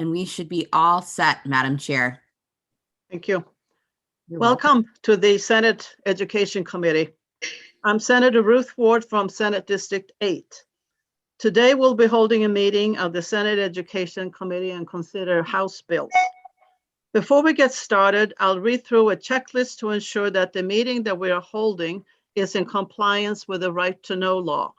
and we should be all set, Madam Chair. Thank you. You're Welcome to the Senate Education Committee. I'm Senator Ruth Ward from Senate District 8. Today we'll be holding a meeting of the Senate Education Committee and consider House bills. Before we get started, I'll read through a checklist to ensure that the meeting that we are holding is in compliance with the Right to Know law.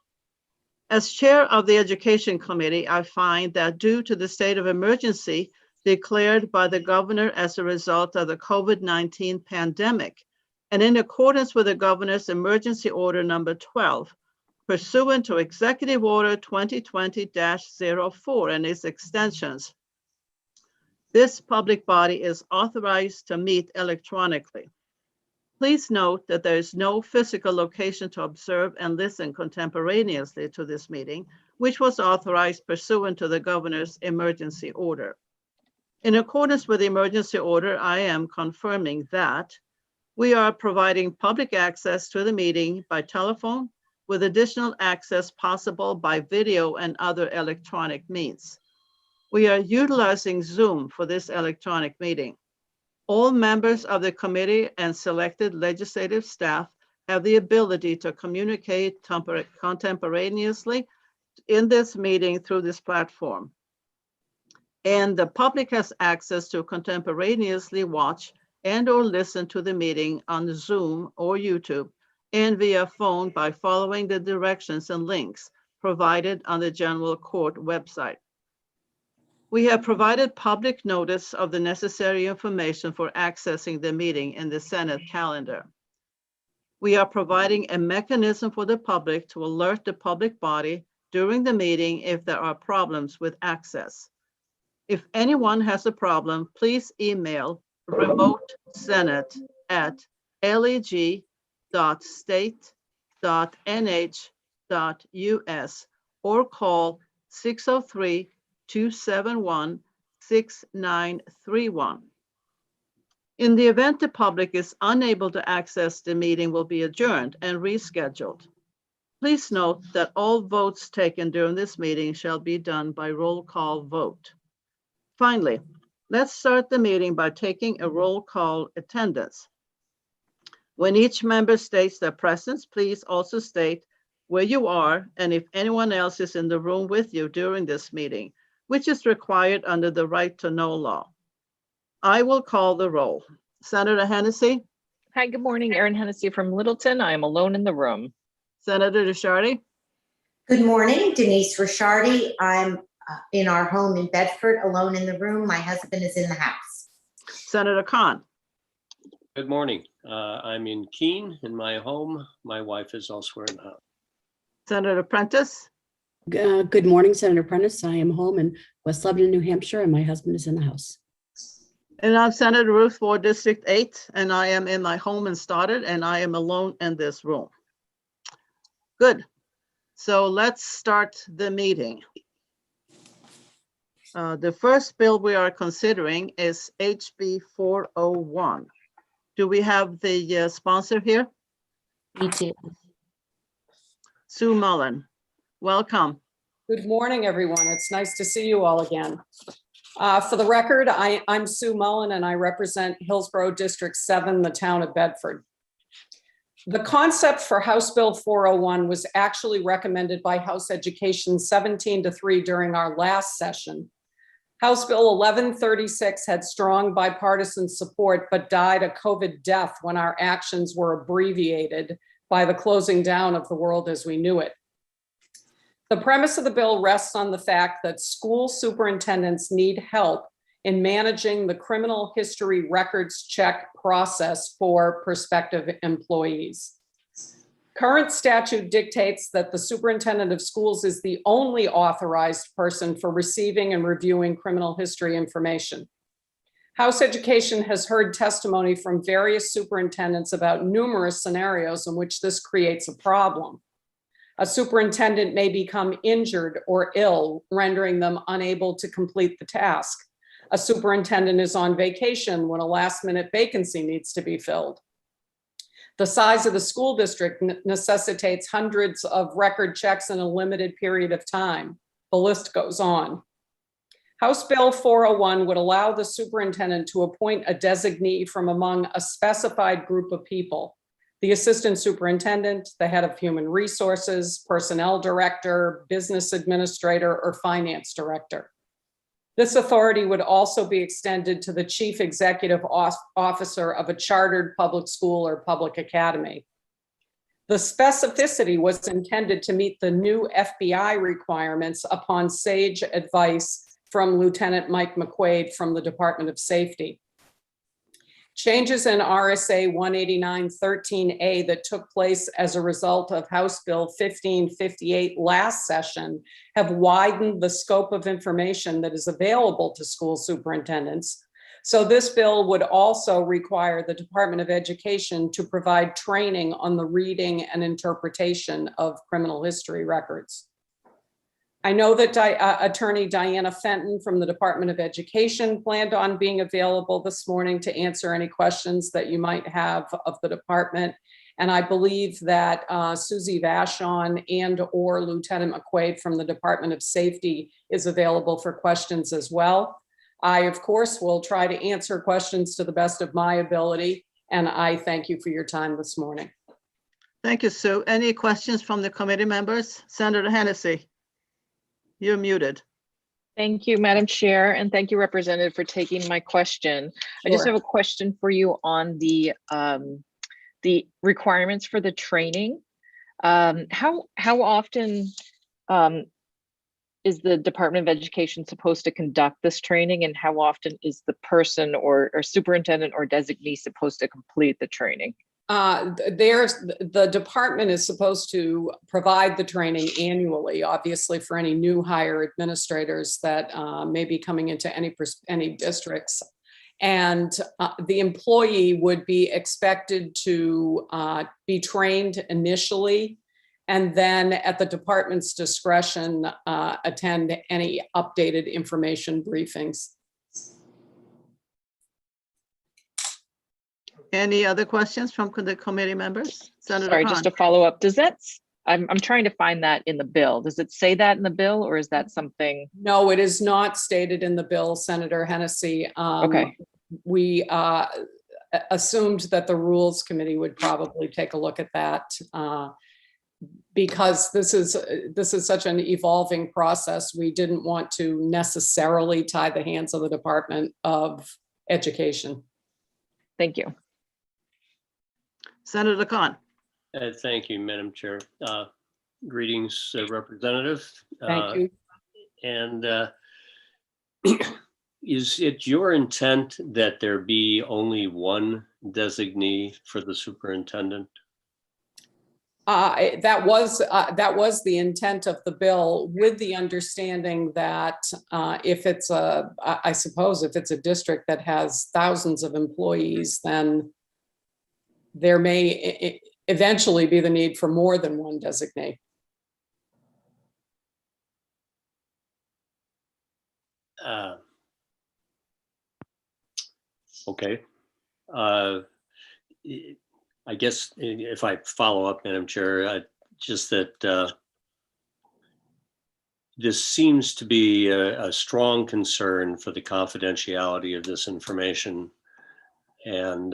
As chair of the Education Committee, I find that due to the state of emergency declared by the governor as a result of the COVID-19 pandemic, and in accordance with the governor's emergency order number 12, pursuant to Executive Order 2020-04 and its extensions, this public body is authorized to meet electronically. Please note that there is no physical location to observe and listen contemporaneously to this meeting, which was authorized pursuant to the governor's emergency order. In accordance with the emergency order, I am confirming that we are providing public access to the meeting by telephone, with additional access possible by video and other electronic means. We are utilizing Zoom for this electronic meeting. All members of the committee and selected legislative staff have the ability to communicate contemporaneously in this meeting through this platform. And the public has access to contemporaneously watch and or listen to the meeting on Zoom or YouTube and via phone by following the directions and links provided on the General Court website. We have provided public notice of the necessary information for accessing the meeting in the Senate calendar. We are providing a mechanism for the public to alert the public body during the meeting if there are problems with access. If anyone has a problem, please email remote-senate@leg.state.nh.us or call 603-271-6931. In the event the public is unable to access the meeting, will be adjourned and rescheduled. Please note that all votes taken during this meeting shall be done by roll call vote. Finally, let's start the meeting by taking a roll call attendance. When each member states their presence, please also state where you are and if anyone else is in the room with you during this meeting, which is required under the Right to Know law. I will call the roll. Senator Hennessy? Hi, good morning. Erin Hennessy from Littleton. I am alone in the room. Senator Ricciardi? Good morning, Denise Ricciardi. I'm in our home in Bedford, alone in the room. My husband is in the house. Senator Khan? Good morning. I'm in Keene in my home. My wife is elsewhere in the house. Senator Prentice? Good morning, Senator Prentice. I am home in West Lebanon, New Hampshire, and my husband is in the house. And I'm Senator Ruth Ward, District 8, and I am in my home in Stoddard, and I am alone in this room. Good. So let's start the meeting. The first bill we are considering is HB 401. Do we have the sponsor here? Me too. Sue Mullen, welcome. Good morning, everyone. It's nice to see you all again. For the record, I'm Sue Mullen and I represent Hillsborough District 7, the town of Bedford. The concept for House Bill 401 was actually recommended by House Education 17-3 during our last session. House Bill 1136 had strong bipartisan support, but died a COVID death when our actions were abbreviated by the closing down of the world as we knew it. The premise of the bill rests on the fact that school superintendents need help in managing the criminal history records check process for prospective employees. Current statute dictates that the superintendent of schools is the only authorized person for receiving and reviewing criminal history information. House Education has heard testimony from various superintendents about numerous scenarios in which this creates a problem. A superintendent may become injured or ill, rendering them unable to complete the task. A superintendent is on vacation when a last-minute vacancy needs to be filled. The size of the school district necessitates hundreds of record checks in a limited period of time. The list goes on. House Bill 401 would allow the superintendent to appoint a designee from among a specified group of people: the assistant superintendent, the head of human resources, personnel director, business administrator, or finance director. This authority would also be extended to the chief executive officer of a chartered public school or public academy. The specificity was intended to meet the new FBI requirements upon sage advice from Lieutenant Mike McQuaid from the Department of Safety. Changes in RSA 189-13A that took place as a result of House Bill 1558 last session have widened the scope of information that is available to school superintendents. So this bill would also require the Department of Education to provide training on the reading and interpretation of criminal history records. I know that Attorney Diana Fenton from the Department of Education planned on being available this morning to answer any questions that you might have of the department. And I believe that Susie Vashon and or Lieutenant McQuaid from the Department of Safety is available for questions as well. I, of course, will try to answer questions to the best of my ability. And I thank you for your time this morning. Thank you, Sue. Any questions from the committee members? Senator Hennessy, you're muted. Thank you, Madam Chair, and thank you, Representative, for taking my question. I just Sure. have a question for you on the requirements for the training. How often is the Department of Education supposed to conduct this training, and how often is the person or superintendent or designee supposed to complete the training? The department is supposed to provide the training annually, obviously, for any new hire administrators that may be coming into any districts. And the employee would be expected to be trained initially, and then at the department's discretion, attend any updated information briefings. Any other questions from the committee members? Senator Sorry, Khan. just to follow up, does that, I'm trying to find that in the bill. Does it say that in the bill, or is that something? No, it is not stated in the bill, Senator Hennessy. Okay. We assumed that the Rules Committee would probably take a look at that because this is such an evolving process. We didn't want to necessarily tie the hands of the Department of Education. Thank you. Senator Khan. Thank you, Madam Chair. Greetings, Representative. Thank you. And is it your intent that there be only one designee for the superintendent? That was the intent of the bill, with the understanding that if it's I suppose if it's a district that has thousands of employees, then there may eventually be the need for more than one designee. Okay. I guess if I follow up, Madam Chair, just that this seems to be a strong concern for the confidentiality of this information. And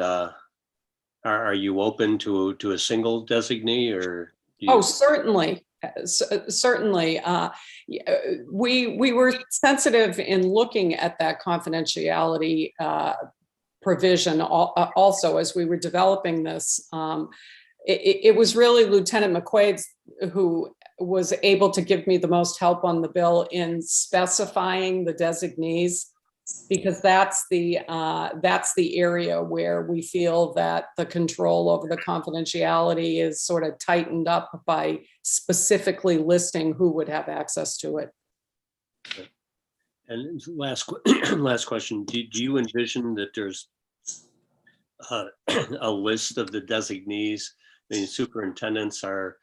are you open to a single designee, or? Oh, certainly. Certainly. We were sensitive in looking at that confidentiality provision also as we were developing this. It was really Lieutenant McQuaid who was able to give me the most help on the bill in specifying the designees, because that's the area where we feel that the control over the confidentiality is sort of tightened up by specifically listing who would have access to it. And last question, do you envision that there's a list of the designees? I mean, superintendents are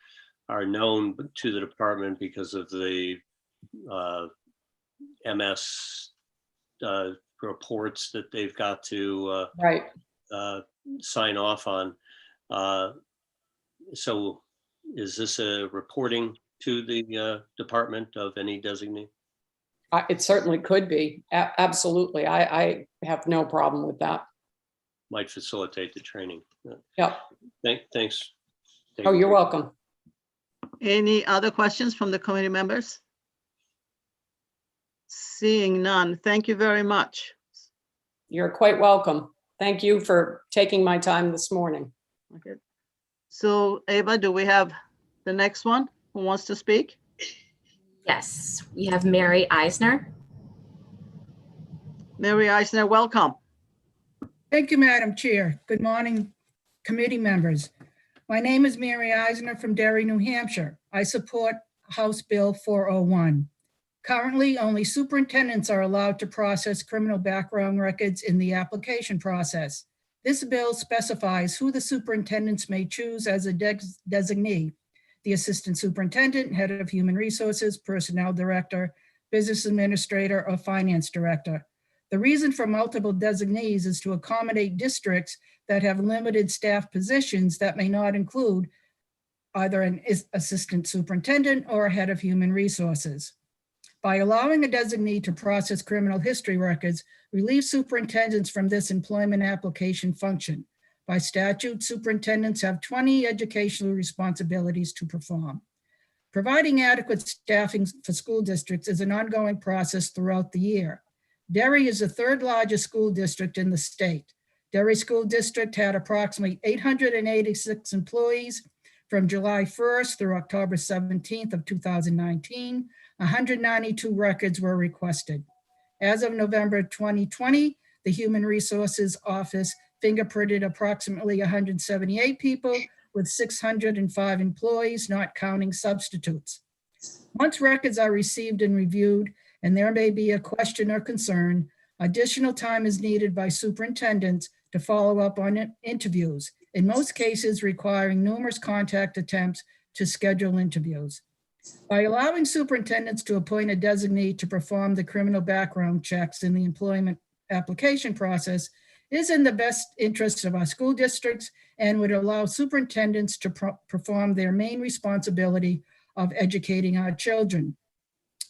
known to the department because of the MS reports that they've got to Right. sign off on. So is this a reporting to the department of any designee? It certainly could be. Absolutely. I have no problem with that. Might facilitate the training. Yep. Thanks. Oh, you're welcome. Any other questions from the committee members? Seeing none, thank you very much. You're quite welcome. Thank you for taking my time this morning. Okay. So Ava, do we have the next one who wants to speak? Yes, we have Mary Eisner. Mary Eisner, welcome. Thank you, Madam Chair. Good morning, committee members. My name is Mary Eisner from Derry, New Hampshire. I support House Bill 401. Currently, only superintendents are allowed to process criminal background records in the application process. This bill specifies who the superintendents may choose as a designee: the assistant superintendent, head of human resources, personnel director, business administrator, or finance director. The reason for multiple designees is to accommodate districts that have limited staff positions that may not include either an assistant superintendent or a head of human resources. By allowing a designee to process criminal history records, relieves superintendents from this employment application function. By statute, superintendents have 20 educational responsibilities to perform. Providing adequate staffing for school districts is an ongoing process throughout the year. Derry is the third largest school district in the state. Derry School District had approximately 886 employees from July 1st through October 17th of 2019. 192 records were requested. As of November 2020, the Human Resources Office fingerprinted approximately 178 people with 605 employees, not counting substitutes. Once records are received and reviewed, and there may be a question or concern, additional time is needed by superintendents to follow up on interviews, in most cases requiring numerous contact attempts to schedule interviews. By allowing superintendents to appoint a designee to perform the criminal background checks in the employment application process is in the best interests of our school districts and would allow superintendents to perform their main responsibility of educating our children.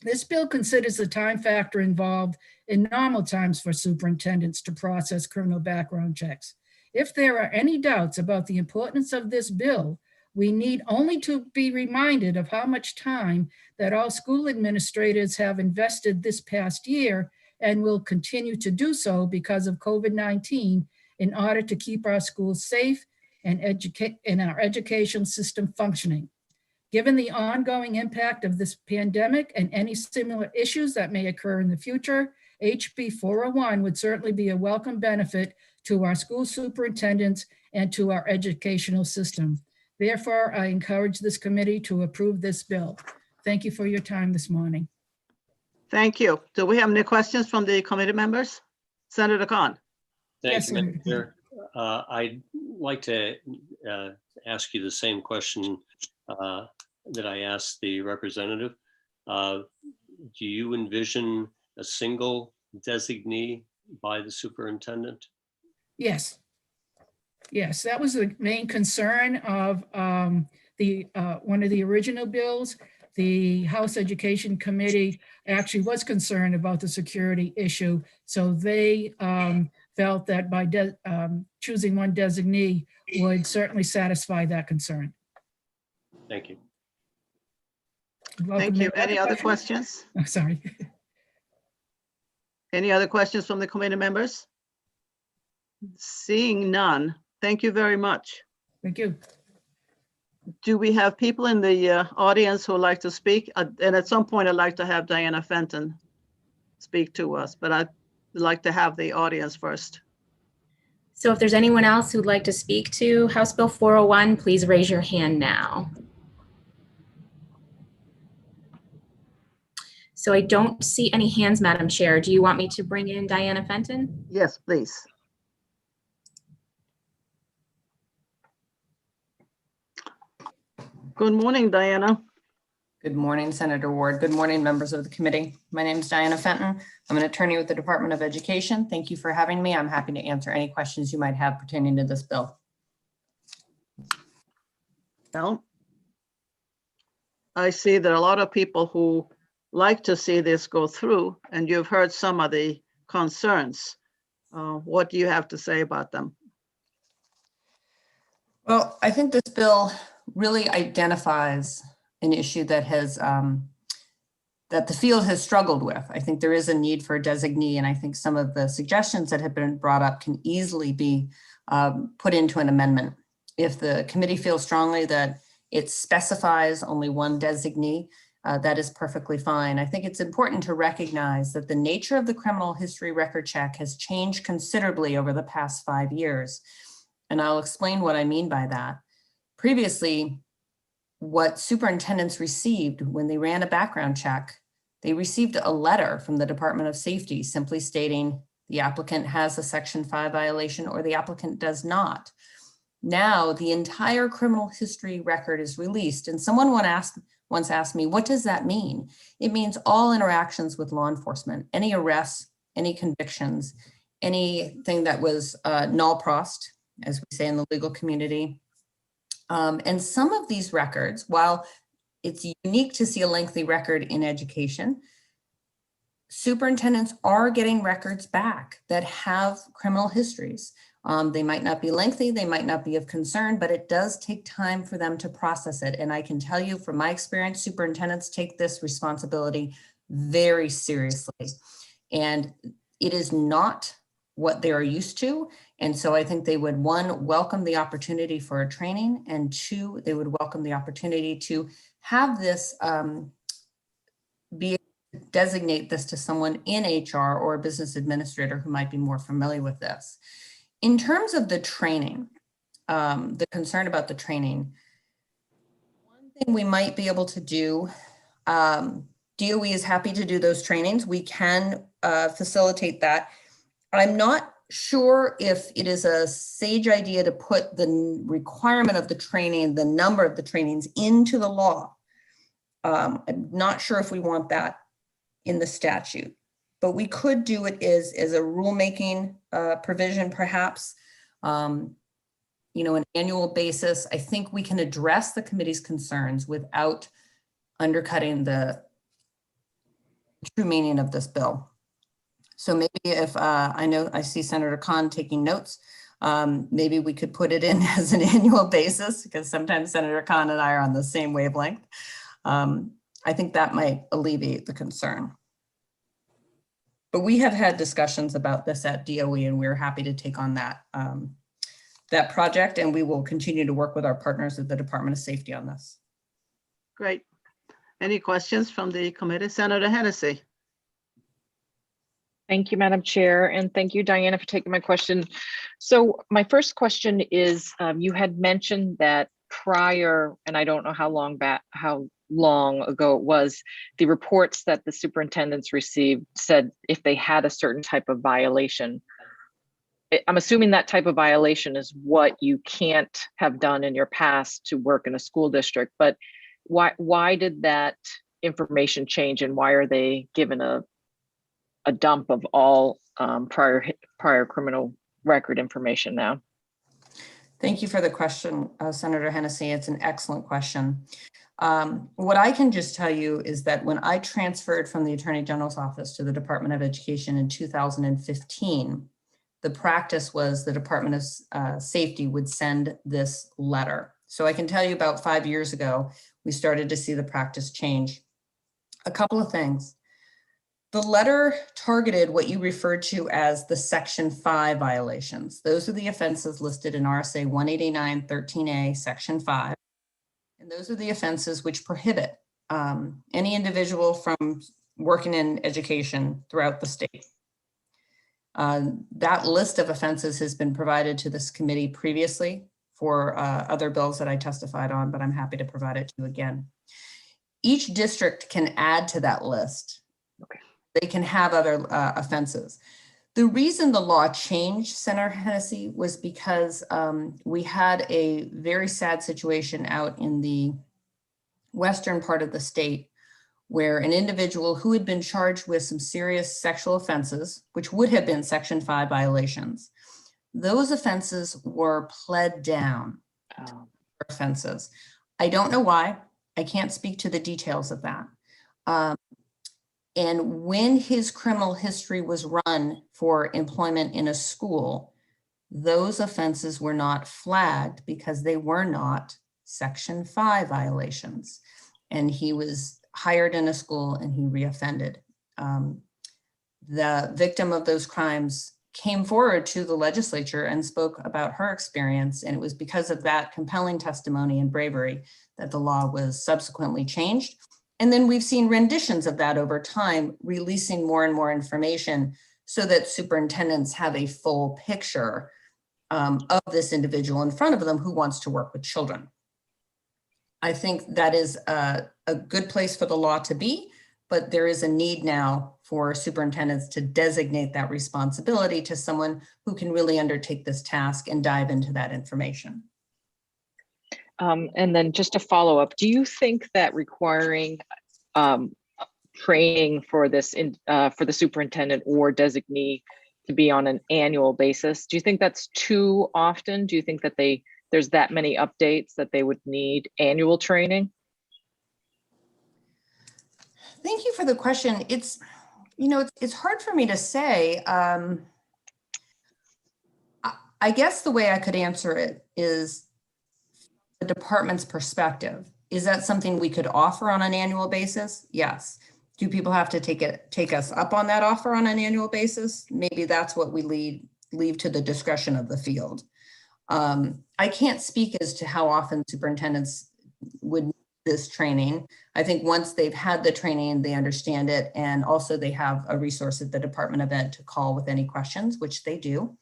This bill considers the time factor involved in normal times for superintendents to process criminal background checks. If there are any doubts about the importance of this bill, we need only to be reminded of how much time that all school administrators have invested this past year and will continue to do so because of COVID-19 in order to keep our schools safe and our educational system functioning. Given the ongoing impact of this pandemic and any similar issues that may occur in the future, HB 401 would certainly be a welcome benefit to our school superintendents and to our educational system. Therefore, I encourage this committee to approve this bill. Thank you for your time this morning. Thank you. Do we have any questions from the committee members? Senator Khan. Thank Yes, you, Madam Senator. Chair. I'd like to ask you the same question that I asked the representative. Do you envision a single designee by the superintendent? Yes. Yes, that was the main concern of one of the original bills. The House Education Committee actually was concerned about the security issue. So they felt that by choosing one designee would certainly satisfy that concern. Thank you. Thank you. Any other questions? Oh, sorry. Any other questions from the committee members? Seeing none, thank you very much. Thank you. Do we have people in the audience who would like to speak? And at some point, I'd like to have Diana Fenton speak to us, but I'd like to have the audience first. So if there's anyone else who'd like to speak to House Bill 401, please raise your hand now. So I don't see any hands, Madam Chair. Do you want me to bring in Diana Fenton? Yes, please. Good morning, Diana. Good morning, Senator Ward. Good morning, members of the committee. My name is Diana Fenton. I'm an attorney with the Department of Education. Thank you for having me. I'm happy to answer any questions you might have pertaining to this bill. Well, I see that a lot of people who like to see this go through, and you've heard some of the concerns. What do you have to say about them? Well, I think this bill really identifies an issue that has that the field has struggled with. I think there is a need for a designee, and I think some of the suggestions that have been brought up can easily be put into an amendment. If the committee feels strongly that it specifies only one designee, that is perfectly fine. I think it's important to recognize that the nature of the criminal history record check has changed considerably over the past 5 years. And I'll explain what I mean by that. Previously, what superintendents received when they ran a background check, they received a letter from the Department of Safety simply stating the applicant has a Section 5 violation or the applicant does not. Now, the entire criminal history record is released, and someone once asked me, what does that mean? It means all interactions with law enforcement, any arrests, any convictions, anything that was null prost, as we say in the legal community. And some of these records, while it's unique to see a lengthy record in education, superintendents are getting records back that have criminal histories. They might not be lengthy, they might not be of concern, but it does take time for them to process it. And I can tell you from my experience, superintendents take this responsibility very seriously. And it is not what they are used to. And so I think they would, one, welcome the opportunity for a training, and two, they would welcome the opportunity to have this be able to designate this to someone in HR or a business administrator who might be more familiar with this. In terms of the training, the concern about the training, one thing we might be able to do, DOE is happy to do those trainings. We can facilitate that. I'm not sure if it is a sage idea to put the requirement of the training, the number of the trainings into the law. I'm not sure if we want that in the statute, but we could do it as a rulemaking provision, perhaps, an annual basis. I think we can address the committee's concerns without undercutting the true meaning of this bill. So maybe if I see Senator Khan taking notes, maybe we could put it in as an annual basis, because sometimes Senator Khan and I are on the same wavelength. I think that might alleviate the concern. But we have had discussions about this at DOE, and we're happy to take on that, that project, and we will continue to work with our partners at the Department of Safety on this. Great. Any questions from the committee? Senator Hennessy. Thank you, Madam Chair, and thank you, Diana, for taking my question. So my first question is, you had mentioned that prior, and I don't know how long ago it was, the reports that the superintendents received said if they had a certain type of violation. I'm assuming that type of violation is what you can't have done in your past to work in a school district, but why did that information change, and why are they given a dump of all prior criminal record information now? Thank you for the question, Senator Hennessy. It's an excellent question. What I can just tell you is that when I transferred from the Attorney General's office to the Department of Education in 2015, the practice was the Department of Safety would send this letter. So I can tell you about 5 years ago, we started to see the practice change. A couple of things. The letter targeted what you referred to as the Section 5 violations. Those are the offenses listed in RSA 189-13A, Section 5. And those are the offenses which prohibit any individual from working in education throughout the state. That list of offenses has been provided to this committee previously for other bills that I testified on, but I'm happy to provide it to you again. Each district can add to that list. Okay. They can have other offenses. The reason the law changed, Senator Hennessy, was because we had a very sad situation out in the western part of the state where an individual who had been charged with some serious sexual offenses, which would have been Section 5 violations, those offenses were pled down offenses. I don't know why. I can't speak to the details of that. And when his criminal history was run for employment in a school, those offenses were not flagged because they were not Section 5 violations. And he was hired in a school and he reoffended. The victim of those crimes came forward to the legislature and spoke about her experience. And it was because of that compelling testimony and bravery that the law was subsequently changed. And then we've seen renditions of that over time, releasing more and more information so that superintendents have a full picture of this individual in front of them who wants to work with children. I think that is a good place for the law to be, but there is a need now for superintendents to designate that responsibility to someone who can really undertake this task and dive into that information. And then just to follow up, do you think that requiring training for this for the superintendent or designee to be on an annual basis, do you think that's too often? Do you think that there's that many updates that they would need annual training? Thank you for the question. It's hard for me to say. I guess the way I could answer it is the department's perspective. Is that something we could offer on an annual basis? Yes. Do people have to take us up on that offer on an annual basis? Maybe that's what we leave to the discretion of the field. I can't speak as to how often superintendents would need this training. I think once they've had the training, they understand it, and also they have a resource at the Department of Ed to call with any questions, which they do.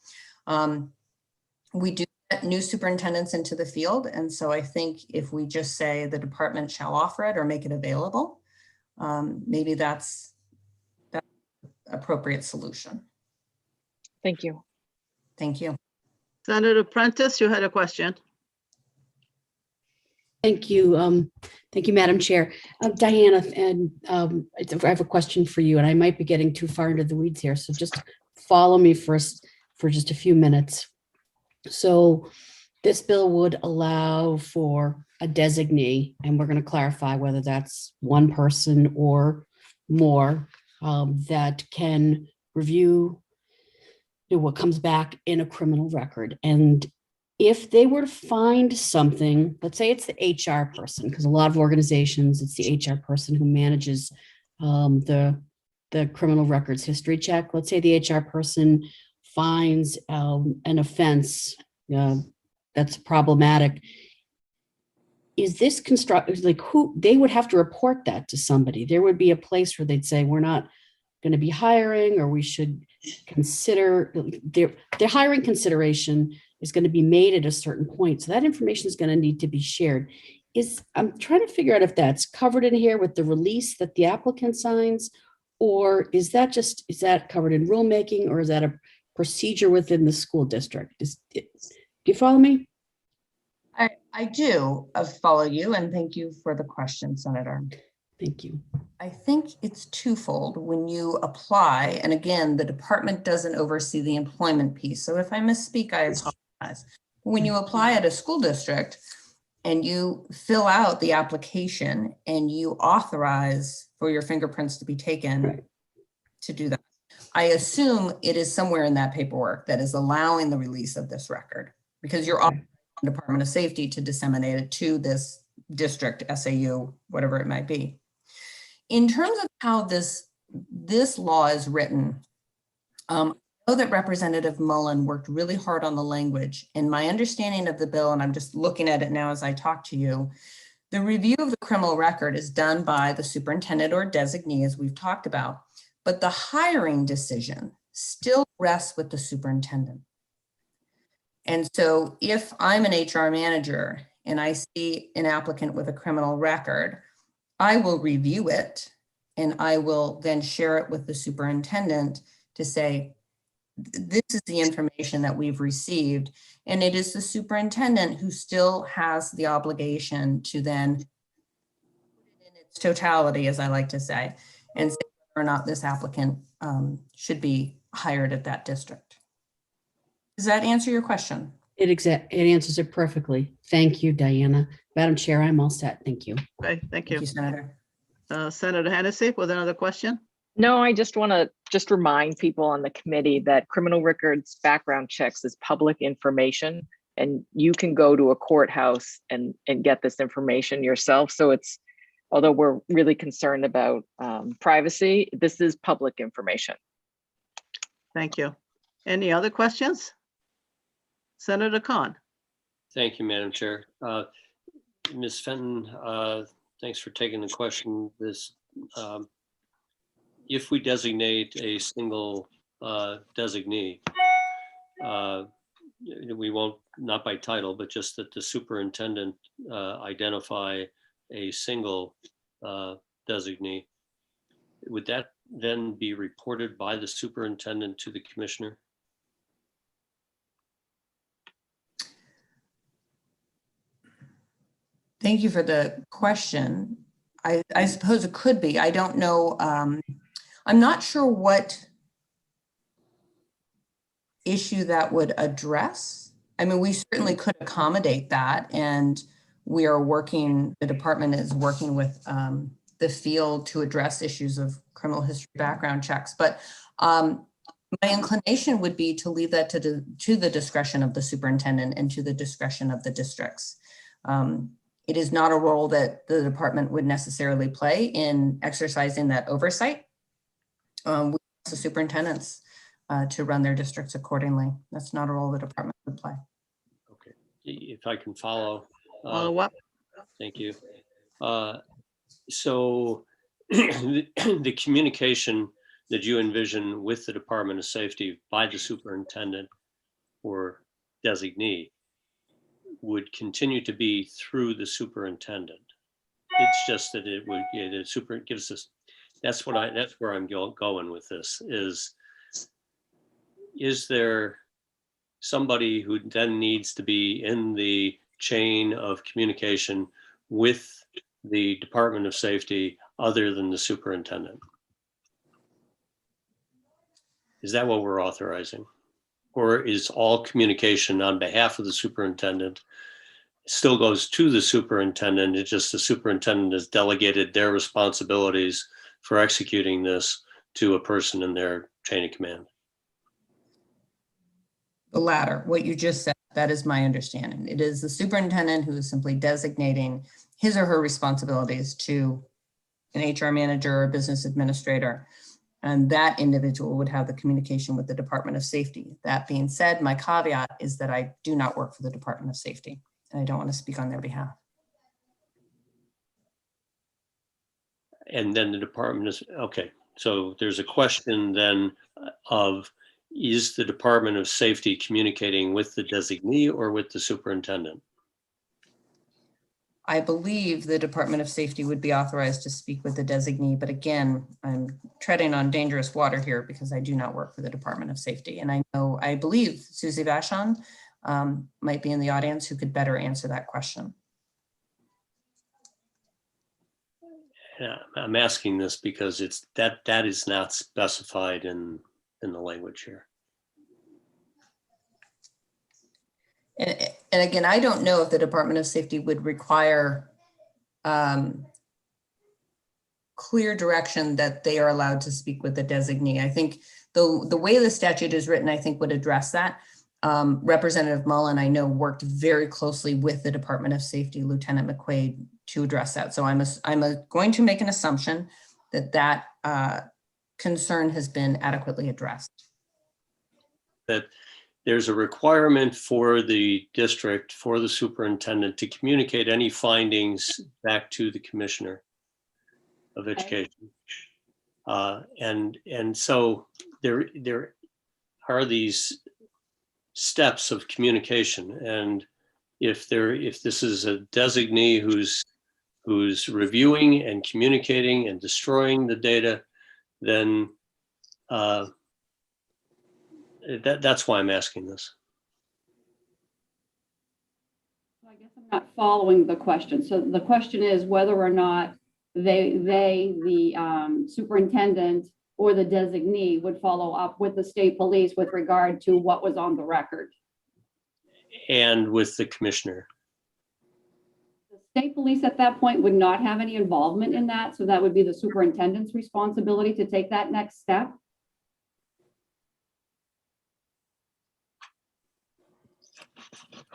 We do get new superintendents into the field, and so I think if we just say the department shall offer it or make it available, maybe that's an appropriate solution. Thank you. Thank you. Senator Prentice, you had a question. Thank you. Thank you, Madam Chair. Diana, and I have a question for you, and I might be getting too far into the weeds here, so just follow me first for just a few minutes. So this bill would allow for a designee, and we're going to clarify whether that's one person or more, that can review what comes back in a criminal record. And if they were to find something, let's say it's the HR person, because a lot of organizations, it's the HR person who manages the criminal records history check. Let's say the HR person finds an offense that's problematic. Is this like who they would have to report that to somebody? There would be a place where they'd say, we're not going to be hiring, or we should consider their hiring consideration is going to be made at a certain point. So that information is going to need to be shared. I'm trying to figure out if that's covered in here with the release that the applicant signs, or is that covered in rulemaking, or is that a procedure within the school district? Do you follow me? I do follow you, and thank you for the question, Senator. Thank you. I think it's twofold. When you apply, and again, the department doesn't oversee the employment piece, so if I misspeak, I apologize. When you apply at a school district and you fill out the application and you authorize for your fingerprints to be taken to do that, I assume it is somewhere in that paperwork that is allowing the release of this record, because you're authorizing the Department of Safety to disseminate it to this district, SAU, whatever it might be. In terms of how this law is written, I know that Representative Mullen worked really hard on the language, and my understanding of the bill, and I'm just looking at it now as I talk to you, the review of the criminal record is done by the superintendent or designee, as we've talked about, but the hiring decision still rests with the superintendent. And so if I'm an HR manager and I see an applicant with a criminal record, I will review it and I will then share it with the superintendent to say, this is the information that we've received. And it is the superintendent who still has the obligation to then put it in its totality, as I like to say, and say whether or not this applicant should be hired at that district. Does that answer your question? It answers it perfectly. Thank you, Diana. Madam Chair, I'm all set. Thank you. Okay, thank you. Thank you, Senator. Senator Hennessy with another question. No, I just want to just remind people on the committee that criminal records background checks is public information, and you can go to a courthouse and get this information yourself. So it's, although we're really concerned about privacy, this is public information. Thank you. Any other questions? Senator Khan. Thank you, Madam Chair. Ms. Fenton, thanks for taking the question. If we designate a single designee, we won't, not by title, but just that the superintendent identify a single designee, would that then be reported by the superintendent to the commissioner? Thank you for the question. I suppose it could be. I don't know. I'm not sure what issue that would address. I mean, we certainly could accommodate that, and we are working, the department is working with the field to address issues of criminal history background checks. But my inclination would be to leave that to the discretion of the superintendent and to the discretion of the districts. It is not a role that the department would necessarily play in exercising that oversight. We ask the superintendents to run their districts accordingly. That's not a role the department would play. Okay, if I can follow. Follow up. Thank you. So the communication that you envision with the Department of Safety by the superintendent or designee would continue to be through the superintendent. It's just that it would, it gives us, that's where I'm going with this is there somebody who then needs to be in the chain of communication with the Department of Safety other than the superintendent? Is that what we're authorizing? Or is all communication on behalf of the superintendent still goes to the superintendent? It's just the superintendent has delegated their responsibilities for executing this to a person in their chain of command. The latter, what you just said, that is my understanding. It is the superintendent who is simply designating his or her responsibilities to an HR manager or business administrator. And that individual would have the communication with the Department of Safety. That being said, my caveat is that I do not work for the Department of Safety, and I don't want to speak on their behalf. And then the department is, okay, so there's a question then of, is the Department of Safety communicating with the designee or with the superintendent? I believe the Department of Safety would be authorized to speak with the designee, but again, I'm treading on dangerous water here because I do not work for the Department of Safety. And I believe Susie Vachon might be in the audience who could better answer that question. Yeah, I'm asking this because it's that is not specified in the language here. And again, I don't know if the Department of Safety would require clear direction that they are allowed to speak with the designee. I think the way the statute is written, I think would address that. Representative Mullen, I know, worked very closely with the Department of Safety, Lieutenant McQuaid, to address that. So I'm going to make an assumption that concern has been adequately addressed. That there's a requirement for the district, for the superintendent to communicate any findings back to the Commissioner of Education. And so there are these steps of communication. And if this is a designee who's reviewing and communicating and destroying the data, then that's why I'm asking this. I guess I'm not following the question. So the question is whether or not the superintendent or the designee would follow up with the state police with regard to what was on the record. And with the Commissioner. State police at that point would not have any involvement in that, so that would be the superintendent's responsibility to take that next step.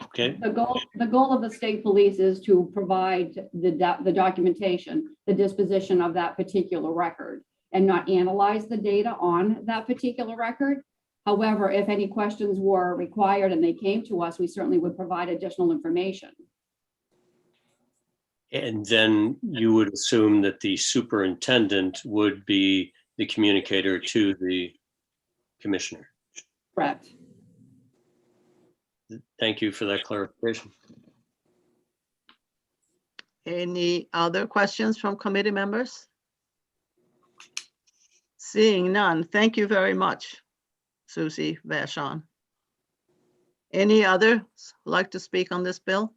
Okay, The goal of the state police is to provide the documentation, the disposition of that particular record, and not analyze the data on that particular record. However, if any questions were required and they came to us, we certainly would provide additional information. and then you would assume that the superintendent would be the communicator to the commissioner. Correct. Thank you for that clarification. Any other questions from committee members? Seeing none, thank you very much, Susie Vashon. Any others like to speak on this bill?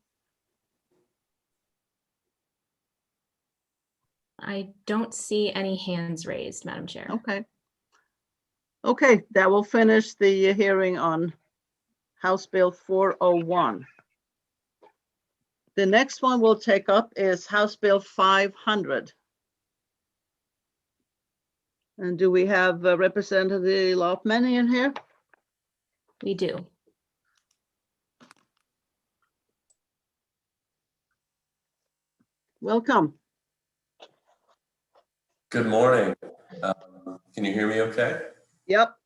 I don't see any hands raised, Madam Chair. Okay. Okay, that will finish the hearing on House Bill 401. The next one we'll take up is House Bill 500. And do we have Representative Lopman in here? We do. Welcome. Good morning. Can you hear me okay? Yep.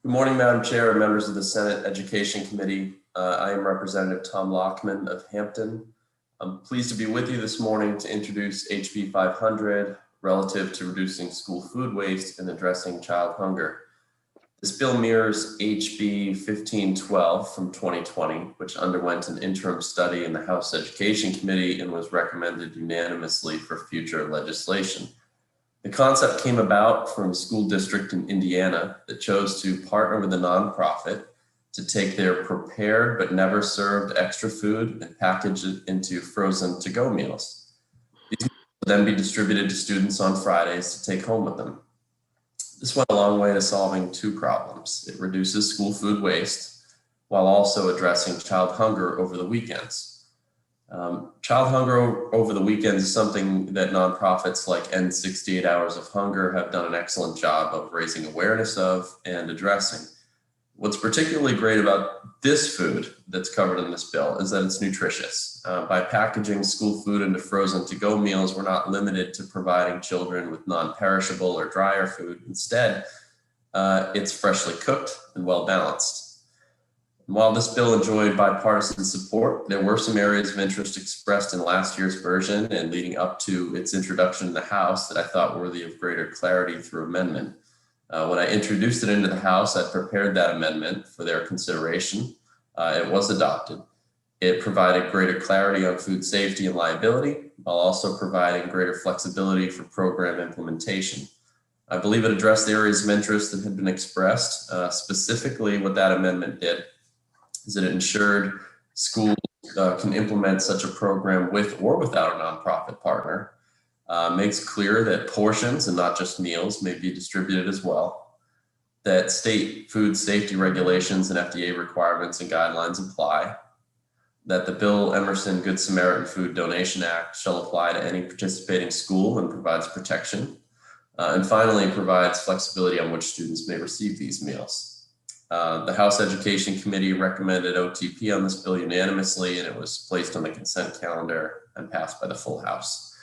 Good morning, Madam Chair and members of the Senate Education Committee. I am Representative Tom Lockman of Hampton. I'm pleased to be with you this morning to introduce HB 500 relative to reducing school food waste and addressing child hunger. This bill mirrors HB 1512 from 2020, which underwent an interim study in the House Education Committee and was recommended unanimously for future legislation. The concept came about from a school district in Indiana that chose to partner with a nonprofit to take their prepared but never served extra food and package it into frozen to-go meals. These will then be distributed to students on Fridays to take home with them. This went a long way to solving two problems. It reduces school food waste while also addressing child hunger over the weekends. Child hunger over the weekends is something that nonprofits like End 68 Hours of Hunger have done an excellent job of raising awareness of and addressing. What's particularly great about this food that's covered in this bill is that it's nutritious. By packaging school food into frozen to-go meals, we're not limited to providing children with non-perishable or drier food. Instead, it's freshly cooked and well-balanced. While this bill enjoyed bipartisan support, there were some areas of interest expressed in last year's version and leading up to its introduction in the House that I thought worthy of greater clarity through amendment. When I introduced it into the House, I prepared that amendment for their consideration. It was adopted. It provided greater clarity on food safety and liability, while also providing greater flexibility for program implementation. I believe it addressed the areas of interest that had been expressed. Specifically, what that amendment did is that it ensured schools can implement such a program with or without a nonprofit partner, makes clear that portions and not just meals may be distributed as well, that state food safety regulations and FDA requirements and guidelines apply, that the Bill Emerson Good Samaritan Food Donation Act shall apply to any participating school and provides protection, and finally provides flexibility on which students may receive these meals. The House Education Committee recommended OTP on this bill unanimously, and it was placed on the consent calendar and passed by the full House.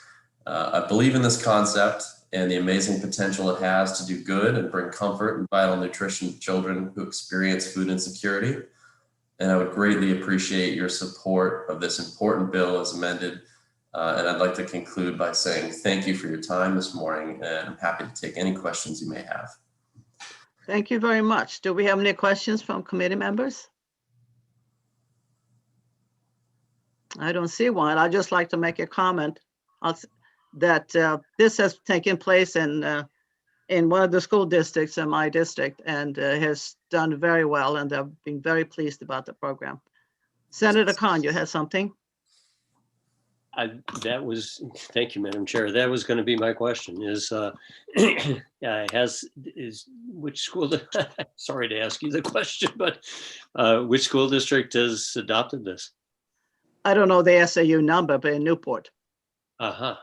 I believe in this concept and the amazing potential it has to do good and bring comfort and vital nutrition to children who experience food insecurity. And I would greatly appreciate your support of this important bill as amended. And I'd like to conclude by saying thank you for your time this morning, and I'm happy to take any questions you may have. Thank you very much. Do we have any questions from committee members? I don't see one. I'd just like to make a comment that this has taken place in one of the school districts in my district and has done very well, and I've been very pleased about the program. Senator Khan, you had something? Thank you, Madam Chair. That was going to be my question which school, sorry to ask you the question, but which school district has adopted this? I don't know the SAU number, but in Newport. Uh-huh.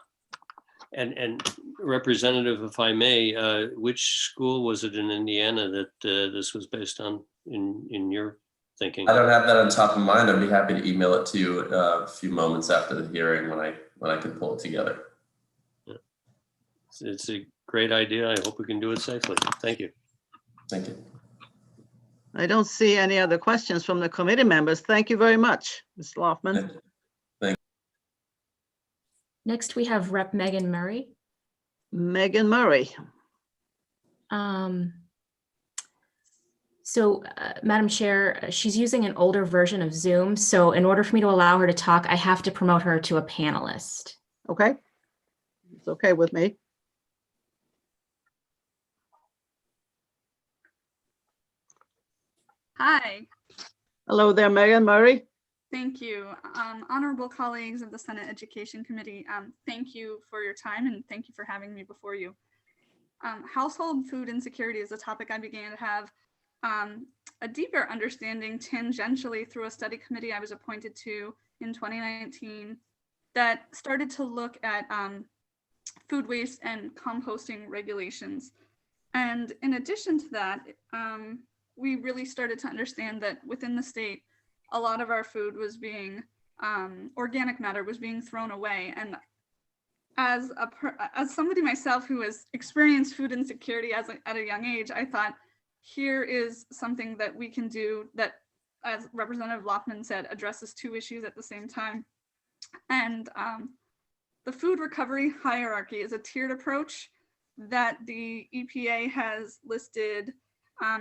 And Representative, if I may, which school was it in Indiana that this was based on in your thinking? I don't have that on top of mind. I'd be happy to email it to you a few moments after the hearing when I can pull it together. Yeah. It's a great idea. I hope we can do it safely. Thank you. Thank you. I don't see any other questions from the committee members. Thank you very much, Ms. Loftman. Next, we have Rep. Megan Murray. Megan Murray. Madam Chair, she's using an older version of Zoom. So in order for me to allow her to talk, I have to promote her to a panelist. Okay. It's okay with me. Hi, Hello there, Megan Murray. thank you. Honorable colleagues of the Senate Education Committee, thank you for your time and thank you for having me before you. Household food insecurity is a topic I began to have a deeper understanding tangentially through a study committee I was appointed to in 2019 that started to look at food waste and composting regulations. And in addition to that, we really started to understand that within the state, a lot of our food was being, organic matter was being thrown away. And as somebody myself who has experienced food insecurity at a young age, I thought, here is something that we can do that, as Representative Loftman said, addresses two issues at the same time. And the food recovery hierarchy is a tiered approach that the EPA has listed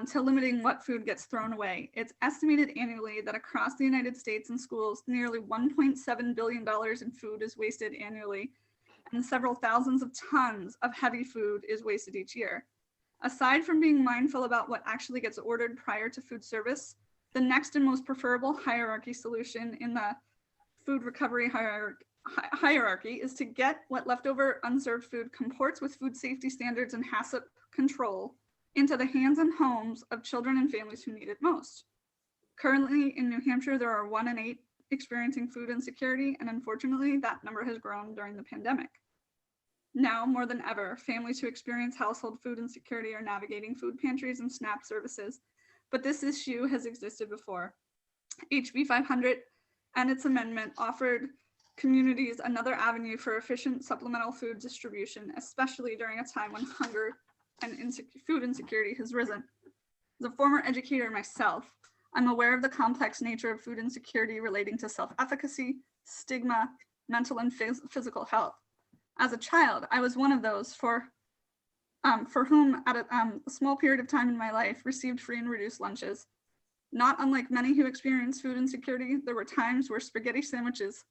to limiting what food gets thrown away. It's estimated annually that across the United States in schools, nearly $1.7 billion in food is wasted annually, and several thousands of tons of heavy food is wasted each year. Aside from being mindful about what actually gets ordered prior to food service, the next and most preferable hierarchy solution in the food recovery hierarchy is to get what leftover unserved food comports with food safety standards and HACCP control into the hands and homes of children and families who need it most. Currently in New Hampshire, there are 1 in 8 experiencing food insecurity, and unfortunately that number has grown during the pandemic. Now more than ever, families who experience household food insecurity are navigating food pantries and SNAP services, but this issue has existed before. HB 500 and its amendment offered communities another avenue for efficient supplemental food distribution, especially during a time when hunger and food insecurity has risen. As a former educator myself, I'm aware of the complex nature of food insecurity relating to self-efficacy, stigma, mental and physical health. As a child, I was one of those for whom at a small period of time in my life received free and reduced lunches. Not unlike many who experience food insecurity, there were times where spaghetti sandwiches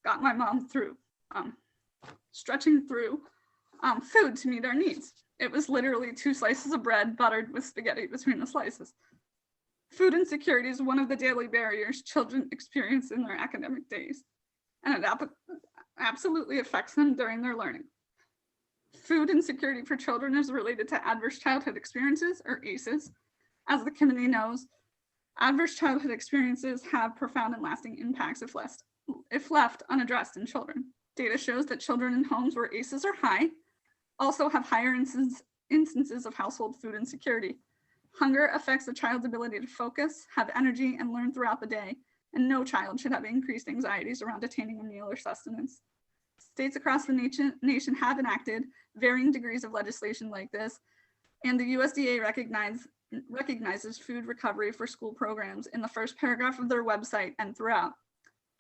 got my mom through, stretching through food to meet our needs. It was literally 2 slices of bread buttered with spaghetti between the slices. Food insecurity is one of the daily barriers children experience in their academic days, and it absolutely affects them during their learning. Food insecurity for children is related to adverse childhood experiences, or ACEs. As the committee knows, adverse childhood experiences have profound and lasting impacts if left unaddressed in children. Data shows that children in homes where ACEs are high also have higher instances of household food insecurity. Hunger affects a child's ability to focus, have energy, and learn throughout the day, and no child should have increased anxieties around attaining a meal or sustenance. States across the nation have enacted varying degrees of legislation like this, and the USDA recognizes food recovery for school programs in the first paragraph of their website and throughout.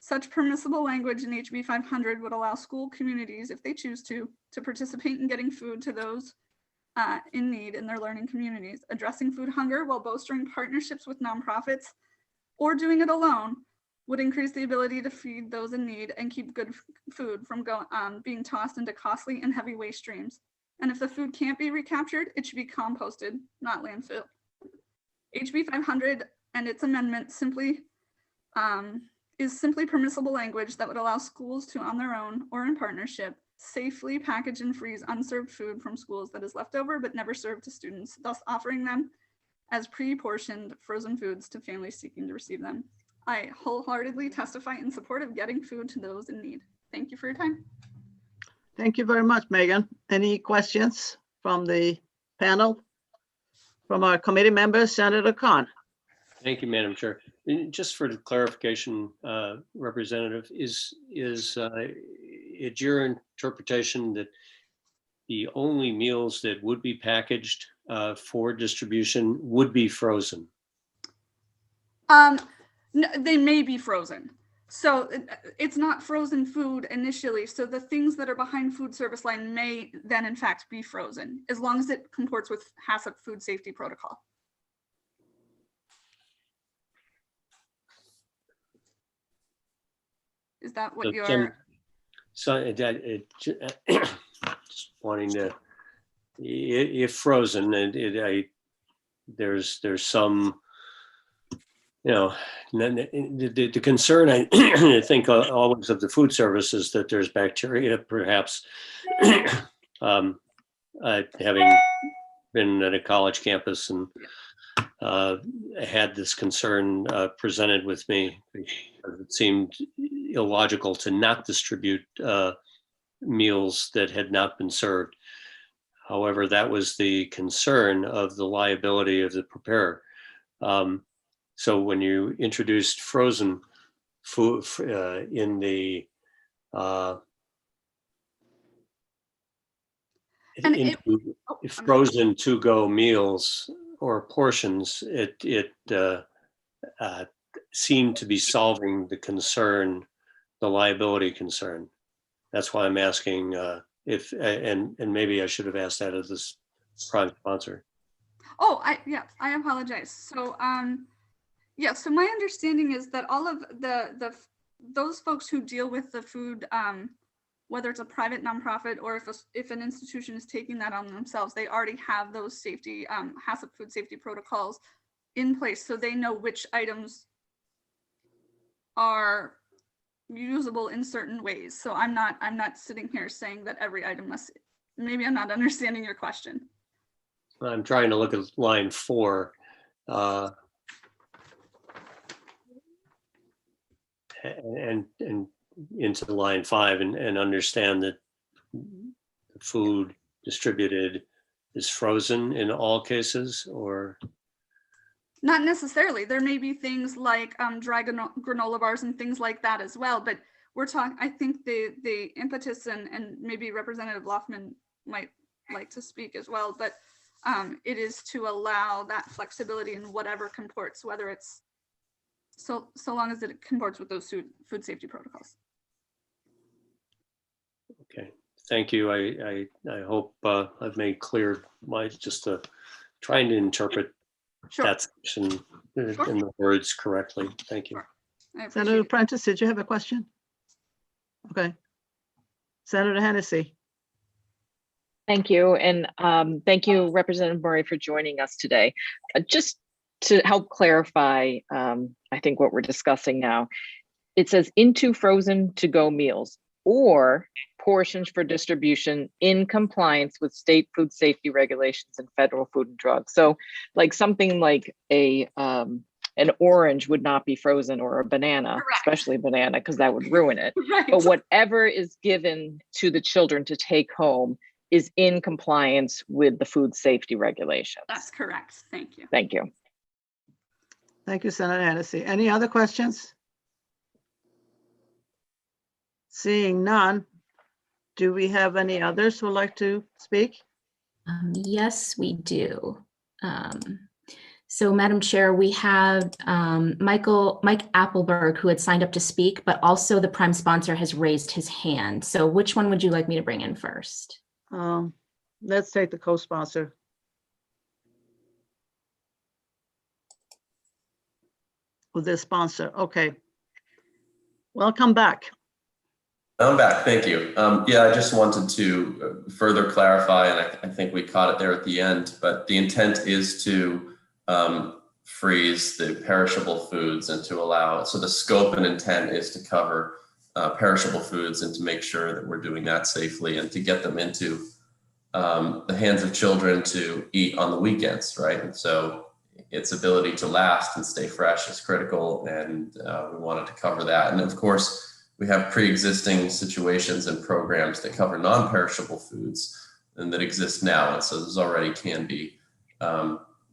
Such permissible language in HB 500 would allow school communities, if they choose to participate in getting food to those in need in their learning communities. Addressing food hunger while bolstering partnerships with nonprofits or doing it alone would increase the ability to feed those in need and keep good food from being tossed into costly and heavy waste streams. And if the food can't be recaptured, it should be composted, not landfilled. HB 500 and its amendment is simply permissible language that would allow schools to, on their own or in partnership, safely package and freeze unserved food from schools that is left over but never served to students, thus offering them as pre-portioned frozen foods to families seeking to receive them. I wholeheartedly testify in support of getting food to those in need. Thank you for your time. Thank you very much, Megan. Any questions from the panel? From our committee members, Senator Khan. Thank you, Madam Chair. And just for clarification, Representative, is it your interpretation that the only meals that would be packaged for distribution would be frozen? No, they may be frozen. So it's not frozen food initially. So the things that are behind food service line may then in fact be frozen, as long as it comports with HACCP food safety protocol. Is that what you're? So just wanting to, if frozen, there's some, you know, the concern I think always of the food service is that there's bacteria, perhaps. Having been at a college campus and had this concern presented with me, it seemed illogical to not distribute meals that had not been served. However, that was the concern of the liability of the preparer. So when you introduced frozen food in the frozen to-go meals or portions, it seemed to be solving the concern, the liability concern. That's why I'm asking if, and maybe I should have asked that of this prime sponsor. Oh, I apologize. So, yeah, so my understanding is that all of those folks who deal with the food, whether it's a private nonprofit or if an institution is taking that on themselves, they already have those safety, HACCP food safety protocols in place, so they know which items are usable in certain ways. So I'm not sitting here saying that every item must. Maybe I'm not understanding your question. I'm trying to look at line 4. And into line 5 and understand that the food distributed is frozen in all cases, or? Not necessarily. There may be things like dry granola bars and things like that as well. But we're talking, I think the impetus and maybe Representative Loftman might like to speak as well, but it is to allow that flexibility in whatever comports, whether it's so long as it comports with those food safety protocols. Okay, thank you. I hope I've made clear just trying to interpret that section in the words correctly. Thank you. Senator Prentice, did you have a question? Okay. Senator Hennessy. Thank you. And thank you, Representative Murray, for joining us today. Just to help clarify, I think what we're discussing now, it says into frozen to-go meals or portions for distribution in compliance with state food safety regulations and federal food and drugs. So like something like an orange would not be frozen, or a banana, especially a banana, because that would ruin it. Right. But whatever is given to the children to take home is in compliance with the food safety regulations. That's correct. Thank you. Thank you. Thank you, Senator Hennessy. Any other questions? Seeing none, do we have any others who would like to speak? Yes, we do. So, Madam Chair, we have Mike Appleberg, who had signed up to speak, but also the prime sponsor has raised his hand. So which one would you like me to bring in first? Let's take the co-sponsor. With the sponsor. Okay. Welcome back. I'm back. Thank you. Yeah, I just wanted to further clarify, and I think we caught it there at the end, but the intent is to freeze the perishable foods and to allow, so the scope and intent is to cover perishable foods and to make sure that we're doing that safely and to get them into the hands of children to eat on the weekends, right? And so its ability to last and stay fresh is critical, and we wanted to cover that. And of course, we have pre-existing situations and programs that cover non-perishable foods and that exist now. And so those already can be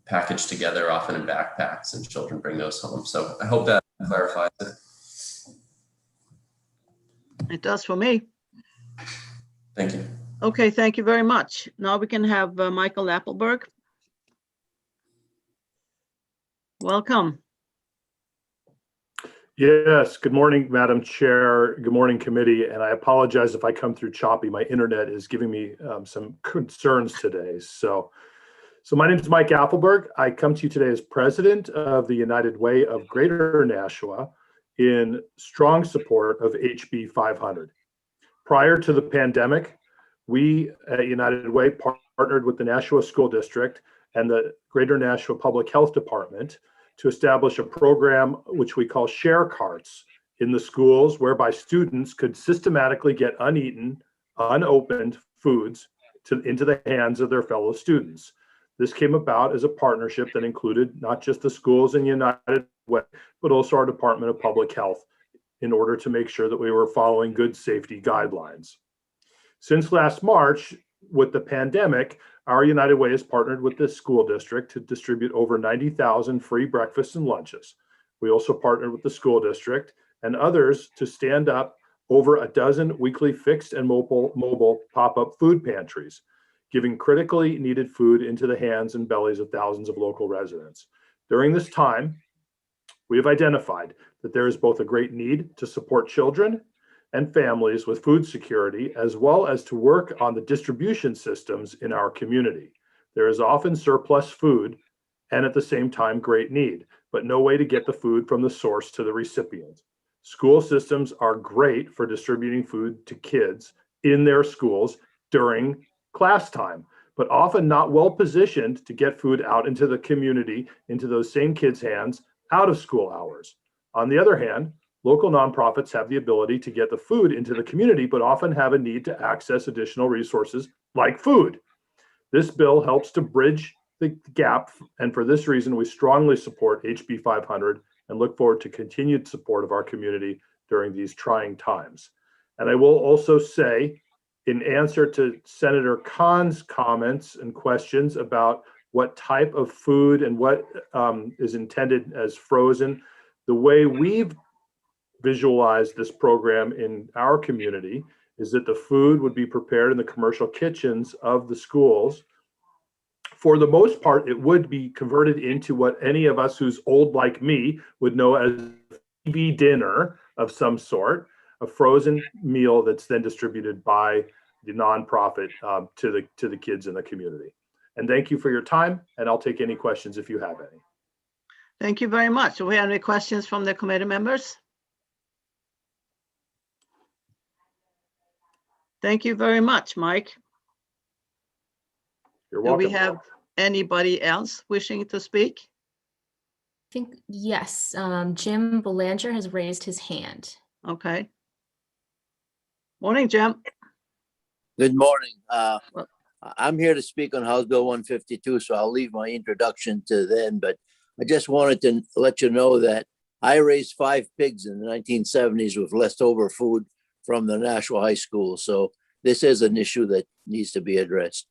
packaged together, often in backpacks, and children bring those home. So I hope that clarifies it. It does for me. Thank you. Okay, thank you very much. Now we can have Michael Appleberg. Welcome. Yes, good morning, Madam Chair. Good morning, committee. And I apologize if I come through choppy. My internet is giving me some concerns today. So my name is Mike Appleberg. I come to you today as president of the United Way of Greater Nashua in strong support of HB 500. Prior to the pandemic, we at United Way partnered with the Nashua School District and the Greater Nashua Public Health Department to establish a program which we call Share Carts in the schools, whereby students could systematically get uneaten, unopened foods into the hands of their fellow students. This came about as a partnership that included not just the schools in United Way, but also our Department of Public Health, in order to make sure that we were following good safety guidelines. Since last March, with the pandemic, our United Way has partnered with the school district to distribute over 90,000 free breakfasts and lunches. We also partnered with the school district and others to stand up over a dozen weekly fixed and mobile pop-up food pantries, giving critically needed food into the hands and bellies of thousands of local residents. During this time, we have identified that there is both a great need to support children and families with food security, as well as to work on the distribution systems in our community. There is often surplus food and at the same time great need, but no way to get the food from the source to the recipient. School systems are great for distributing food to kids in their schools during class time, but often not well positioned to get food out into the community, into those same kids' hands out of school hours. On the other hand, local nonprofits have the ability to get the food into the community, but often have a need to access additional resources like food. This bill helps to bridge the gap, and for this reason, we strongly support HB 500 and look forward to continued support of our community during these trying times. And I will also say, in answer to Senator Kahn's comments and questions about what type of food and what is intended as frozen, the way we've visualized this program in our community is that the food would be prepared in the commercial kitchens of the schools. For the most part, it would be converted into what any of us who's old like me would know as a dinner of some sort, a frozen meal that's then distributed by the nonprofit to the kids in the community. And thank you for your time, and I'll take any questions if you have any. Thank you very much. Do we have any questions from the committee members? Thank you very much, Mike. You're Do welcome. we have anybody else wishing to speak? I think, yes, Jim Belanger has raised his hand. Okay. Morning, Jim. Good morning. I'm here to speak on House Bill 152, so I'll leave my introduction to then, but I just wanted to let you know that I raised 5 pigs in the 1970s with leftover food from the Nashua High School. So this is an issue that needs to be addressed.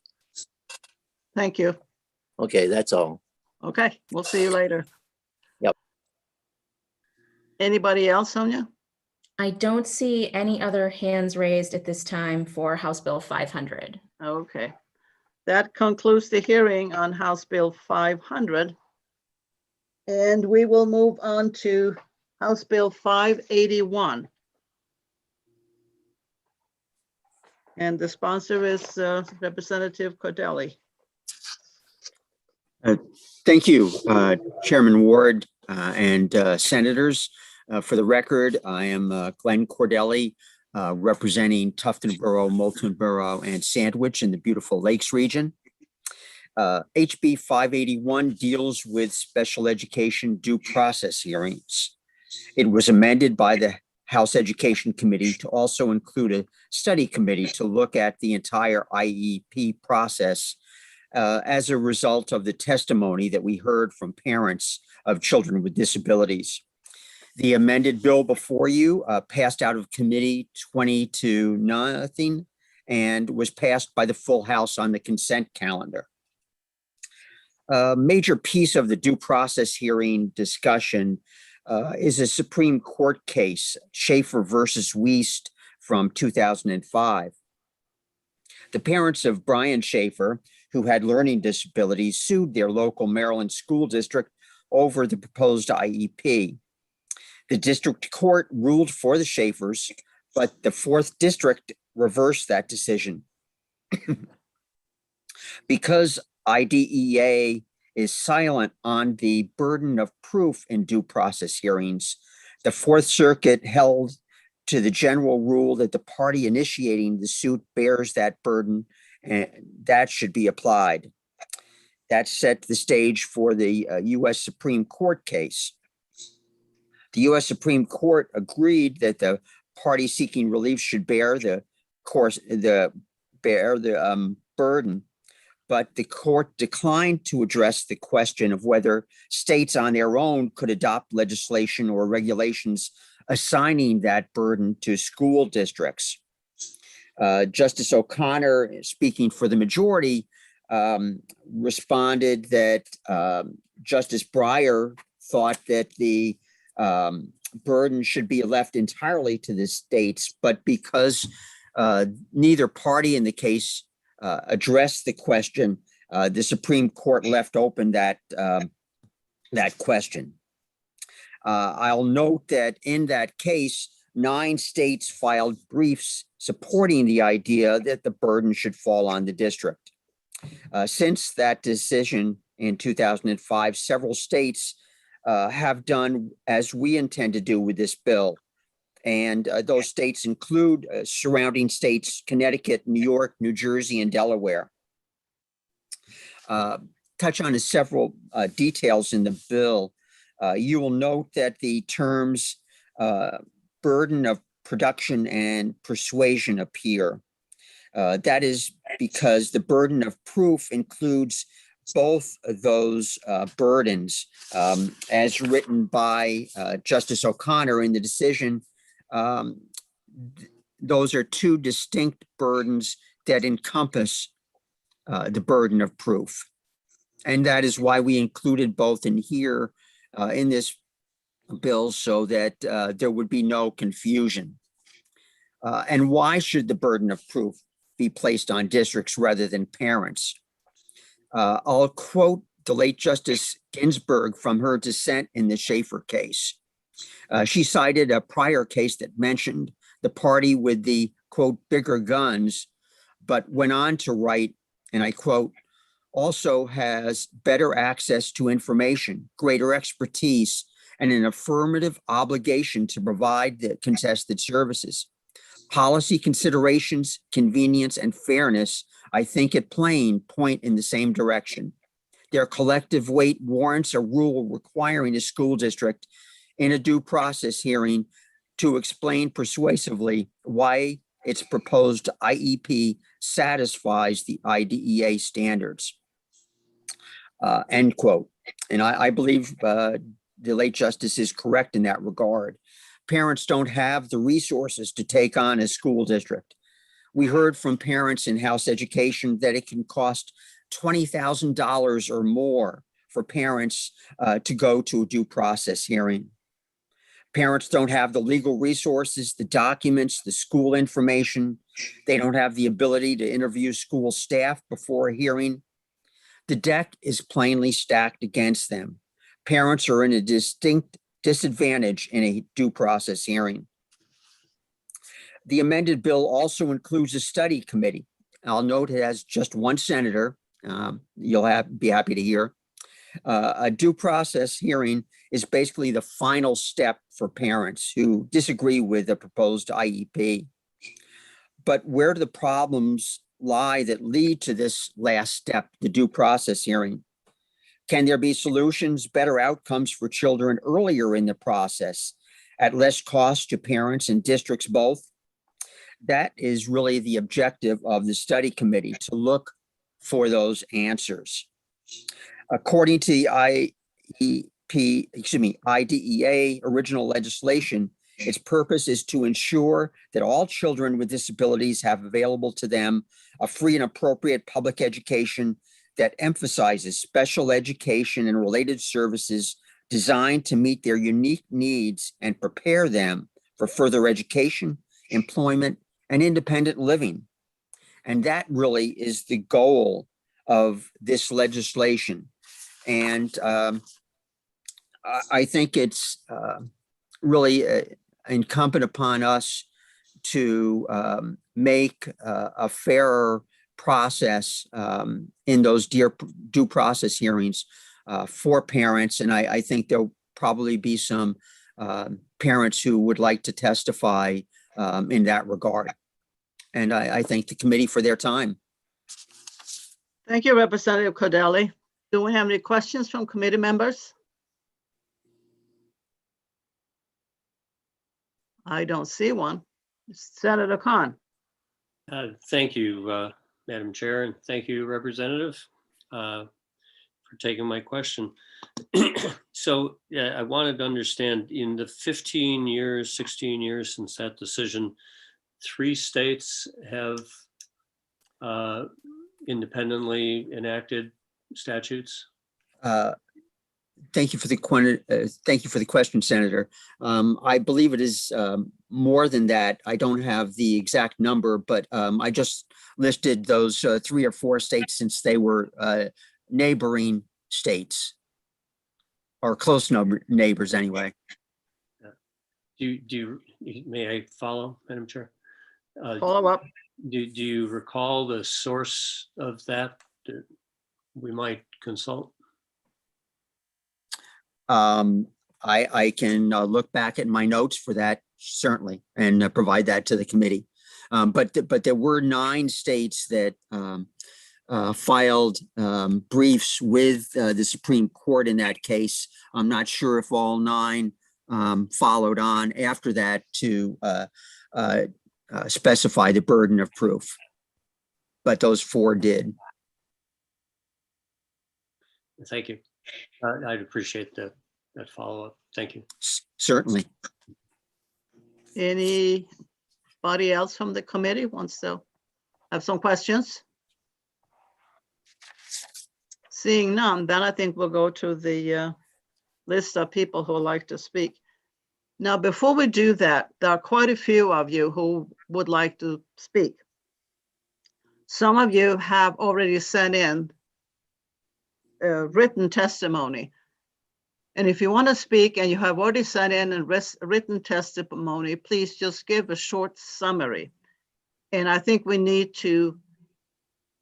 Thank you. Okay, that's all. Okay, we'll see you later. Yep. Anybody else, Sonia? I don't see any other hands raised at this time for House Bill 500. Okay. That concludes the hearing on House Bill 500. And we will move on to House Bill 581. And the sponsor is Representative Cordelli. Thank you, Chairman Ward and senators. For the record, I am Glenn Cordelli, representing Tufton Borough, Moulton Borough, and Sandwich in the beautiful Lakes region. HB 581 deals with special education due process hearings. It was amended by the House Education Committee to also include a study committee to look at the entire IEP process as a result of the testimony that we heard from parents of children with disabilities. The amended bill before you passed out of committee 20-0 and was passed by the full House on the consent calendar. A major piece of the due process hearing discussion is a Supreme Court case, Schaefer versus Wiest from 2005. The parents of Brian Schaefer, who had learning disabilities, sued their local Maryland school district over the proposed IEP. The district court ruled for the Schaefers, but the 4th district reversed that decision. Because IDEA is silent on the burden of proof in due process hearings, the 4th Circuit held to the general rule that the party initiating the suit bears that burden, and that should be applied. That set the stage for the U.S. Supreme Court case. The U.S. Supreme Court agreed that the party seeking relief should bear the burden, but the court declined to address the question of whether states on their own could adopt legislation or regulations assigning that burden to school districts. Justice O'Connor, speaking for the majority, responded that Justice Breyer thought that the burden should be left entirely to the states, but because neither party in the case addressed the question, the Supreme Court left open that question. I'll note that in that case, 9 states filed briefs supporting the idea that the burden should fall on the district. Since that decision in 2005, several states have done as we intend to do with this bill. And those states include surrounding states, Connecticut, New York, New Jersey, and Delaware. Touch on several details in the bill. You will note that the terms burden of production and persuasion appear. That is because the burden of proof includes both of those burdens. As written by Justice O'Connor in the decision, those are 2 distinct burdens that encompass the burden of proof. And that is why we included both in here in this bill so that there would be no confusion. And why should the burden of proof be placed on districts rather than parents? I'll quote the late Justice Ginsburg from her dissent in the Schaefer case. She cited a prior case that mentioned the party with the, quote, bigger guns, but went on to write, and I quote, also has better access to information, greater expertise, and an affirmative obligation to provide the contested services. Policy considerations, convenience, and fairness, I think at plain point in the same direction. Their collective weight warrants a rule requiring a school district in a due process hearing to explain persuasively why its proposed IEP satisfies the IDEA standards. End quote. And I believe the late justice is correct in that regard. Parents don't have the resources to take on a school district. We heard from parents in House Education that it can cost $20,000 or more for parents to go to a due process hearing. Parents don't have the legal resources, the documents, the school information. They don't have the ability to interview school staff before a hearing. The deck is plainly stacked against them. Parents are in a distinct disadvantage in a due process hearing. The amended bill also includes a study committee. I'll note it has just 1 senator. You'll be happy to hear. A due process hearing is basically the final step for parents who disagree with the proposed IEP. But where do the problems lie that lead to this last step, the due process hearing? Can there be solutions, better outcomes for children earlier in the process at less cost to parents and districts both? That is really the objective of the study committee, to look for those answers. According to the IDEA original legislation, its purpose is to ensure that all children with disabilities have available to them a free and appropriate public education that emphasizes special education and related services designed to meet their unique needs and prepare them for further education, employment, and independent living. And that really is the goal of this legislation. And I think it's really incumbent upon us to make a fairer process in those due process hearings for parents. And I think there'll probably be some parents who would like to testify in that regard. And I thank the committee for their time. Thank you, Representative Cordelli. Do we have any questions from committee members? I don't see one. Senator Khan. Thank you, Madam Chair, and thank you, Representative, for taking my question. So yeah, I wanted to understand, in the 15 years, 16 years since that decision, 3 states have independently enacted statutes? Thank you for the question, Senator. I believe it is more than that. I don't have the exact number, but I just listed those 3 or 4 states since they were neighboring states, or close neighbors anyway. May I follow, Madam Chair? Follow up. Do you recall the source of that we might consult? I can look back at my notes for that, certainly, and provide that to the committee. But there were 9 states that filed briefs with the Supreme Court in that case. I'm not sure if all 9 followed on after that to specify the burden of proof, but those 4 did. Thank you. I'd appreciate that follow-up. Thank you. Certainly. Anybody else from the committee wants to have some questions? Seeing none, then I think we'll go to the list of people who would like to speak. Now, before we do that, there are quite a few of you who would like to speak. Some of you have already sent in written testimony. And if you want to speak and you have already sent in a written testimony, please just give a short summary. And I think we need to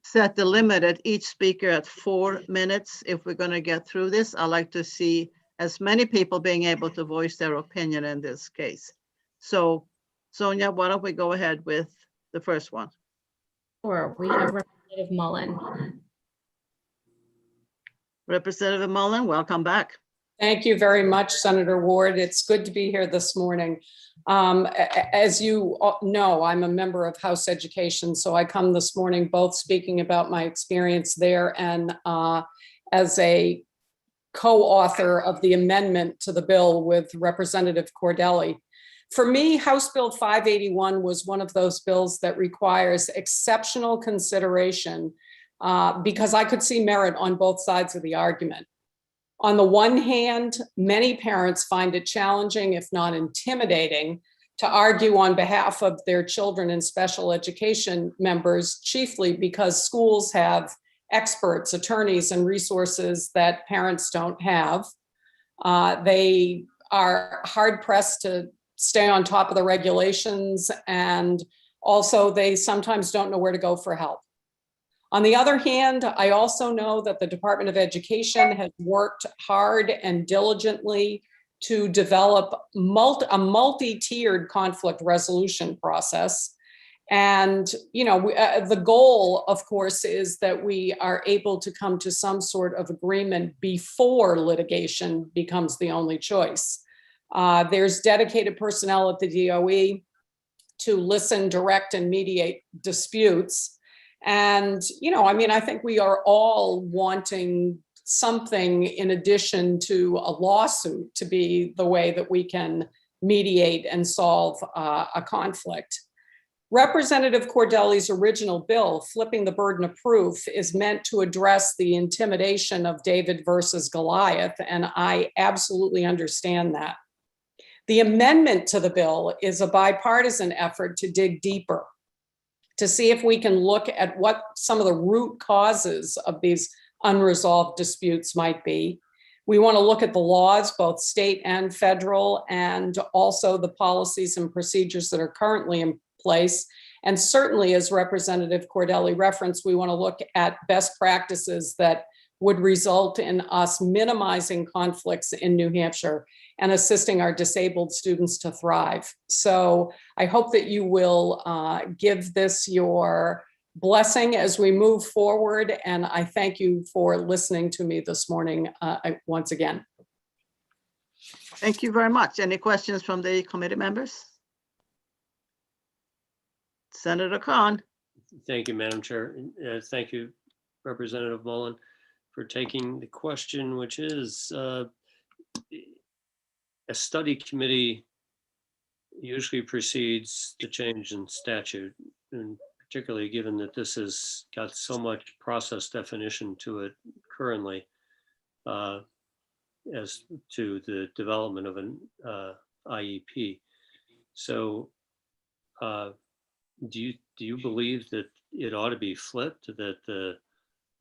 set the limit at each speaker at 4 minutes if we're going to get through this. I like to see as many people being able to voice their opinion in this case. So, Sonia, why don't we go ahead with the first one? Sure, we have Representative Mullen. Representative Mullen, welcome back. Thank you very much, Senator Ward. It's good to be here this morning. As you know, I'm a member of House Education, so I come this morning both speaking about my experience there and as a co-author of the amendment to the bill with Representative Cordelli. For me, House Bill 581 was one of those bills that requires exceptional consideration because I could see merit on both sides of the argument. On the one hand, many parents find it challenging, if not intimidating, to argue on behalf of their children in special education members, chiefly because schools have experts, attorneys, and resources that parents don't have. They are hard pressed to stay on top of the regulations, and also they sometimes don't know where to go for help. On the other hand, I also know that the Department of Education has worked hard and diligently to develop a multi-tiered conflict resolution process. And, you know, the goal, of course, is that we are able to come to some sort of agreement before litigation becomes the only choice. There's dedicated personnel at the DOE to listen, direct, and mediate disputes. And, you know, I mean, I think we are all wanting something in addition to a lawsuit to be the way that we can mediate and solve a conflict. Representative Cordelli's original bill, flipping the burden of proof, is meant to address the intimidation of David versus Goliath, and I absolutely understand that. The amendment to the bill is a bipartisan effort to dig deeper, to see if we can look at what some of the root causes of these unresolved disputes might be. We want to look at the laws, both state and federal, and also the policies and procedures that are currently in place. And certainly, as Representative Cordelli referenced, we want to look at best practices that would result in us minimizing conflicts in New Hampshire and assisting our disabled students to thrive. So I hope that you will give this your blessing as we move forward. And I thank you for listening to me this morning once again. Thank you very much. Any questions from the committee members? Senator Khan. Thank you, Madam Chair. Thank you, Representative Mullen, for taking the question, which is a study committee usually precedes the change in statute, and particularly given that this has got so much process definition to it currently as to the development of an IEP. So do you believe that it ought to be flipped, that the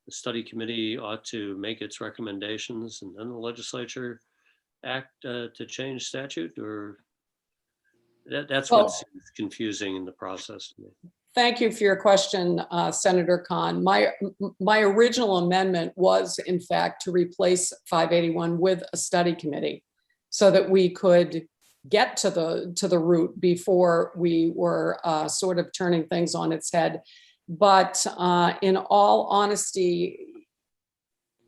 study committee ought to make its recommendations and then the legislature act to change statute, or that's what seems confusing in the process to me? Thank you for your question, Senator Khan. My original amendment was, in fact, to replace 581 with a study committee so that we could get to the root before we were sort of turning things on its head. But in all honesty,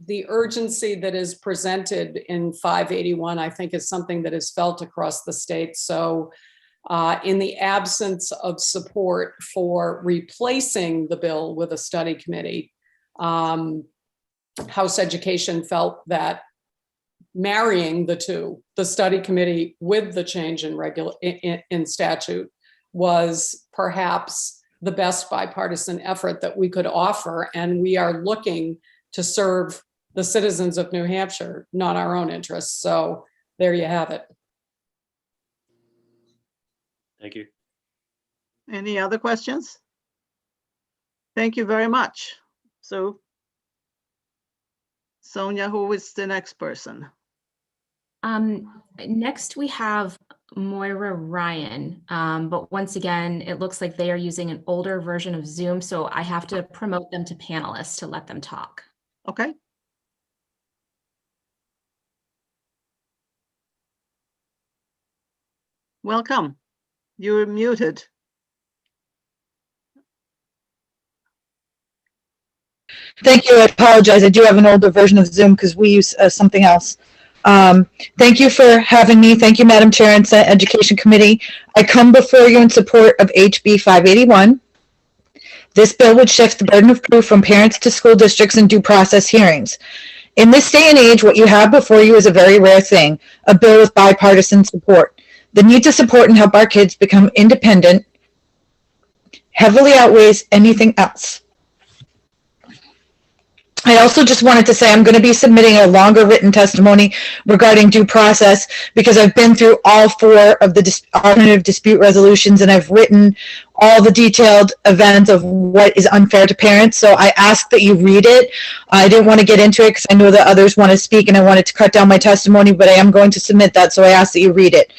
the urgency that is presented in 581, I think, is something that is felt across the state. So in the absence of support for replacing the bill with a study committee, House Education felt that marrying the two, the study committee with the change in statute, was perhaps the best bipartisan effort that we could offer. And we are looking to serve the citizens of New Hampshire, not our own interests. So there you have it. Thank you. Any other questions? Thank you very much. So, Sonia, who is the next person? Next we have Moira Ryan, but once again, it looks like they are using an older version of Zoom, so I have to promote them to panelists to let them talk. Okay. Welcome. You're muted. Thank you. I apologize. I do have an older version of Zoom because we use something else. Thank you for having me. Thank you, Madam Chair and Senate Education Committee. I come before you in support of HB 581. This bill would shift the burden of proof from parents to school districts in due process hearings. In this day and age, what you have before you is a very rare thing, a bill with bipartisan support. The need to support and help our kids become independent heavily outweighs anything else. I also just wanted to say I'm going to be submitting a longer written testimony regarding due process because I've been through all 4 of the alternative dispute resolutions and I've written all the detailed events of what is unfair to parents. So I ask that you read it. I didn't want to get into it because I know that others want to speak and I wanted to cut down my testimony, but I am going to submit that. So I ask that you read it.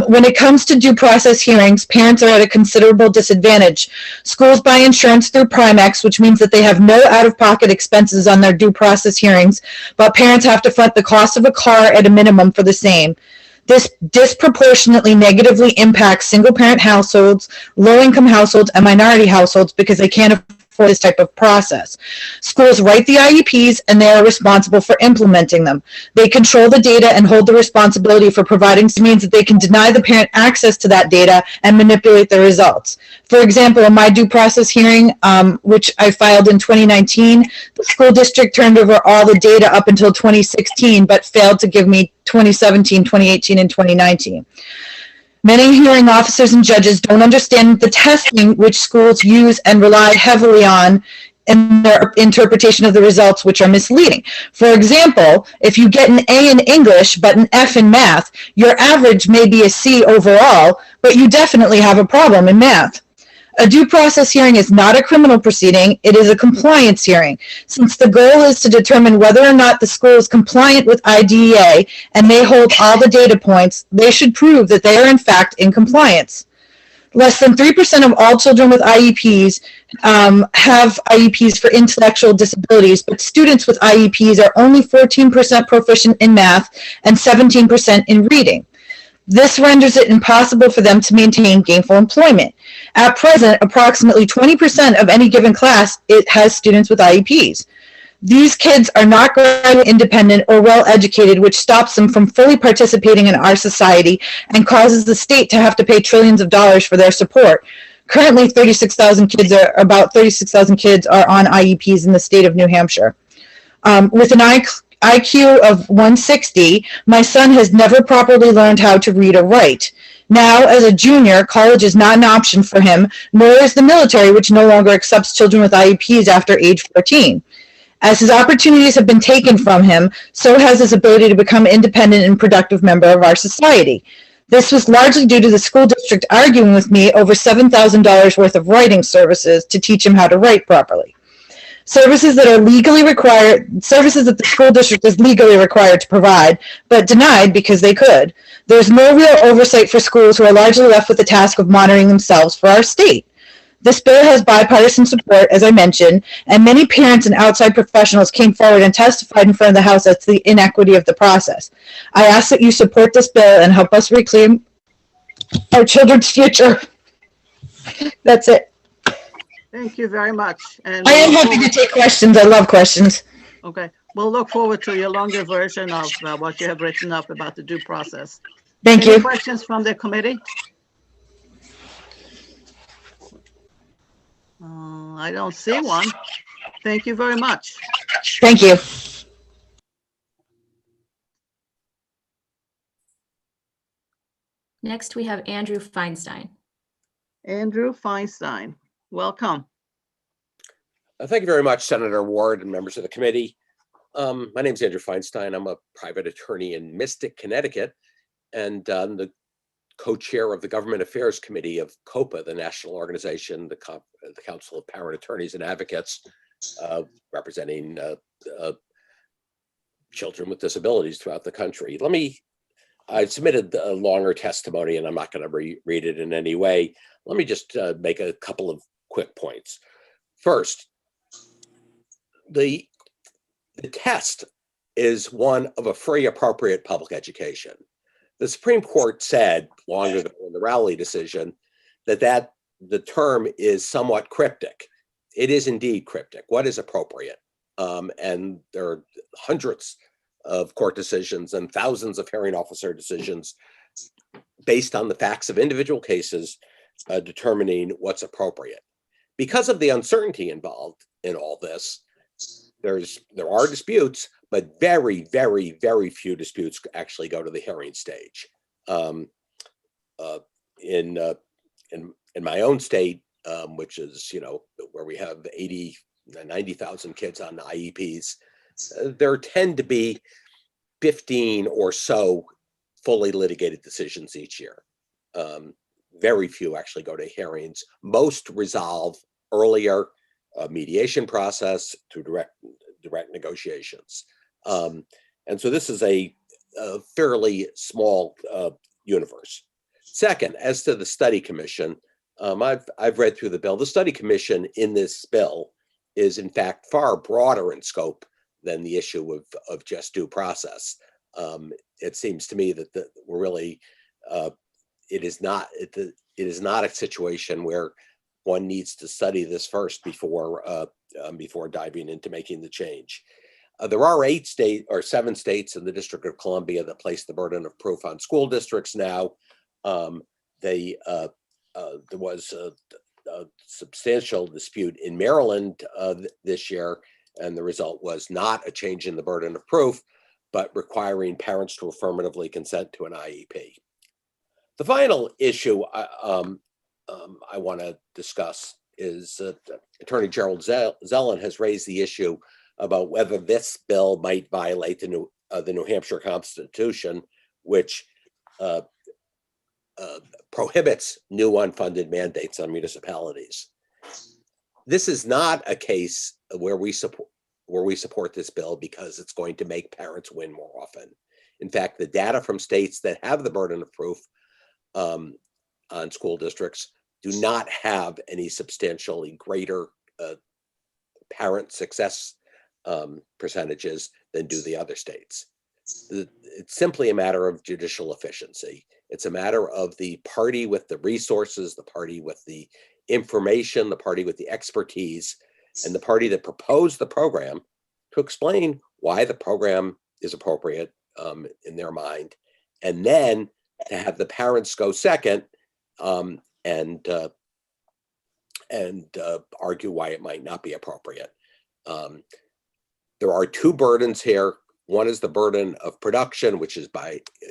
When it comes to due process hearings, parents are at a considerable disadvantage. Schools buy insurance through Primex, which means that they have no out-of-pocket expenses on their due process hearings, but parents have to front the cost of a car at a minimum for the same. This disproportionately negatively impacts single-parent households, low-income households, and minority households because they can't for this type of process. Schools write the IEPs and they are responsible for implementing them. They control the data and hold the responsibility for providing means that they can deny the parent access to that data and manipulate the results. For example, in my due process hearing, which I filed in 2019, the school district turned over all the data up until 2016, but failed to give me 2017, 2018, and 2019. Many hearing officers and judges don't understand the testing which schools use and rely heavily on in their interpretation of the results, which are misleading. For example, if you get an A in English but an F in math, your average may be a C overall, but you definitely have a problem in math. A due process hearing is not a criminal proceeding, it is a compliance hearing. Since the goal is to determine whether or not the school is compliant with IDEA and they hold all the data points, they should prove that they are in fact in compliance. Less than 3% of all children with IEPs have IEPs for intellectual disabilities, but students with IEPs are only 14% proficient in math and 17% in reading. This renders it impossible for them to maintain gainful employment. At present, approximately 20% of any given class has students with IEPs. These kids are not graduate independent or well educated, which stops them from fully participating in our society and causes the state to have to pay trillions of dollars for their support. Currently, about 36,000 kids are on IEPs in the state of New Hampshire. With an IQ of 160, my son has never properly learned how to read or write. Now, as a junior, college is not an option for him, nor is the military, which no longer accepts children with IEPs after age 14. As his opportunities have been taken from him, so has his ability to become an independent and productive member of our society. This was largely due to the school district arguing with me over $7,000 worth of writing services to teach him how to write properly. Services that are legally required, services that the school district is legally required to provide, but denied because they could. There's no real oversight for schools who are largely left with the task of monitoring themselves for our state. This bill has bipartisan support, as I mentioned, and many parents and outside professionals came forward and testified in front of the House as to the inequity of the process. I ask that you support this bill and help us reclaim our children's future. That's it. Thank you very much. And I am happy to take questions. I love questions. Okay, we'll look forward to your longer version of what you have written up about the due process. Thank Any you. questions from the committee? I don't see one. Thank you very much. Thank you. Next, we have Andrew Feinstein. Andrew Feinstein, welcome. Thank you very much, Senator Ward and members of the committee. My name is Andrew Feinstein. I'm a private attorney in Mystic, Connecticut, and I'm the co-chair of the Government Affairs Committee of COPA, the national organization, the Council of Parent Attorneys and Advocates, representing children with disabilities throughout the country. I submitted a longer testimony, and I'm not going to read it in any way. Let me just make a couple of quick points. First, the test is one of a free, appropriate public education. The Supreme Court said long ago in the Rowley decision that the term is somewhat cryptic. It is indeed cryptic. What is appropriate? And there are hundreds of court decisions and thousands of hearing officer decisions based on the facts of individual cases determining what's appropriate. Because of the uncertainty involved in all this, there are disputes, but very, very, very few disputes actually go to the hearing stage. In my own state, which is, where we have 90,000 kids on IEPs, there tend to be 15 or so fully litigated decisions each year. Very few actually go to hearings. Most resolve earlier, mediation process through direct negotiations. And so this is a fairly small universe. Second, as to the study commission, I've read through the bill. The study commission in this bill is in fact far broader in scope than the issue of just due process. It seems to me that we're really it is not a situation where one needs to study this first before diving into making the change. There are 7 states in the District of Columbia that place the burden of proof on school districts now. There was a substantial dispute in Maryland this year, and the result was not a change in the burden of proof, but requiring parents to affirmatively consent to an IEP. The final issue I want to discuss is Attorney Gerald Zellin has raised the issue about whether this bill might violate the New Hampshire Constitution, which prohibits new unfunded mandates on municipalities. This is not a case where we support this bill because it's going to make parents win more often. In fact, the data from states that have the burden of proof on school districts do not have any substantially greater parent success percentages than do the other states. It's simply a matter of judicial efficiency. It's a matter of the party with the resources, the party with the information, the party with the expertise, and the party that proposed the program to explain why the program is appropriate in their mind, and then to have the parents go second and argue why it might not be appropriate. There are 2 burdens here. One is the burden of production, which is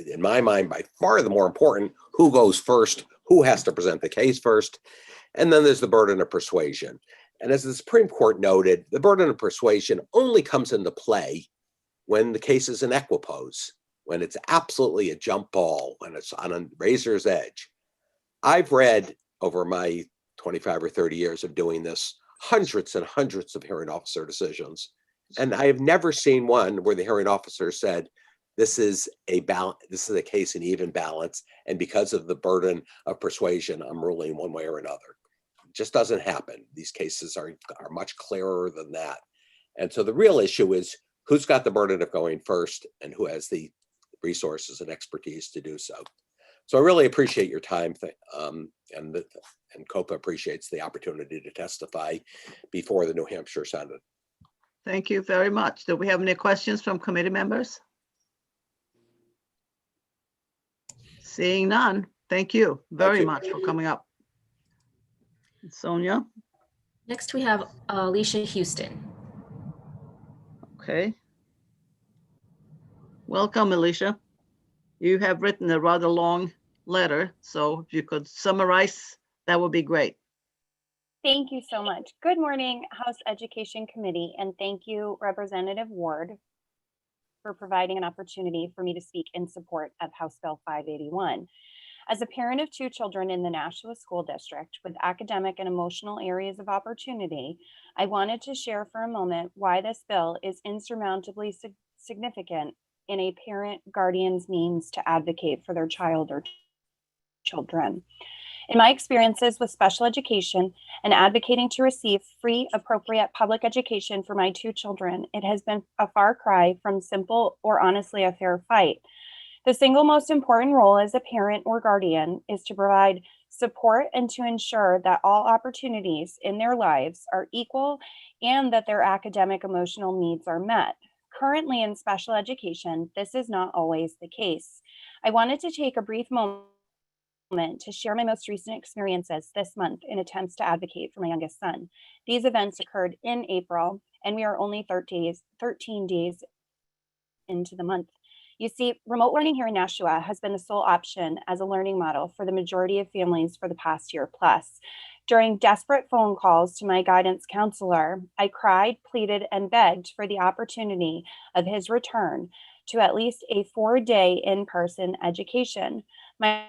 in my mind, by far the more important. Who goes first? Who has to present the case first? And then there's the burden of persuasion. And as the Supreme Court noted, the burden of persuasion only comes into play when the case is in equipoise, when it's absolutely a jump ball, when it's on a razor's edge. I've read over my 25 or 30 years of doing this, hundreds and hundreds of hearing officer decisions. And I have never seen one where the hearing officer said, this is a case in even balance, and because of the burden of persuasion, I'm ruling one way or another. It just doesn't happen. These cases are much clearer than that. And so the real issue is who's got the burden of going first and who has the resources and expertise to do so. So I really appreciate your time, and COPA appreciates the opportunity to testify before the New Hampshire Senate. Thank you very much. Do we have any questions from committee members? Seeing none, thank you very much for coming up. Sonia? Next, we have Alicia Houston. Okay. Welcome, Alicia. You have written a rather long letter, so if you could summarize, that would be great. Thank you so much. Good morning, House Education Committee, and thank you, Representative Ward, for providing an opportunity for me to speak in support of House Bill 581. As a parent of 2 children in the Nashua School District with academic and emotional areas of opportunity, I wanted to share for a moment why this bill is insurmountably significant in a parent guardian's means to advocate for their child or children. In my experiences with special education and advocating to receive free, appropriate public education for my 2 children, it has been a far cry from simple or honestly a fair fight. The single most important role as a parent or guardian is to provide support and to ensure that all opportunities in their lives are equal and that their academic emotional needs are met. Currently in special education, this is not always the case. I wanted to take a brief moment to share my most recent experiences this month in attempts to advocate for my youngest son. These events occurred in April, and we are only 13 days into the month. You see, remote learning here in Nashua has been the sole option as a learning model for the majority of families for the past year plus. During desperate phone calls to my guidance counselor, I cried, pleaded, and begged for the opportunity of his return to at least a 4-day in-person education. My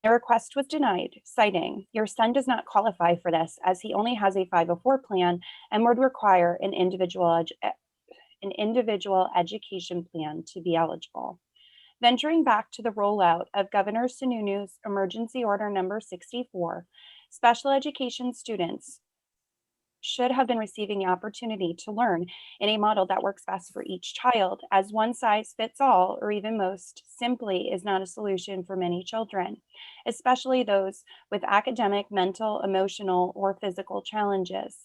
request was denied, citing, "Your son does not qualify for this as he only has a 504 plan and would require an individual education plan to be eligible." Venturing back to the rollout of Governor Sununu's Emergency Order Number 64, special education students should have been receiving the opportunity to learn in a model that works best for each child, as one size fits all, or even most, simply is not a solution for many children, especially those with academic, mental, emotional, or physical challenges.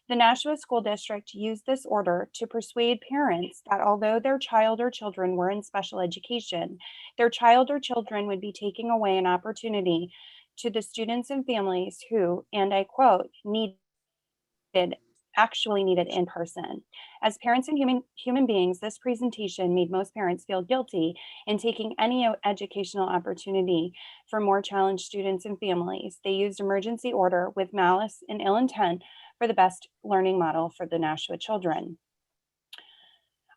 The Nashua School District used this order to persuade parents that although their child or children were in special education, their child or children would be taking away an opportunity to the students and families who, and I quote, actually needed in person. As parents and human beings, this presentation made most parents feel guilty in taking any educational opportunity for more challenged students and families. They used emergency order with malice and ill intent for the best learning model for the Nashua children.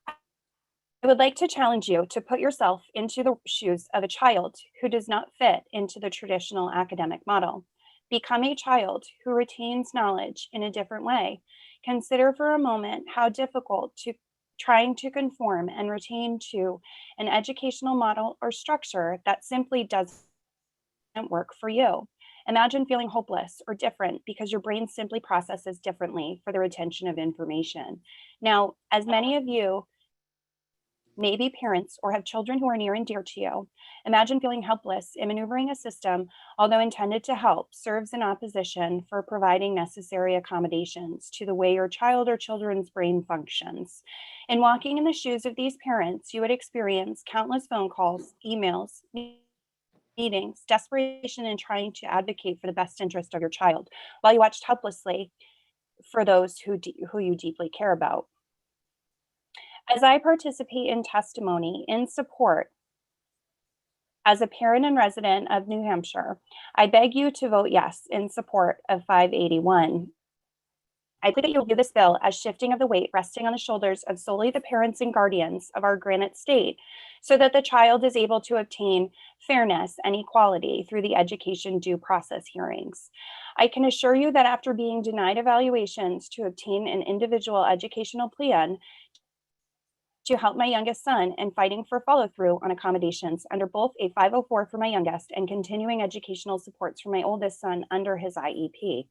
I would like to challenge you to put yourself into the shoes of a child who does not fit into the traditional academic model. Become a child who retains knowledge in a different way. Consider for a moment how difficult trying to conform and retain to an educational model or structure that simply doesn't work for you. Imagine feeling hopeless or different because your brain simply processes differently for the retention of information. Now, as many of you may be parents or have children who are near and dear to you, imagine feeling helpless in maneuvering a system, although intended to help, serves in opposition for providing necessary accommodations to the way your child or children's brain functions. In walking in the shoes of these parents, you would experience countless phone calls, emails, meetings, desperation in trying to advocate for the best interest of your child, while you watched helplessly for those who you deeply care about. As I participate in testimony in support as a parent and resident of New Hampshire, I beg you to vote yes in support of 581. I plead that you view this bill as shifting of the weight resting on the shoulders of solely the parents and guardians of our granite state, so that the child is able to obtain fairness and equality through the education due process hearings. I can assure you that after being denied evaluations to obtain an individual educational plan to help my youngest son and fighting for follow-through on accommodations under both a 504 for my youngest and continuing educational supports for my oldest son under his IEP.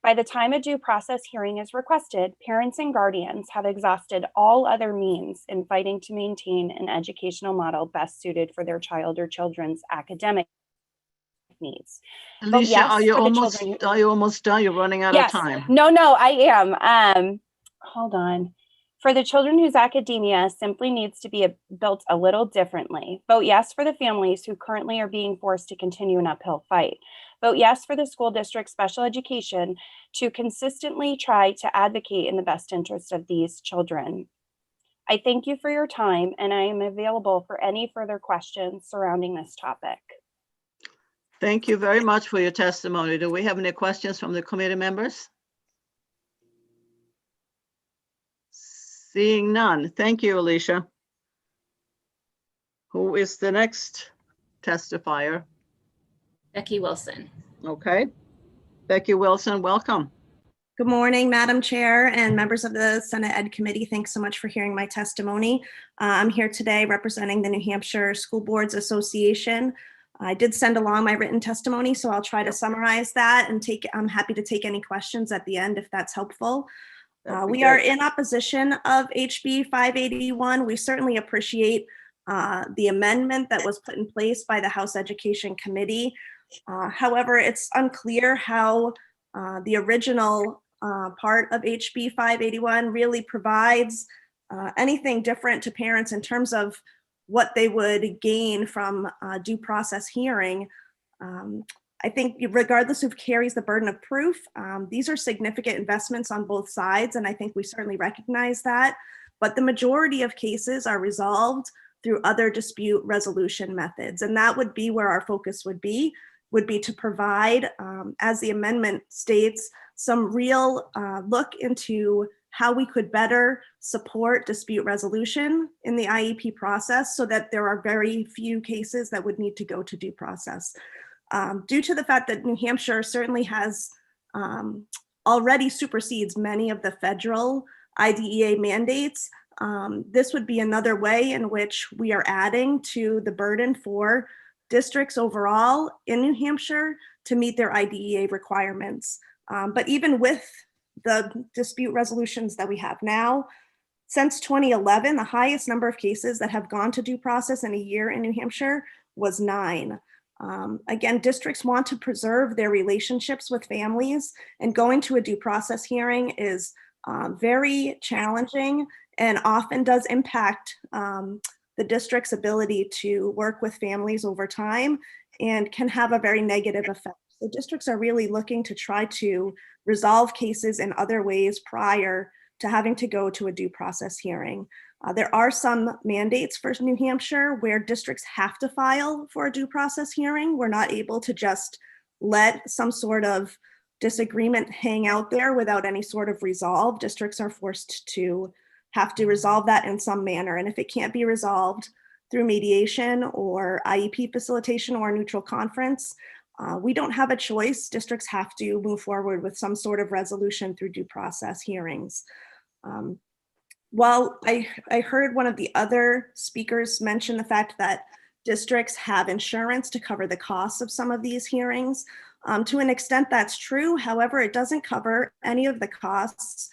By the time a due process hearing is requested, parents and guardians have exhausted all other means in fighting to maintain an educational model best suited for their child or children's academic needs. Alicia, yes, are you for the almost children are you almost done? You're running out of time. No, I am. Hold on. For the children whose academia simply needs to be built a little differently, vote yes for the families who currently are being forced to continue an uphill fight. Vote yes for the school district special education to consistently try to advocate in the best interest of these children. I thank you for your time, and I am available for any further questions surrounding this topic. Thank you very much for your testimony. Do we have any questions from the committee members? Seeing none. Thank you, Alicia. Who is the next testifier? Becky Wilson. Okay. Becky Wilson, welcome. Good morning, Madam Chair and members of the Senate Ed Committee. Thanks so much for hearing my testimony. I'm here today representing the New Hampshire School Boards Association. I did send along my written testimony, so I'll try to summarize that and I'm happy to take any questions at the end if that's helpful. We are in opposition of HB 581. We certainly appreciate the amendment that was put in place by the House Education Committee. However, it's unclear how the original part of HB 581 really provides anything different to parents in terms of what they would gain from a due process hearing. I think regardless of who carries the burden of proof, these are significant investments on both sides, and I think we certainly recognize that. But the majority of cases are resolved through other dispute resolution methods, and that would be where our focus would be to provide, as the amendment states, some real look into how we could better support dispute resolution in the IEP process so that there are very few cases that would need to go to due process. Due to the fact that New Hampshire certainly has already supersedes many of the federal IDEA mandates, this would be another way in which we are adding to the burden for districts overall in New Hampshire to meet their IDEA requirements. But even with the dispute resolutions that we have now. Since 2011, the highest number of cases that have gone to due process in a year in New Hampshire was 9. Again, districts want to preserve their relationships with families, and going to a due process hearing is very challenging and often does impact the district's ability to work with families over time and can have a very negative effect. So districts are really looking to try to resolve cases in other ways prior to having to go to a due process hearing. There are some mandates for New Hampshire where districts have to file for a due process hearing. We're not able to just let some sort of disagreement hang out there without any sort of resolve. Districts are forced to have to resolve that in some manner. And if it can't be resolved through mediation or IEP facilitation or neutral conference, we don't have a choice. Districts have to move forward with some sort of resolution through due process hearings. While I heard one of the other speakers mention the fact that districts have insurance to cover the costs of some of these hearings, to an extent that's true. However, it doesn't cover any of the costs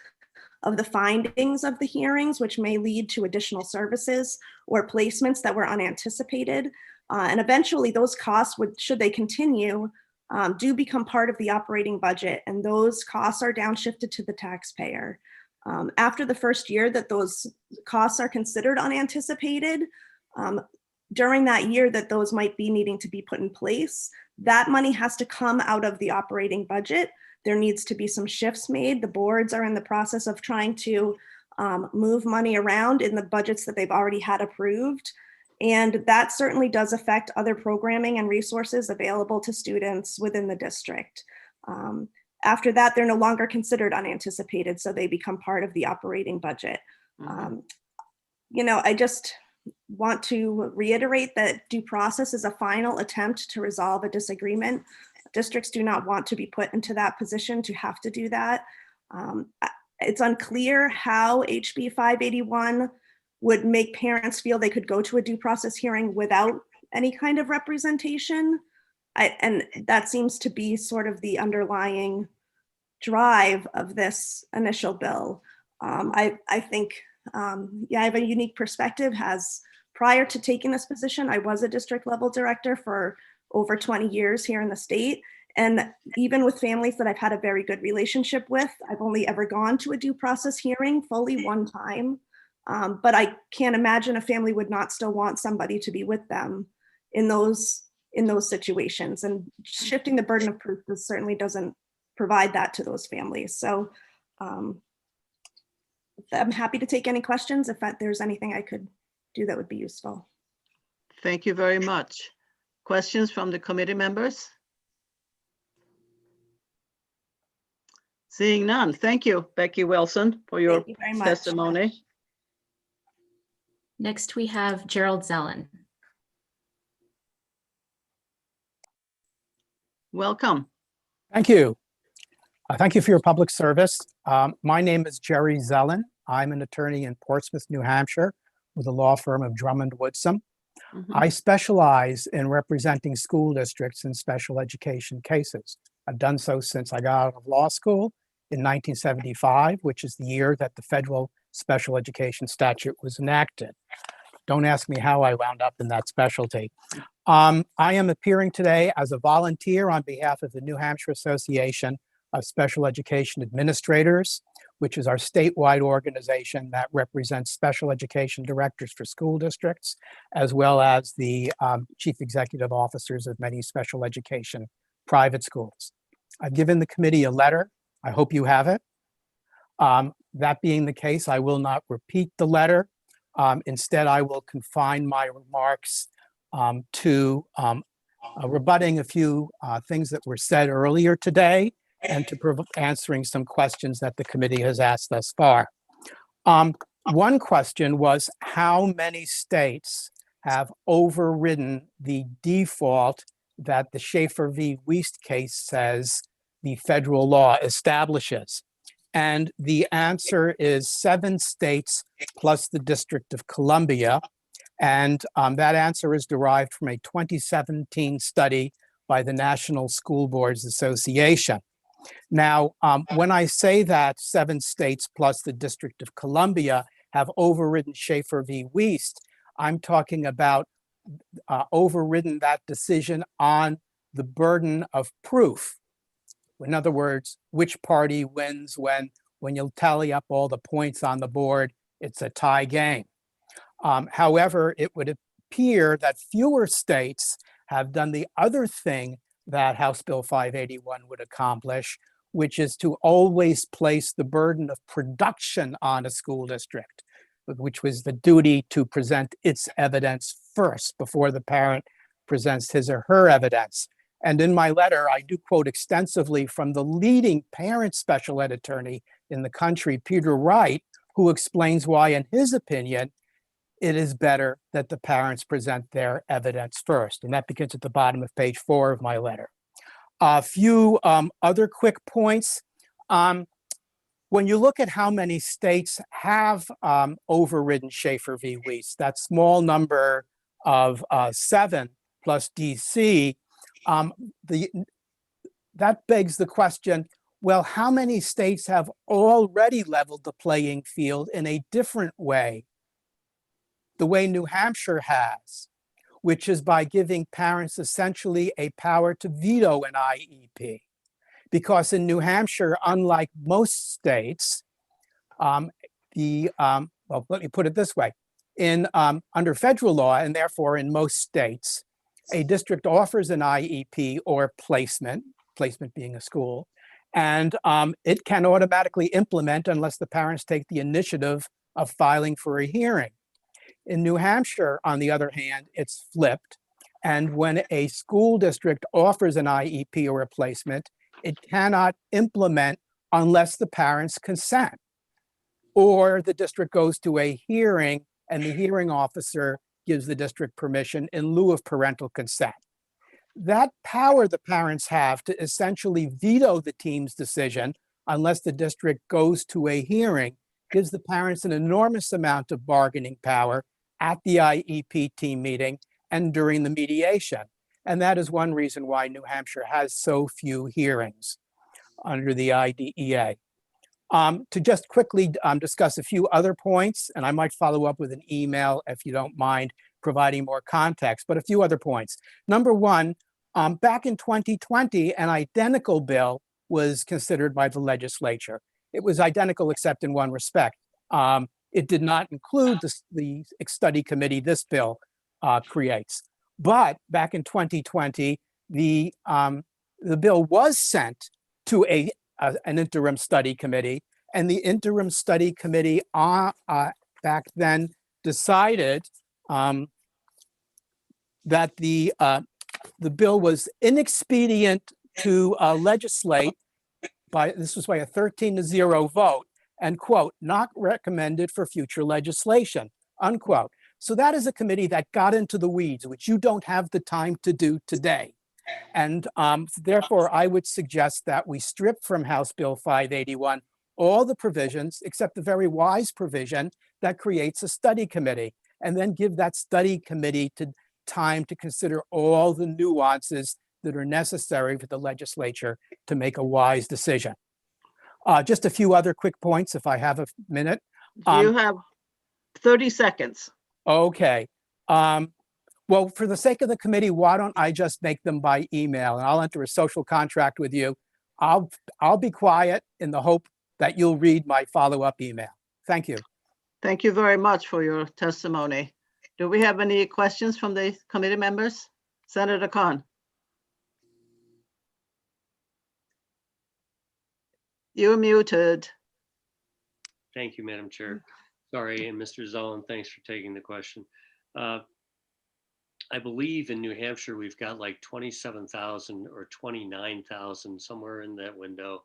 of the findings of the hearings, which may lead to additional services or placements that were unanticipated. And eventually those costs would, should they continue, do become part of the operating budget, and those costs are downshifted to the taxpayer. After the first year that those costs are considered unanticipated, during that year that those might be needing to be put in place, that money has to come out of the operating budget. There needs to be some shifts made. The boards are in the process of trying to move money around in the budgets that they've already had approved. And that certainly does affect other programming and resources available to students within the district. After that, they're no longer considered unanticipated, so they become part of the operating budget. You know, I just want to reiterate that due process is a final attempt to resolve a disagreement. Districts do not want to be put into that position to have to do that. It's unclear how HB 581 would make parents feel they could go to a due process hearing without any kind of representation. And that seems to be sort of the underlying drive of this initial bill. I think, yeah, I have a unique perspective. Prior to taking this position, I was a district level director for over 20 years here in the state. And even with families that I've had a very good relationship with, I've only ever gone to a due process hearing fully one time. But I can't imagine a family would not still want somebody to be with them in those situations. And shifting the burden of proof certainly doesn't provide that to those families. So I'm happy to take any questions if there's anything I could do that would be useful. Thank you very much. Questions from the committee members? Seeing none. Thank you, Becky Wilson, for your testimony. Next, we have Gerald Zellen. Welcome. Thank you. Thank you for your public service. My name is Jerry Zellen. I'm an attorney in Portsmouth, New Hampshire, with the law firm of Drummond Woodson. I specialize in representing school districts in special education cases. I've done so since I got out of law school in 1975, which is the year that the federal special education statute was enacted. Don't ask me how I wound up in that specialty. I am appearing today as a volunteer on behalf of the New Hampshire Association of Special Education Administrators, which is our statewide organization that represents special education directors for school districts, as well as the chief executive officers of many special education private schools. I've given the committee a letter. I hope you have it. That being the case, I will not repeat the letter. Instead, I will confine my remarks to rebutting a few things that were said earlier today and to answering some questions that the committee has asked thus far. One question was how many states have overridden the default that the Schaefer v. Wiest case says the federal law establishes. And the answer is 7 states plus the District of Columbia. And that answer is derived from a 2017 study by the National School Boards Association. Now, when I say that 7 states plus the District of Columbia have overridden Schaefer v. Wiest, I'm talking about overridden that decision on the burden of proof. In other words, which party wins when you tally up all the points on the board, it's a tie game. However, it would appear that fewer states have done the other thing that House Bill 581 would accomplish, which is to always place the burden of production on a school district, which was the duty to present its evidence first before the parent presents his or her evidence. And in my letter, I do quote extensively from the leading parent special ed attorney in the country, Peter Wright, who explains why, in his opinion, it is better that the parents present their evidence first. And that begins at the bottom of page 4 of my letter. A few other quick points. When you look at how many states have overridden Schaefer v. Wiest, that small number of 7 plus DC, that begs the question, well, how many states have already leveled the playing field in a different way? The way New Hampshire has, which is by giving parents essentially a power to veto an IEP. Because in New Hampshire, unlike most states, well, let me put it this way. Under federal law, and therefore in most states, a district offers an IEP or placement being a school, and it can automatically implement unless the parents take the initiative of filing for a hearing. In New Hampshire, on the other hand, it's flipped. And when a school district offers an IEP or a placement, it cannot implement unless the parents consent, or the district goes to a hearing and the hearing officer gives the district permission in lieu of parental consent. That power the parents have to essentially veto the team's decision unless the district goes to a hearing gives the parents an enormous amount of bargaining power at the IEP team meeting and during the mediation. And that is one reason why New Hampshire has so few hearings under the IDEA. To just quickly discuss a few other points, and I might follow up with an email if you don't mind providing more context, but a few other points. Number one, back in 2020, an identical bill was considered by the legislature. It was identical except in one respect. It did not include the study committee this bill creates. But back in 2020, the bill was sent to an interim study committee, and the interim study committee back then decided that the bill was inexpedient to legislate this was by a 13-0 vote, and quote, not recommended for future legislation, unquote. So that is a committee that got into the weeds, which you don't have the time to do today. And therefore, I would suggest that we strip from House Bill 581 all the provisions except the very wise provision that creates a study committee, and then give that study committee time to consider all the nuances that are necessary for the legislature to make a wise decision. Just a few other quick points, if I have a minute. You have 30 seconds. Okay. Well, for the sake of the committee, why don't I just make them by email, and I'll enter a social contract with you. I'll be quiet in the hope that you'll read my follow-up email. Thank you. Thank you very much for your testimony. Do we have any questions from the committee members? Senator Khan. You're muted. Thank you, Madam Chair. Sorry, and Mr. Zellin, thanks for taking the question. I believe in New Hampshire, we've got like 27,000 or 29,000, somewhere in that window,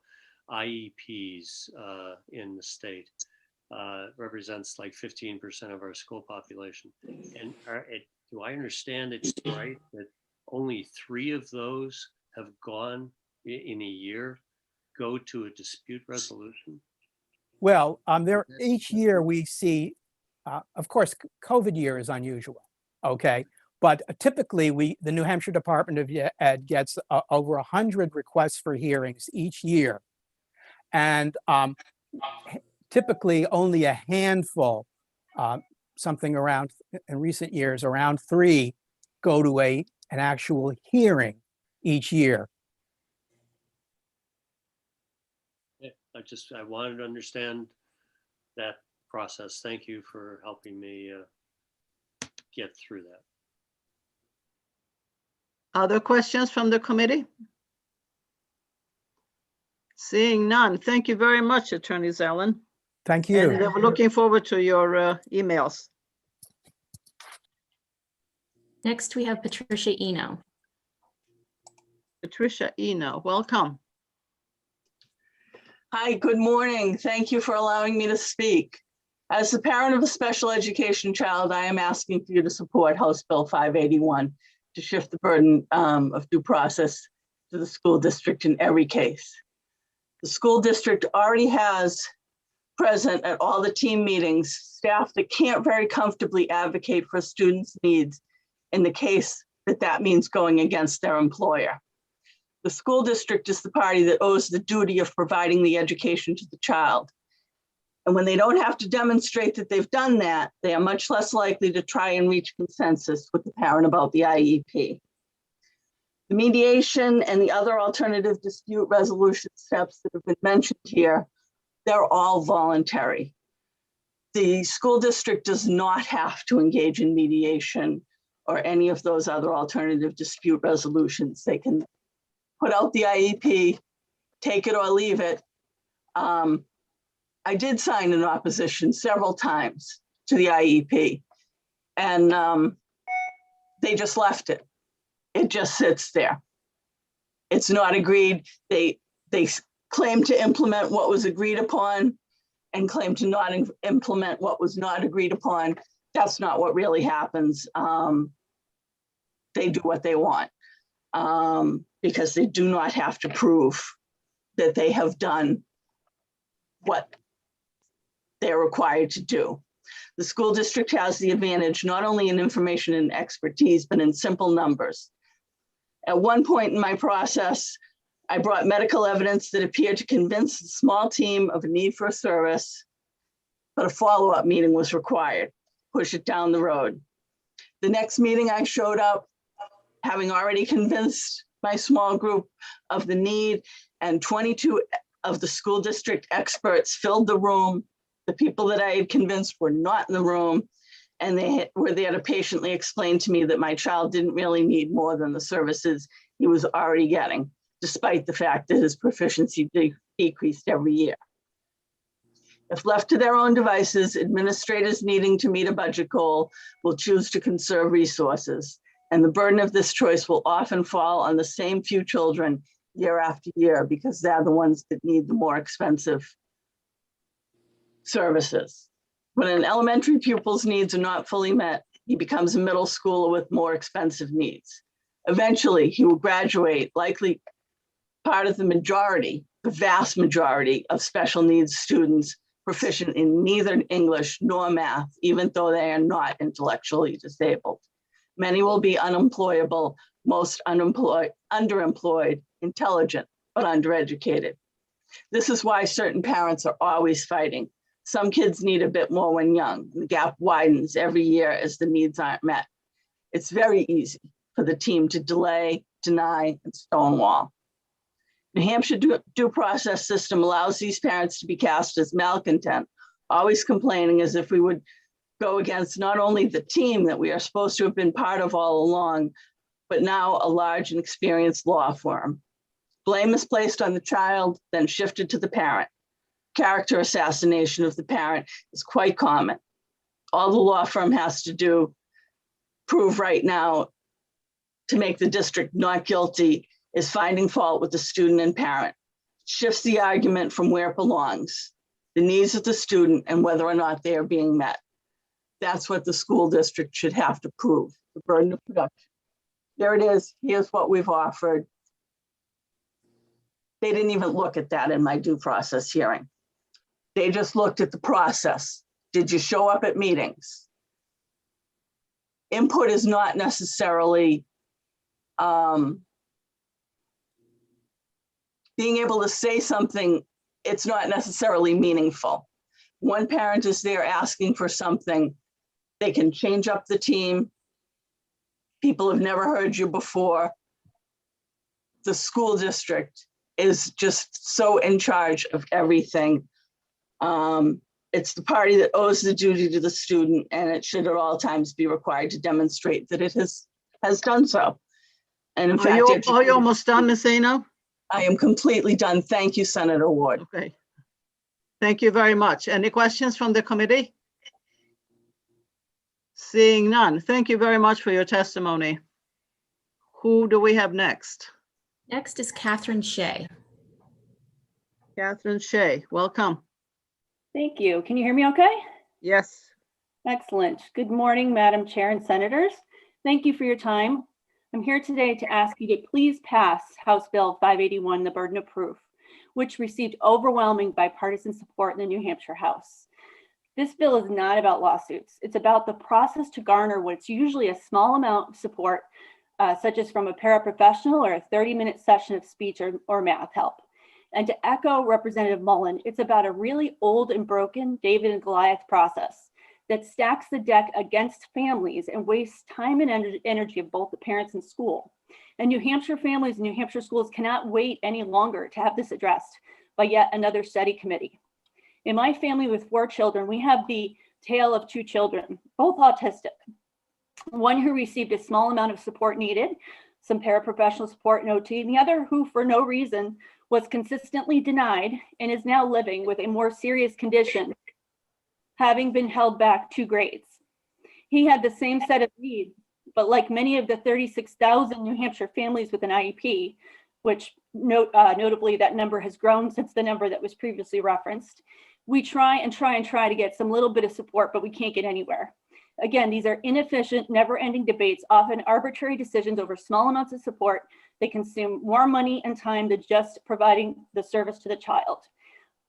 IEPs in the state. Represents like 15% of our school population. And do I understand it's right that only 3 of those have gone in a year, go to a dispute resolution? Well, each year we see, of course, COVID year is unusual, okay? But typically, the New Hampshire Department of Ed gets over 100 requests for hearings each year. And typically only a handful, something around, in recent years, around 3, go to an actual hearing each year. Yeah, I wanted to understand that process. Thank you for helping me get through that. Other questions from the committee? Seeing none. Thank you very much, Attorney Zelen. Thank you. And we're looking forward to your emails. Next, we have Patricia Eno. Patricia Eno, welcome. Hi, good morning. Thank you for allowing me to speak. As the parent of a special education child, I am asking for you to support House Bill 581 to shift the burden of due process to the school district in every case. The school district already has present at all the team meetings staff that can't very comfortably advocate for students' needs in the case that means going against their employer. The school district is the party that owes the duty of providing the education to the child. And when they don't have to demonstrate that they've done that, they are much less likely to try and reach consensus with the parent about the IEP. The mediation and the other alternative dispute resolution steps that have been mentioned here, they're all voluntary. The school district does not have to engage in mediation or any of those other alternative dispute resolutions. They can put out the IEP, take it or leave it. I did sign an opposition several times to the IEP, and they just left it. It just sits there. It's not agreed. They claim to implement what was agreed upon and claim to not implement what was not agreed upon. That's not what really happens. They do what they want because they do not have to prove that they have done what they're required to do. The school district has the advantage not only in information and expertise, but in simple numbers. At one point in my process, I brought medical evidence that appeared to convince the small team of a need for a service, but a follow-up meeting was required, push it down the road. The next meeting I showed up, having already convinced my small group of the need, and 22 of the school district experts filled the room. The people that I had convinced were not in the room, and they were there to patiently explain to me that my child didn't really need more than the services he was already getting, despite the fact that his proficiency decreased every year. If left to their own devices, administrators needing to meet a budget goal will choose to conserve resources, and the burden of this choice will often fall on the same few children year after year because they're the ones that need the more expensive services. When an elementary pupil's needs are not fully met, he becomes a middle schooler with more expensive needs. Eventually, he will graduate, likely part of the majority, the vast majority of special needs students proficient in neither English nor math, even though they are not intellectually disabled. Many will be unemployable, most underemployed, intelligent, but undereducated. This is why certain parents are always fighting. Some kids need a bit more when young. The gap widens every year as the needs aren't met. It's very easy for the team to delay, deny, and stonewall. New Hampshire due process system allows these parents to be cast as malcontent, always complaining as if we would go against not only the team that we are supposed to have been part of all along, but now a large and experienced law firm. Blame is placed on the child, then shifted to the parent. Character assassination of the parent is quite common. All the law firm has to do, prove right now to make the district not guilty, is finding fault with the student and parent. Shifts the argument from where it belongs, the needs of the student and whether or not they are being met. That's what the school district should have to prove, the burden of production. There it is, here's what we've offered. They didn't even look at that in my due process hearing. They just looked at the process. Did you show up at meetings? input is not necessarily being able to say something, it's not necessarily meaningful. One parent is there asking for something, they can change up the team. People have never heard you before. The school district is just so in charge of everything. It's the party that owes the duty to the student, and it should at all times be required to demonstrate that it has done so. And in fact, Are you almost done, Ms. Eno? I am completely done. Thank you, Senator Ward. Okay. Thank you very much. Any questions from the committee? Seeing none. Thank you very much for your testimony. Who do we have next? Next is Catherine Shea. Catherine Shea, welcome. Thank you. Can you hear me okay? Yes. Excellent. Good morning, Madam Chair and Senators. Thank you for your time. I'm here today to ask you to please pass House Bill 581, the burden of proof, which received overwhelming bipartisan support in the New Hampshire House. This bill is not about lawsuits. It's about the process to garner what's usually a small amount of support, such as from a paraprofessional or a 30-minute session of speech or math help. And to echo Representative Mullen, it's about a really old and broken David and Goliath process that stacks the deck against families and wastes time and energy of both the parents and school. And New Hampshire families and New Hampshire schools cannot wait any longer to have this addressed by yet another study committee. In my family with 4 children, we have the tale of 2 children, both autistic. One who received a small amount of support needed, some paraprofessional support and OT, and the other who for no reason was consistently denied and is now living with a more serious condition, having been held back 2 grades. He had the same set of needs, but like many of the 36,000 New Hampshire families with an IEP, which notably that number has grown since the number that was previously referenced, we try to get some little bit of support, but we can't get anywhere. Again, these are inefficient, never-ending debates, often arbitrary decisions over small amounts of support. They consume more money and time than just providing the service to the child.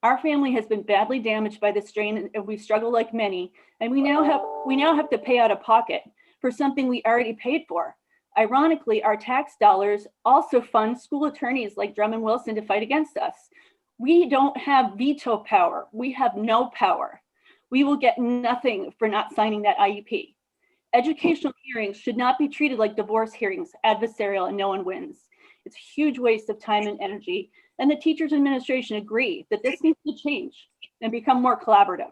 Our family has been badly damaged by this strain, and we struggle like many, and we now have to pay out of pocket for something we already paid for. Ironically, our tax dollars also fund school attorneys like Drummond Wilson to fight against us. We don't have veto power. We have no power. We will get nothing for not signing that IEP. Educational hearings should not be treated like divorce hearings, adversarial, and no one wins. It's a huge waste of time and energy, and the teachers and administration agree that this needs to change and become more collaborative.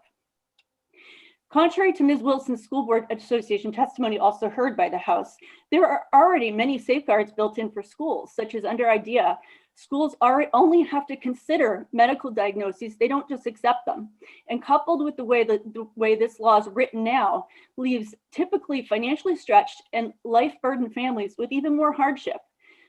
Contrary to Ms. Wilson's School Board Association testimony also heard by the House, there are already many safeguards built in for schools, such as under IDEA. Schools only have to consider medical diagnoses, they don't just accept them. And coupled with the way this law is written now, leaves typically financially stretched and life-burdened families with even more hardship.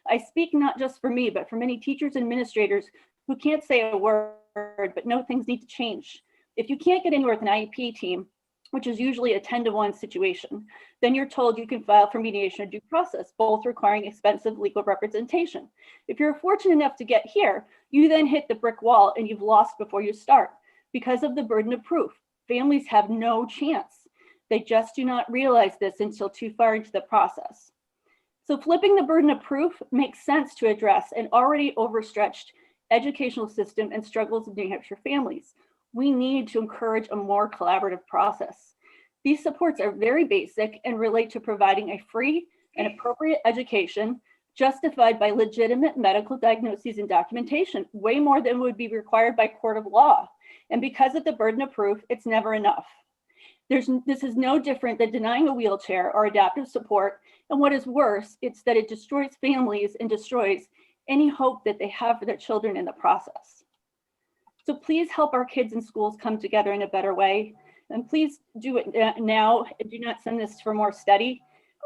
I speak not just for me, but for many teachers and administrators who can't say a word, but know things need to change. If you can't get anywhere with an IEP team, which is usually a 10-to-1 situation, then you're told you can file for mediation or due process, both requiring expensive legal representation. If you're fortunate enough to get here, you then hit the brick wall and you've lost before you start. Because of the burden of proof, families have no chance. They just do not realize this until too far into the process. So flipping the burden of proof makes sense to address an already overstretched educational system and struggles of New Hampshire families. We need to encourage a more collaborative process. These supports are very basic and relate to providing a free and appropriate education justified by legitimate medical diagnoses and documentation, way more than would be required by court of law. And because of the burden of proof, it's never enough. This is no different than denying a wheelchair or adaptive support. And what is worse, it's that it destroys families and destroys any hope that they have for their children in the process. So please help our kids in schools come together in a better way. And please do it now. Do not send this for more study.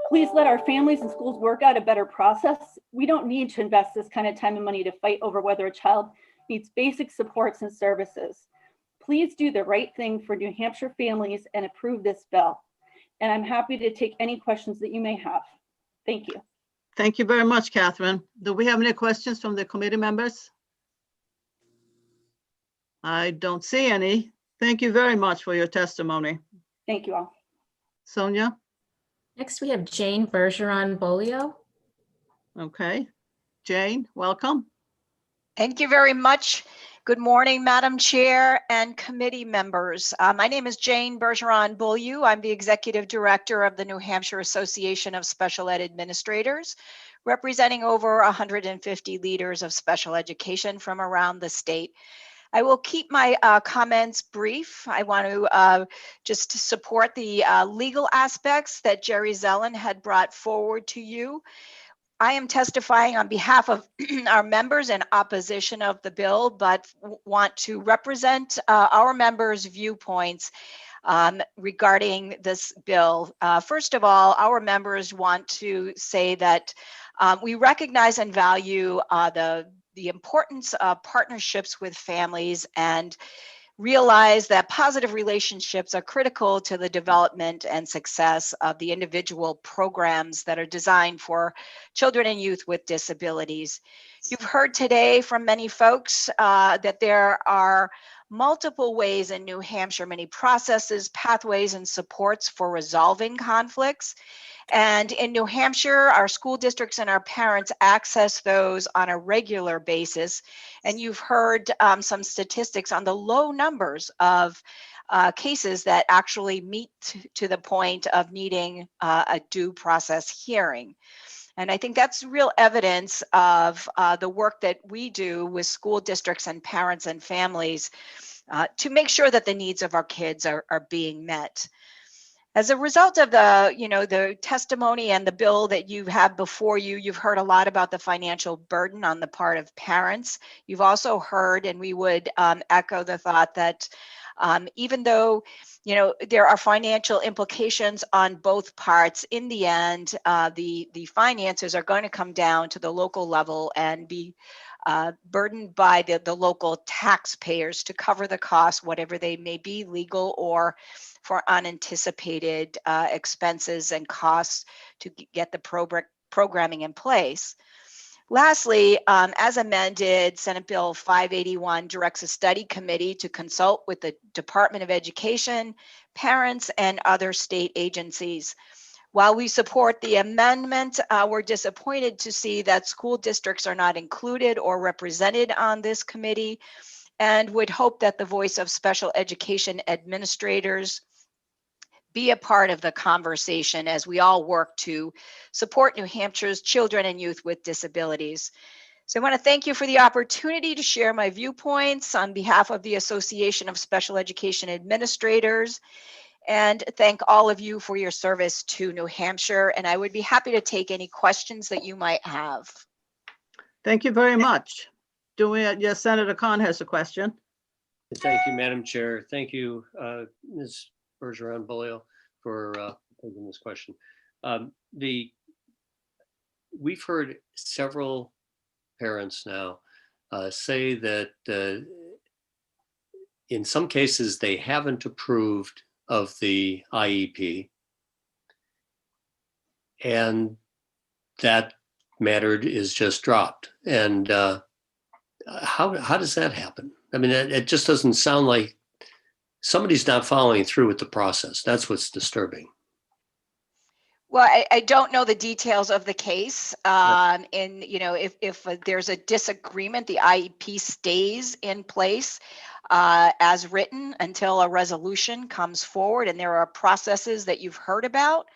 Please let our families and schools work out a better process. We don't need to invest this kind of time and money to fight over whether a child needs basic supports and services. Please do the right thing for New Hampshire families and approve this bill. And I'm happy to take any questions that you may have. Thank you. Thank you very much, Catherine. Do we have any questions from the committee members? I don't see any. Thank you very much for your testimony. Thank you all. Sonia? Next, we have Jane Bergeron Bolio. Okay. Jane, welcome. Thank you very much. Good morning, Madam Chair and committee members. My name is Jane Bergeron Beaulieu. I'm the Executive Director of the New Hampshire Association of Special Ed Administrators, representing over 150 leaders of special education from around the state. I will keep my comments brief. I want to just support the legal aspects that Jerry Zelen had brought forward to you. I am testifying on behalf of our members in opposition of the bill, but want to represent our members' viewpoints regarding this bill. First of all, our members want to say that we recognize and value the importance of partnerships with families and realize that positive relationships are critical to the development and success of the individual programs that are designed for children and youth with disabilities. You've heard today from many folks that there are multiple ways in New Hampshire, many processes, pathways, and supports for resolving conflicts. And in New Hampshire, our school districts and our parents access those on a regular basis. And you've heard some statistics on the low numbers of cases that actually meet to the point of needing a due process hearing. And I think that's real evidence of the work that we do with school districts and parents and families to make sure that the needs of our kids are being met. As a result of the testimony and the bill that you have before you, you've heard a lot about the financial burden on the part of parents. You've also heard, and we would echo the thought that even though there are financial implications on both parts, in the end, the finances are going to come down to the local level and be burdened by the local taxpayers to cover the costs, whatever they may be, legal or for unanticipated expenses and costs to get the programming in place. Lastly, as amended, Senate Bill 581 directs a study committee to consult with the Department of Education, parents, and other state agencies. While we support the amendment, we're disappointed to see that school districts are not included or represented on this committee, and would hope that the voice of special education administrators be a part of the conversation as we all work to support New Hampshire's children and youth with disabilities. So I want to thank you for the opportunity to share my viewpoints on behalf of the Association of Special Education Administrators, and thank all of you for your service to New Hampshire. And I would be happy to take any questions that you might have. Thank you very much. Yes, Senator Khan has a question. Thank you, Madam Chair. Thank you, Ms. Bergeron Bolio, for posing this question. We've heard several parents now say that in some cases they haven't approved of the IEP, and that matter is just dropped. And how does that happen? I mean, it just doesn't sound like somebody's not following through with the process. That's what's disturbing. Well, I don't know the details of the case. And if there's a disagreement, the IEP stays in place as written until a resolution comes forward. And there are processes that you've heard about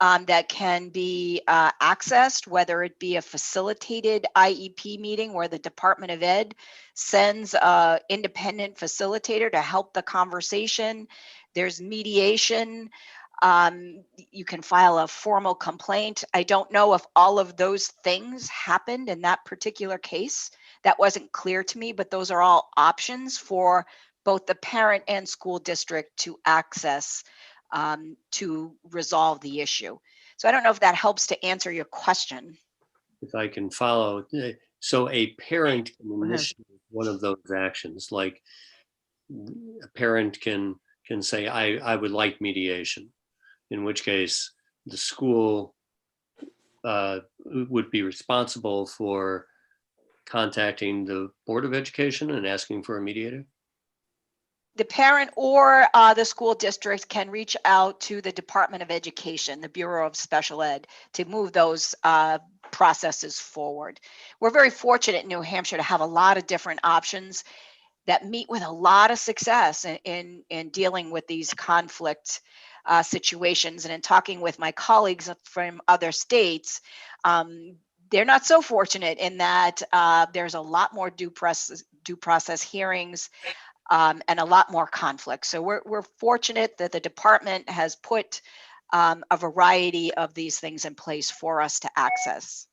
that can be accessed, whether it be a facilitated IEP meeting where the Department of Ed sends an independent facilitator to help the conversation. There's mediation. You can file a formal complaint. I don't know if all of those things happened in that particular case. That wasn't clear to me, but those are all options for both the parent and school district to access to resolve the issue. So I don't know if that helps to answer your question. If I can follow, so a parent can initiate one of those actions, like a parent can say, I would like mediation, in which case the school would be responsible for contacting the Board of Education and asking for a mediator? the parent or the school district can reach out to the Department of Education, the Bureau of Special Ed, to move those processes forward. We're very fortunate in New Hampshire to have a lot of different options that meet with a lot of success in dealing with these conflict situations. And in talking with my colleagues from other states, they're not so fortunate in that there's a lot more due process hearings and a lot more conflict. So we're fortunate that the department has put a variety of these things in place for us to access.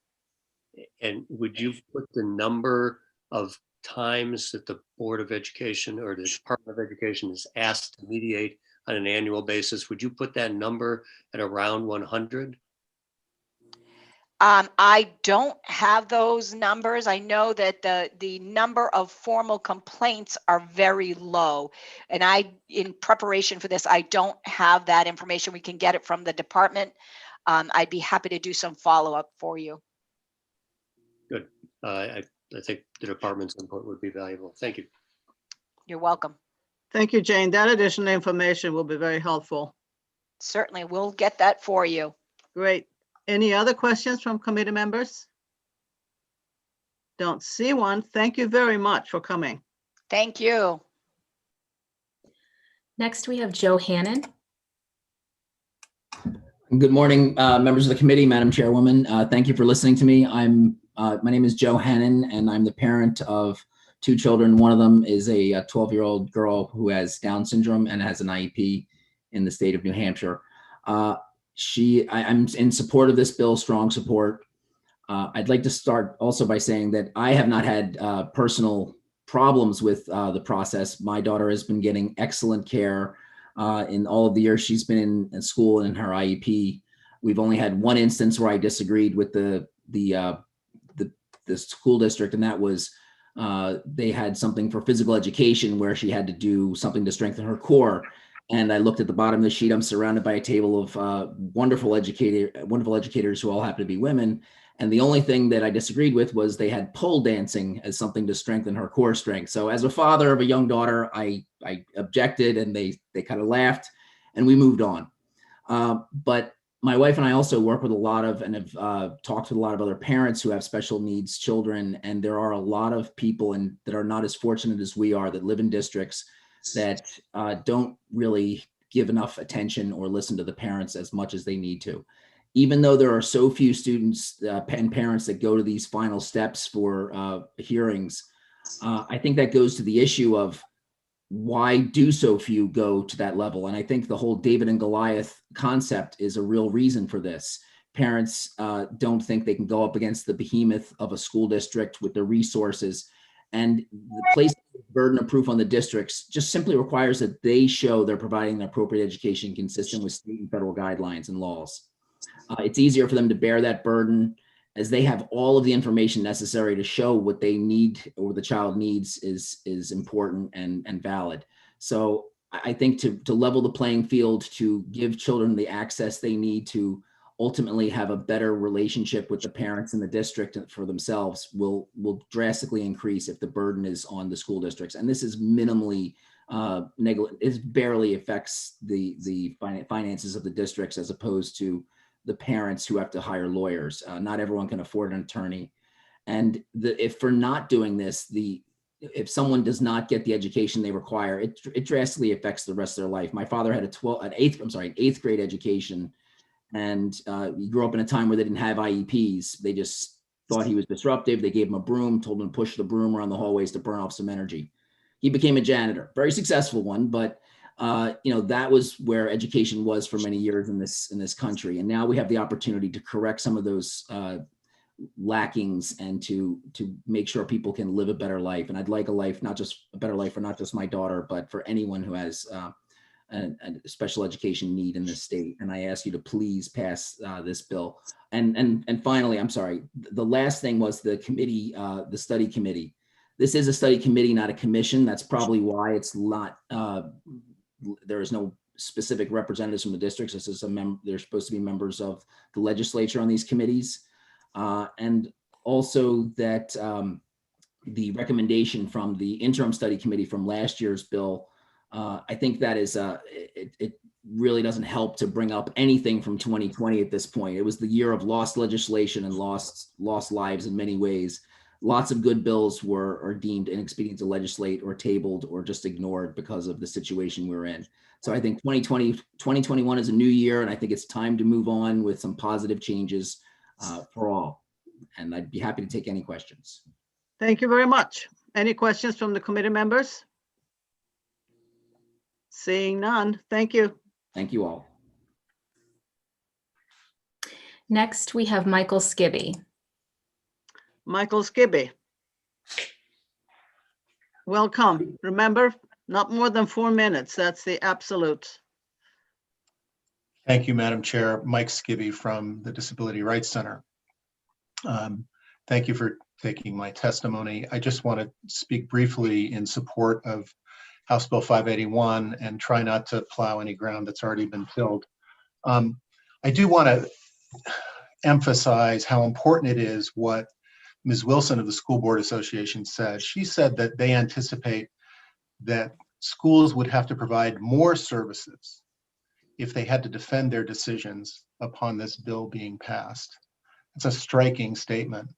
And would you put the number of times that the Board of Education or the Department of Education is asked to mediate on an annual basis? Would you put that number at around 100? I don't have those numbers. I know that the number of formal complaints are very low. And in preparation for this, I don't have that information. We can get it from the department. I'd be happy to do some follow-up for you. Good. I think the department's input would be valuable. Thank you. You're welcome. Thank you, Jane. That additional information will be very helpful. Certainly, we'll get that for you. Great. Any other questions from committee members? Don't see one. Thank you very much for coming. Thank you. Next, we have Joe Hannon. Good morning, members of the committee, Madam Chairwoman. Thank you for listening to me. My name is Joe Hannon, and I'm the parent of 2 children. One of them is a 12-year-old girl who has Down syndrome and has an IEP in the state of New Hampshire. I'm in support of this bill, strong support. I'd like to start also by saying that I have not had personal problems with the process. My daughter has been getting excellent care in all of the years she's been in school and in her IEP. We've only had one instance where I disagreed with the school district, and that was they had something for physical education where she had to do something to strengthen her core. And I looked at the bottom of the sheet. I'm surrounded by a table of wonderful educators who all happen to be women. And the only thing that I disagreed with was they had pole dancing as something to strengthen her core strength. So as a father of a young daughter, I objected, and they kind of laughed, and we moved on. But my wife and I also work with a lot of, and have talked with a lot of other parents who have special needs children. And there are a lot of people that are not as fortunate as we are, that live in districts that don't really give enough attention or listen to the parents as much as they need to. Even though there are so few students and parents that go to these final steps for hearings, I think that goes to the issue of why do so few go to that level? And I think the whole David and Goliath concept is a real reason for this. Parents don't think they can go up against the behemoth of a school district with the resources, and the placing the burden of proof on the districts just simply requires that they show they're providing the appropriate education consistent with state and federal guidelines and laws. It's easier for them to bear that burden as they have all of the information necessary to show what they need or the child needs is important and valid. So I think to level the playing field, to give children the access they need to ultimately have a better relationship with the parents in the district for themselves will drastically increase if the burden is on the school districts. And this is minimally negligent. It barely affects the finances of the districts as opposed to the parents who have to hire lawyers. Not everyone can afford an attorney. And if for not doing this, if someone does not get the education they require, it drastically affects the rest of their life. My father had an eighth grade education, and he grew up in a time where they didn't have IEPs. They just thought he was disruptive. They gave him a broom, told him to push the broom around the hallways to burn off some energy. He became a janitor, very successful one, but that was where education was for many years in this country. And now we have the opportunity to correct some of those lackings and to make sure people can live a better life. And I'd like a better life for not just my daughter, but for anyone who has a special education need in this state. And I ask you to please pass this bill. And finally, I'm sorry, the last thing was the committee, the study committee. This is a study committee, not a commission. That's probably why it's not, there is no specific representatives from the districts. This is they're supposed to be members of the legislature on these committees. And also that the recommendation from the interim study committee from last year's bill I think that is, it really doesn't help to bring up anything from 2020 at this point. It was the year of lost legislation and lost lives in many ways. Lots of good bills are deemed inexpedient to legislate or tabled or just ignored because of the situation we're in. So I think 2021 is a new year, and I think it's time to move on with some positive changes for all. And I'd be happy to take any questions. Thank you very much. Any questions from the committee members? Seeing none, thank you. Thank you all. Next, we have Michael Skibby. Michael Skibby. Welcome. Remember, not more than 4 minutes. That's the absolute. Thank you, Madam Chair. Mike Skibby from the Disability Rights Center. Thank you for taking my testimony. I just want to speak briefly in support of House Bill 581 and try not to plow any ground that's already been filled. I do want to emphasize how important it is what Ms. Wilson of the School Board Association said. She said that they anticipate that schools would have to provide more services if they had to defend their decisions upon this bill being passed. It's a striking statement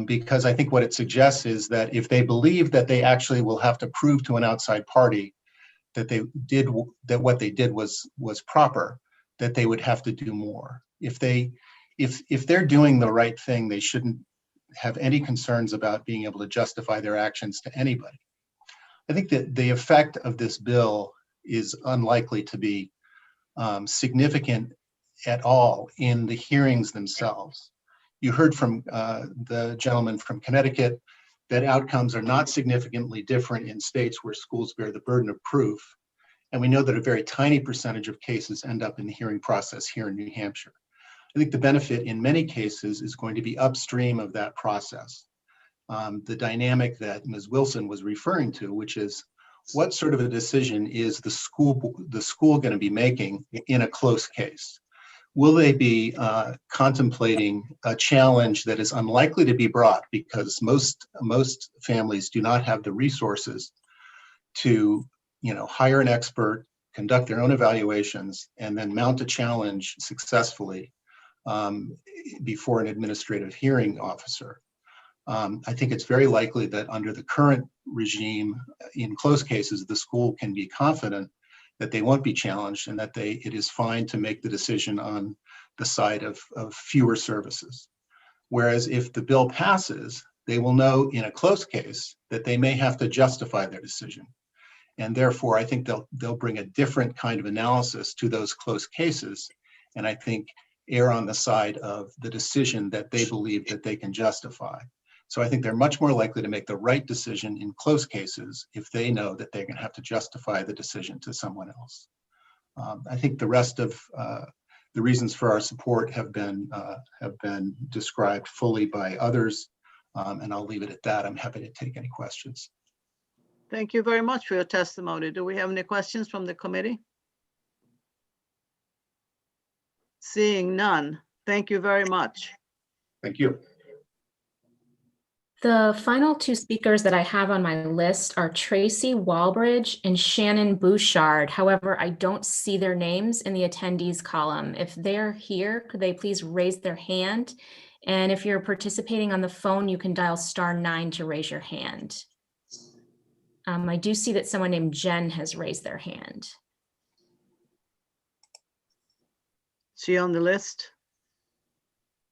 because I think what it suggests is that if they believe that they actually will have to prove to an outside party that what they did was proper, that they would have to do more. If they're doing the right thing, they shouldn't have any concerns about being able to justify their actions to anybody. I think that the effect of this bill is unlikely to be significant at all in the hearings themselves. You heard from the gentleman from Connecticut that outcomes are not significantly different in states where schools bear the burden of proof. And we know that a very tiny percentage of cases end up in the hearing process here in New Hampshire. I think the benefit in many cases is going to be upstream of that process. The dynamic that Ms. Wilson was referring to, which is what sort of a decision is the school going to be making in a close case? Will they be contemplating a challenge that is unlikely to be brought because most families do not have the resources to, hire an expert, conduct their own evaluations, and then mount a challenge successfully before an administrative hearing officer? I think it's very likely that under the current regime, in close cases, the school can be confident that they won't be challenged and that it is fine to make the decision on the side of fewer services. Whereas if the bill passes, they will know in a close case that they may have to justify their decision. And therefore, I think they'll bring a different kind of analysis to those close cases. And I think err on the side of the decision that they believe that they can justify. So I think they're much more likely to make the right decision in close cases if they know that they're going to have to justify the decision to someone else. I think the rest of the reasons for our support have been described fully by others, and I'll leave it at that. I'm happy to take any questions. Thank you very much for your testimony. Do we have any questions from the committee? Seeing none, thank you very much. Thank you. The final two speakers that I have on my list are Tracy Walbridge and Shannon Bouchard. However, I don't see their names in the attendees column. If they're here, could they please raise their hand? And if you're participating on the phone, you can dial *9 to raise your hand. I do see that someone named Jen has raised their hand. Is she on the list?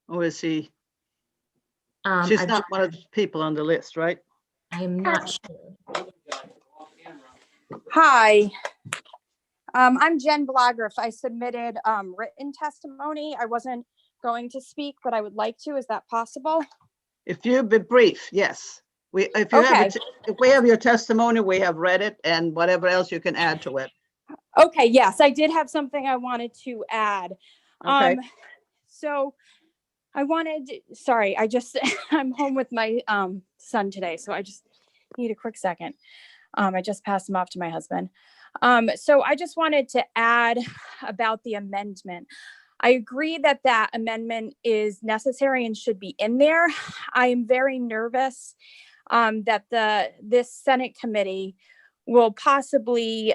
Or is she? She's not one of the people on the list, right? I'm not sure. Hi, I'm Jen Blagriff. I submitted written testimony. I wasn't going to speak, but I would like to. Is that possible? If you be brief, yes. If we have your testimony, we have read it, and whatever else you can add to it. Okay, yes, I did have something I wanted to add. Okay. So I'm home with my son today, so I just need a quick second. I just passed him off to my husband. So I just wanted to add about the amendment. I agree that that amendment is necessary and should be in there. I am very nervous that this Senate committee will possibly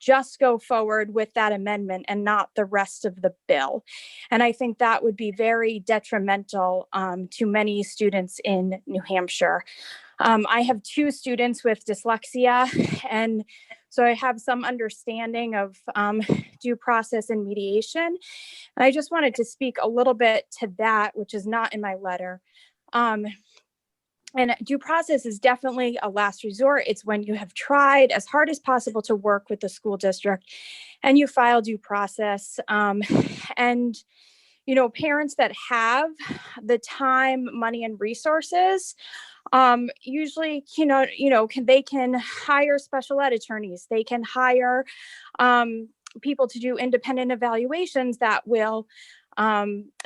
just go forward with that amendment and not the rest of the bill. And I think that would be very detrimental to many students in New Hampshire. I have 2 students with dyslexia, and so I have some understanding of due process and mediation. And I just wanted to speak a little bit to that, which is not in my letter. And due process is definitely a last resort. It's when you have tried as hard as possible to work with the school district and you file due process. And, you know, parents that have the time, money, and resources, usually, they can hire special ed attorneys. They can hire people to do independent evaluations that will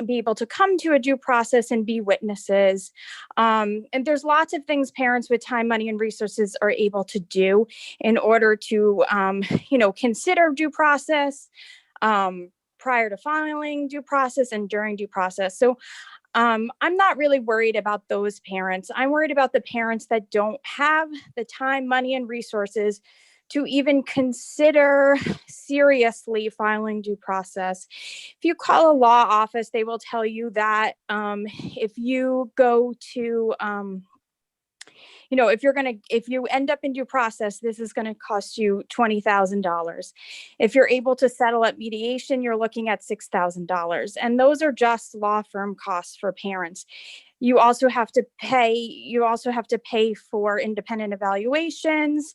be able to come to a due process and be witnesses. And there's lots of things parents with time, money, and resources are able to do in order to, consider due process prior to filing due process and during due process. So I'm not really worried about those parents. I'm worried about the parents that don't have the time, money, and resources to even consider seriously filing due process. If you call a law office, they will tell you that if you go to, if you end up in due process, this is going to cost you $20,000. If you're able to settle at mediation, you're looking at $6,000. And those are just law firm costs for parents. You also have to pay for independent evaluations,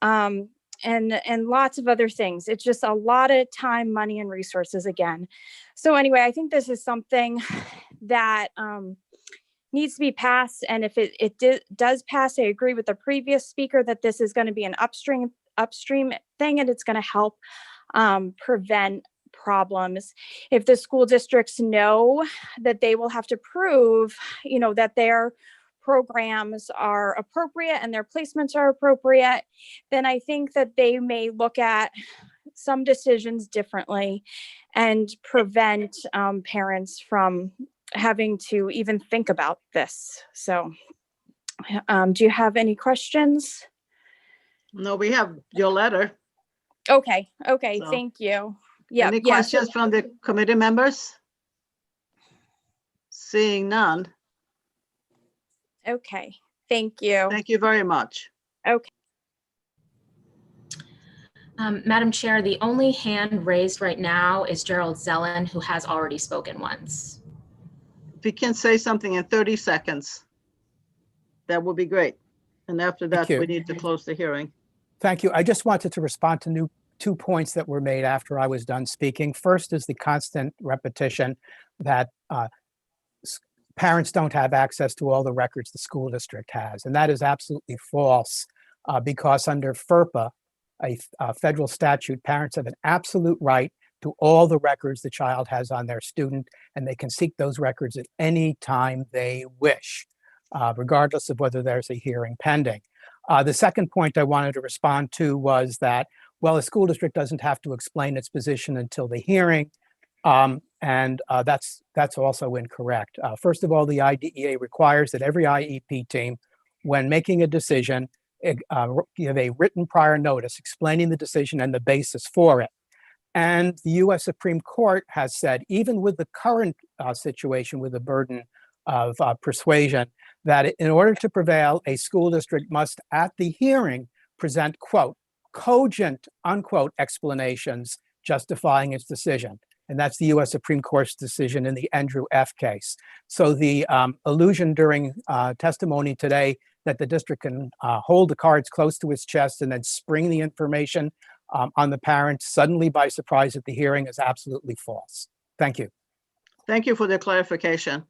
and lots of other things. It's just a lot of time, money, and resources again. So anyway, I think this is something that needs to be passed. And if it does pass, I agree with the previous speaker that this is going to be an upstream thing, and it's going to help prevent problems. If the school districts know that they will have to prove, that their programs are appropriate and their placements are appropriate, then I think that they may look at some decisions differently and prevent parents from having to even think about this. So do you have any questions? No, we have your letter. Okay, so, thank you. Yeah. Any questions from the committee members? Seeing none. Okay, thank you. Thank you very much. Okay. Madam Chair, the only hand raised right now is Gerald Zellen, who has already spoken once. If you can say something in 30 seconds, that would be great. And after that, we need to close the hearing. Thank you. I just wanted to respond to 2 points that were made after I was done speaking. First is the constant repetition that parents don't have access to all the records the school district has. And that is absolutely false because under FERPA, a federal statute, parents have an absolute right to all the records the child has on their student, and they can seek those records at any time they wish, regardless of whether there's a hearing pending. The second point I wanted to respond to was that, well, a school district doesn't have to explain its position until the hearing. And that's also incorrect. First of all, the IDEA requires that every IEP team, when making a decision, give a written prior notice explaining the decision and the basis for it. And the US Supreme Court has said, even with the current situation with the burden of persuasion, that in order to prevail, a school district must, at the hearing, present, quote, cogent, unquote, explanations justifying its decision. And that's the US Supreme Court's decision in the Andrew F. case. So the allusion during testimony today that the district can hold the cards close to its chest and then spring the information on the parents suddenly by surprise at the hearing is absolutely false. Thank you. Thank you for the clarification.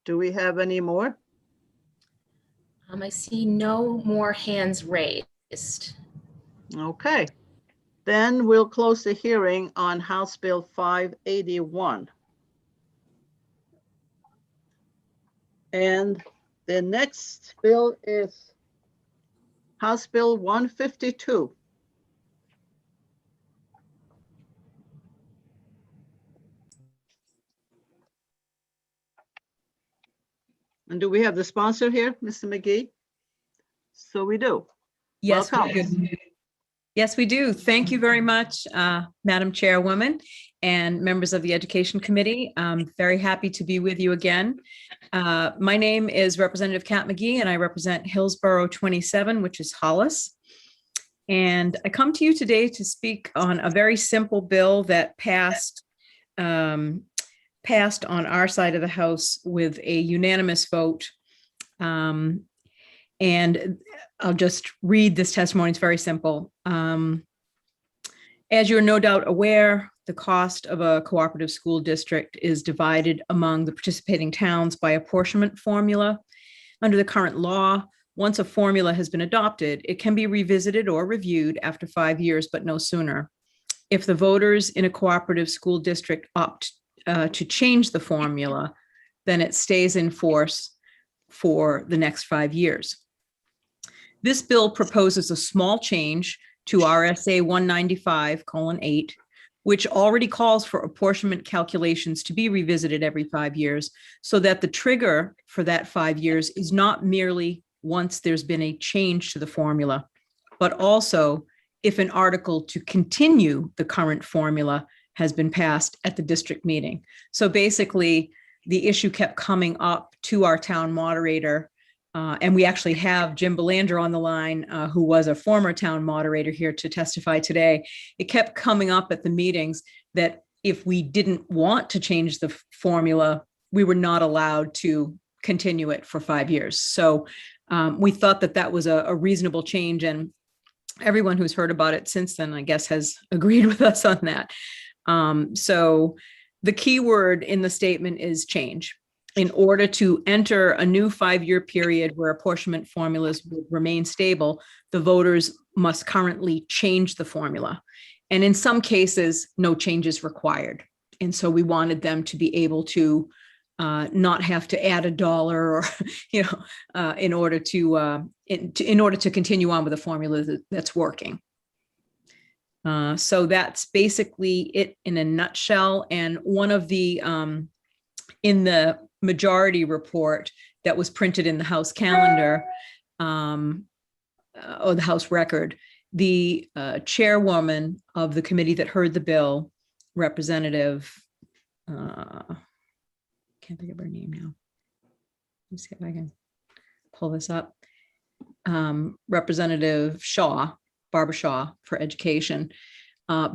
Do we have any more? I see no more hands raised. Okay. Then we'll close the hearing on House Bill 581. And the next bill is House Bill 152. And do we have the sponsor here, Mr. McGee? So we do. Yes, we Welcome. do. Yes, we do. Thank you very much, Madam Chairwoman and members of the Education Committee. I'm very happy to be with you again. My name is Representative Kat McGee, and I represent Hillsborough 27, which is Hollis. And I come to you today to speak on a very simple bill that passed on our side of the House with a unanimous vote. And I'll just read this testimony. It's very simple. As you're no doubt aware, the cost of a cooperative school district is divided among the participating towns by apportionment formula. Under the current law, once a formula has been adopted, it can be revisited or reviewed after 5 years, but no sooner. If the voters in a cooperative school district opt to change the formula, then it stays in force for the next 5 years. This bill proposes a small change to RSA 195:8, which already calls for apportionment calculations to be revisited every 5 years, so that the trigger for that 5 years is not merely once there's been a change to the formula, but also if an article to continue the current formula has been passed at the district meeting. So basically, the issue kept coming up to our town moderator. And we actually have Jim Belanger on the line, who was a former town moderator here to testify today. It kept coming up at the meetings that if we didn't want to change the formula, we were not allowed to continue it for 5 years. So we thought that that was a reasonable change, and everyone who's heard about it since then, I guess, has agreed with us on that. So the key word in the statement is change. In order to enter a new 5-year period where apportionment formulas will remain stable, the voters must currently change the formula. And in some cases, no change is required. And so we wanted them to be able to not have to add $1 or, in order to continue on with a formula that's working. So that's basically it in a nutshell. And one of the, in the majority report that was printed in the House calendar, or the House record, the chairwoman of the committee that heard the bill, Representative, can't think of her name now. Let's see if I can pull this up. Representative Shaw, Barbara Shaw for Education,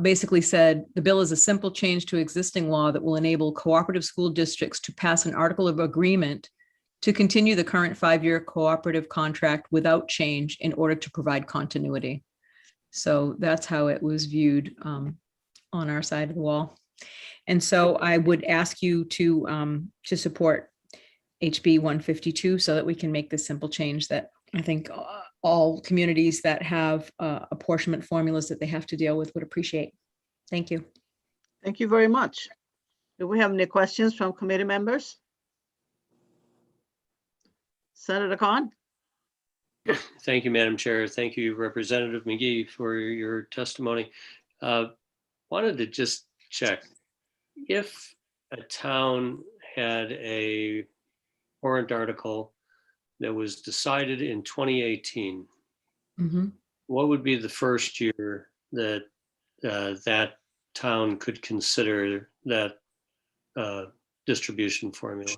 basically said the bill is a simple change to existing law that will enable cooperative school districts to pass an article of agreement to continue the current 5-year cooperative contract without change in order to provide continuity. So that's how it was viewed on our side of the wall. And so I would ask you to support HB 152 so that we can make this simple change that I think all communities that have apportionment formulas that they have to deal with would appreciate. Thank you. Thank you very much. Do we have any questions from committee members? Senator Khan? Thank you, Madam Chair. Thank you, Representative McGee, for your testimony. Wanted to just check if a town had a warrant article that was decided in 2018, what would be the first year that that town could consider that distribution formula?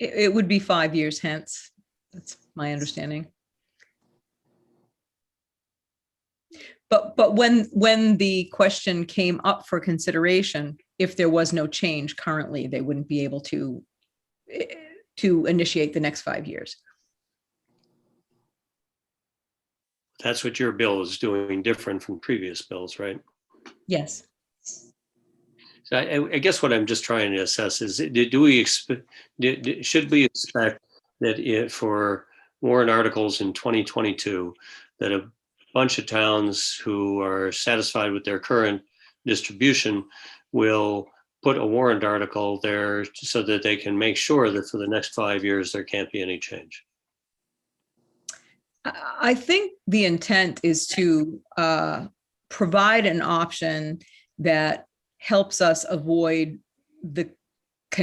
It would be 5 years hence. That's my understanding. But when the question came up for consideration, if there was no change currently, they wouldn't be able to initiate the next 5 years. That's what your bill is doing different from previous bills, right? Yes. So I guess what I'm just trying to assess is, should we expect that for warrant articles in 2022, that a bunch of towns who are satisfied with their current distribution will put a warrant article there so that they can make sure that for the next 5 years, there can't be any change? I think the intent is to provide an option that helps us avoid the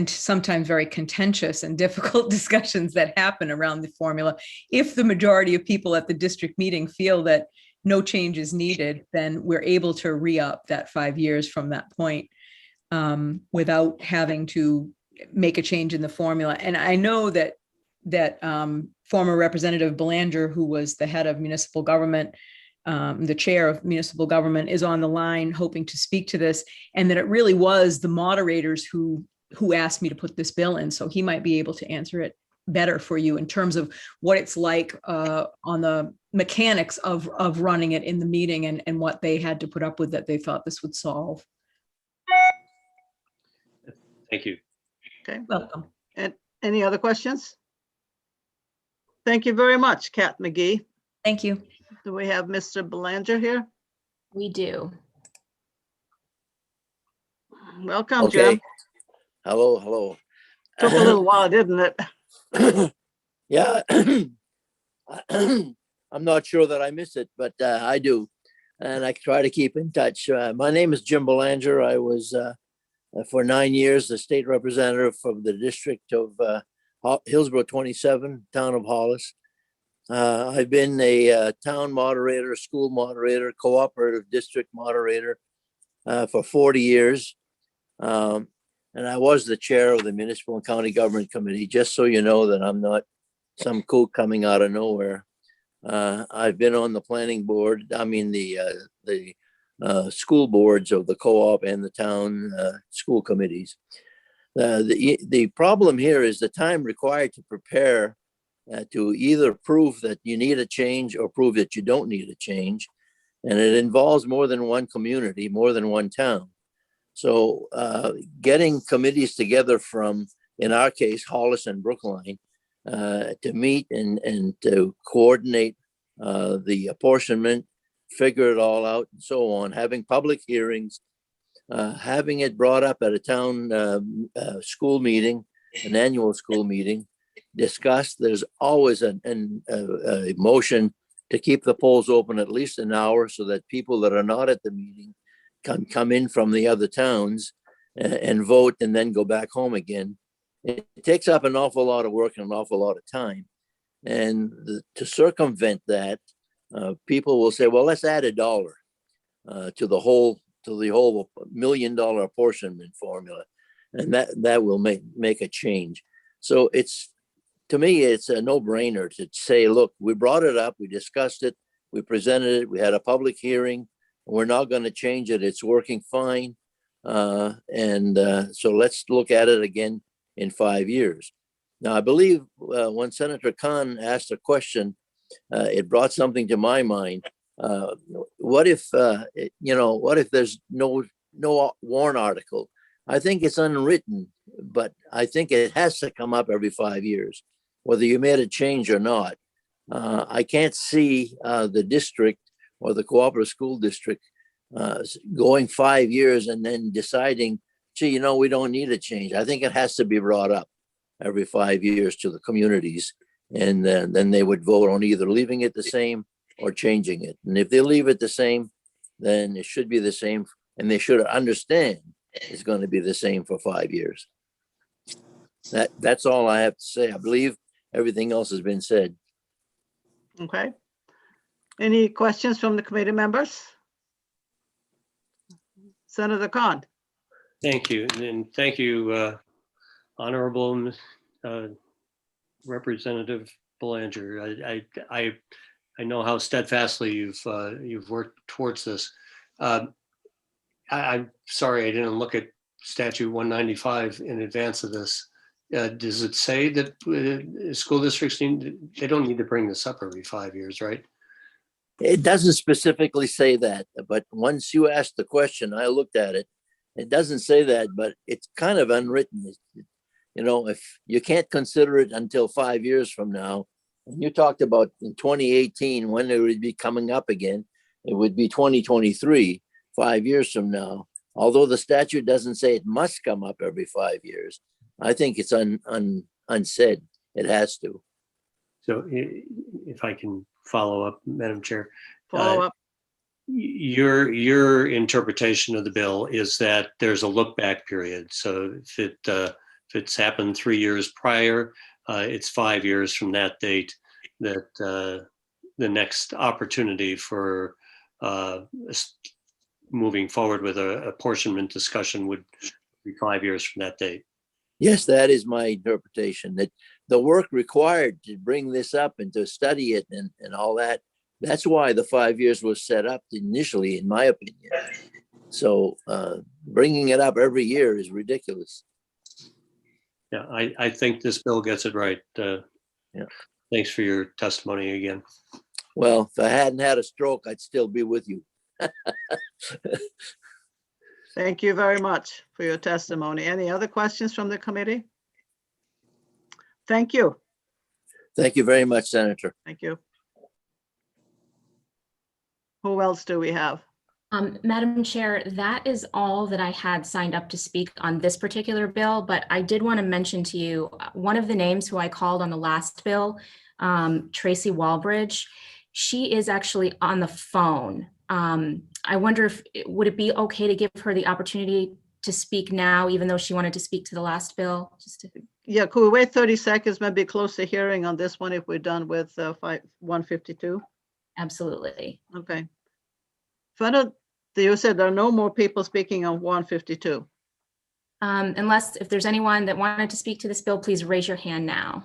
sometimes very contentious and difficult discussions that happen around the formula. If the majority of people at the district meeting feel that no change is needed, then we're able to re-up that 5 years from that point without having to make a change in the formula. And I know that former Representative Belanger, who was the head of municipal government, the chair of municipal government, is on the line hoping to speak to this, and that it really was the moderators who asked me to put this bill in. So he might be able to answer it better for you in terms of what it's like on the mechanics of running it in the meeting and what they had to put up with that they thought this would solve. Thank you. Okay. Welcome. And any other questions? Thank you very much, Kat McGee. Thank you. Do we have Mr. Belanger here? We do. Welcome, Okay. Jim. Hello. Took a little while, didn't it? Yeah. I'm not sure that I miss it, but I do. And I try to keep in touch. My name is Jim Belanger. I was, for 9 years, the state representative from the district of Hillsborough 27, town of Hollis. I've been a town moderator, school moderator, cooperative district moderator for 40 years. And I was the chair of the Municipal and County Government Committee, just so you know that I'm not some kook coming out of nowhere. I've been on the planning board, the school boards of the co-op and the town school committees. The problem here is the time required to prepare to either prove that you need a change or prove that you don't need a change. And it involves more than one community, more than one town. So getting committees together from, in our case, Hollis and Brookline, to meet and to coordinate the apportionment, figure it all out and so on, having public hearings, having it brought up at a town school meeting, an annual school meeting, discussed. There's always a motion to keep the polls open at least an hour so that people that are not at the meeting can come in from the other towns and vote and then go back home again. It takes up an awful lot of work and an awful lot of time. And to circumvent that, people will say, well, let's add $1 to the whole $1 million apportionment formula. And that will make a change. So to me, it's a no-brainer to say, look, we brought it up, we discussed it, we presented it, we had a public hearing, we're not going to change it. It's working fine. So let's look at it again in 5 years. Now, I believe when Senator Khan asked a question, it brought something to my mind. What if there's no warrant article? I think it's unwritten, but I think it has to come up every 5 years, whether you made a change or not. I can't see the district or the cooperative school district going 5 years and then deciding, gee, we don't need a change. I think it has to be brought up every 5 years to the communities. And then they would vote on either leaving it the same or changing it. And if they leave it the same, then it should be the same. And they should understand it's going to be the same for 5 years. That's all I have to say. I believe everything else has been said. Okay. Any questions from the committee members? Senator Khan. Thank you. And thank you, Honorable Representative Belanger. I know how steadfastly you've worked towards this. I'm sorry I didn't look at Statute 195 in advance of this. Does it say that school districts they don't need to bring this up every 5 years, right? It doesn't specifically say that, but once you asked the question, I looked at it. It doesn't say that, but it's kind of unwritten. If you can't consider it until 5 years from now, and you talked about in 2018, when it would be coming up again, it would be 2023, 5 years from now. Although the statute doesn't say it must come up every 5 years, I think it's unsaid. It has to. So if I can follow up, Madam Chair. Follow up. Your interpretation of the bill is that there's a look back period. So if it's happened 3 years prior, it's 5 years from that date that the next opportunity for moving forward with a apportionment discussion would be 5 years from that date. Yes, that is my interpretation, that the work required to bring this up and to study it and all that, that's why the 5 years was set up initially, in my opinion. So bringing it up every year is ridiculous. Yeah, I think this bill gets it right. Yeah. Thanks for your testimony again. Well, if I hadn't had a stroke, I'd still be with you. Thank you very much for your testimony. Any other questions from the committee? Thank you. Thank you very much, Senator. Thank you. Who else do we have? Madam Chair, that is all that I had signed up to speak on this particular bill, but I did want to mention to you, one of the names who I called on the last bill, Tracy Walbridge, she is actually on the phone. I wonder if, would it be okay to give her the opportunity to speak now, even though she wanted to speak to the last bill? Yeah, could we wait 30 seconds, maybe close the hearing on this one if we're done with 152? Absolutely. Okay. You said there are no more people speaking on 152. Unless if there's anyone that wanted to speak to this bill, please raise your hand now.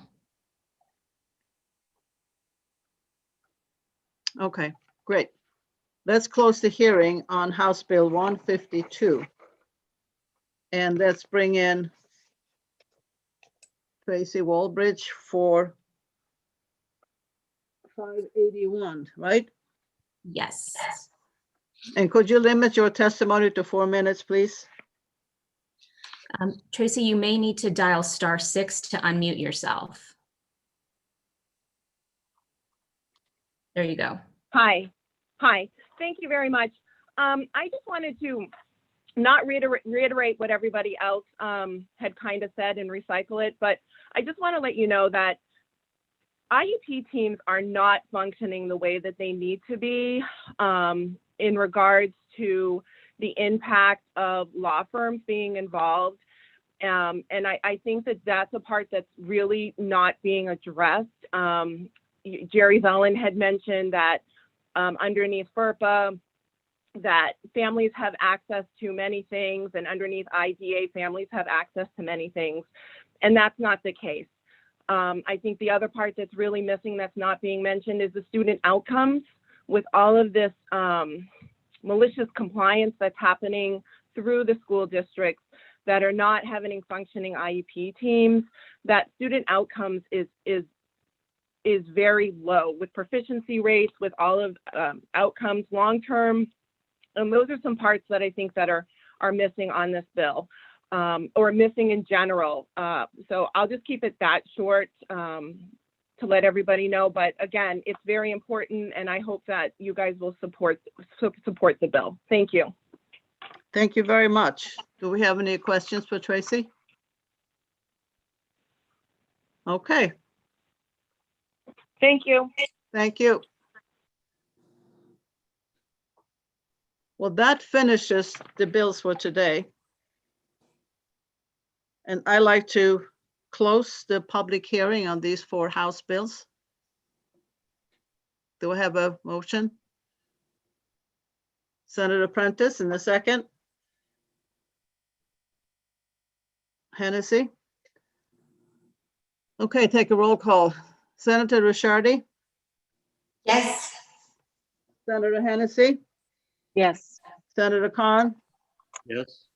Okay, great. Let's close the hearing on House Bill 152. And let's bring in Tracy Walbridge for 581, right? Yes. And could you limit your testimony to 4 minutes, please? Tracy, you may need to dial *6 to unmute yourself. There you go. Hi. Thank you very much. I just wanted to not reiterate what everybody else had kind of said and recycle it, but I just want to let you know that IEP teams are not functioning the way that they need to be in regards to the impact of law firms being involved. And I think that that's a part that's really not being addressed. Jerry Zellin had mentioned that underneath FERPA, that families have access to many things, and underneath IDA, families have access to many things. And that's not the case. I think the other part that's really missing that's not being mentioned is the student outcomes with all of this malicious compliance that's happening through the school districts that are not having functioning IEP teams. That student outcomes is very low with proficiency rates, with all of outcomes long-term. And those are some parts that I think that are missing on this bill, or missing in general. So I'll just keep it that short to let everybody know. But again, it's very important, and I hope that you guys will support the bill. Thank you. Thank you very much. Do we have any questions for Tracy? Okay. Thank you. Thank you. Well, that finishes the bills for today. And I like to close the public hearing on these 4 House bills. Do I have a motion? Senator Prentice in the second. Hennessy. Okay, take a roll call. Senator Ricciardi? Yes. Senator Hennessy? Yes. Senator Khan? Yes.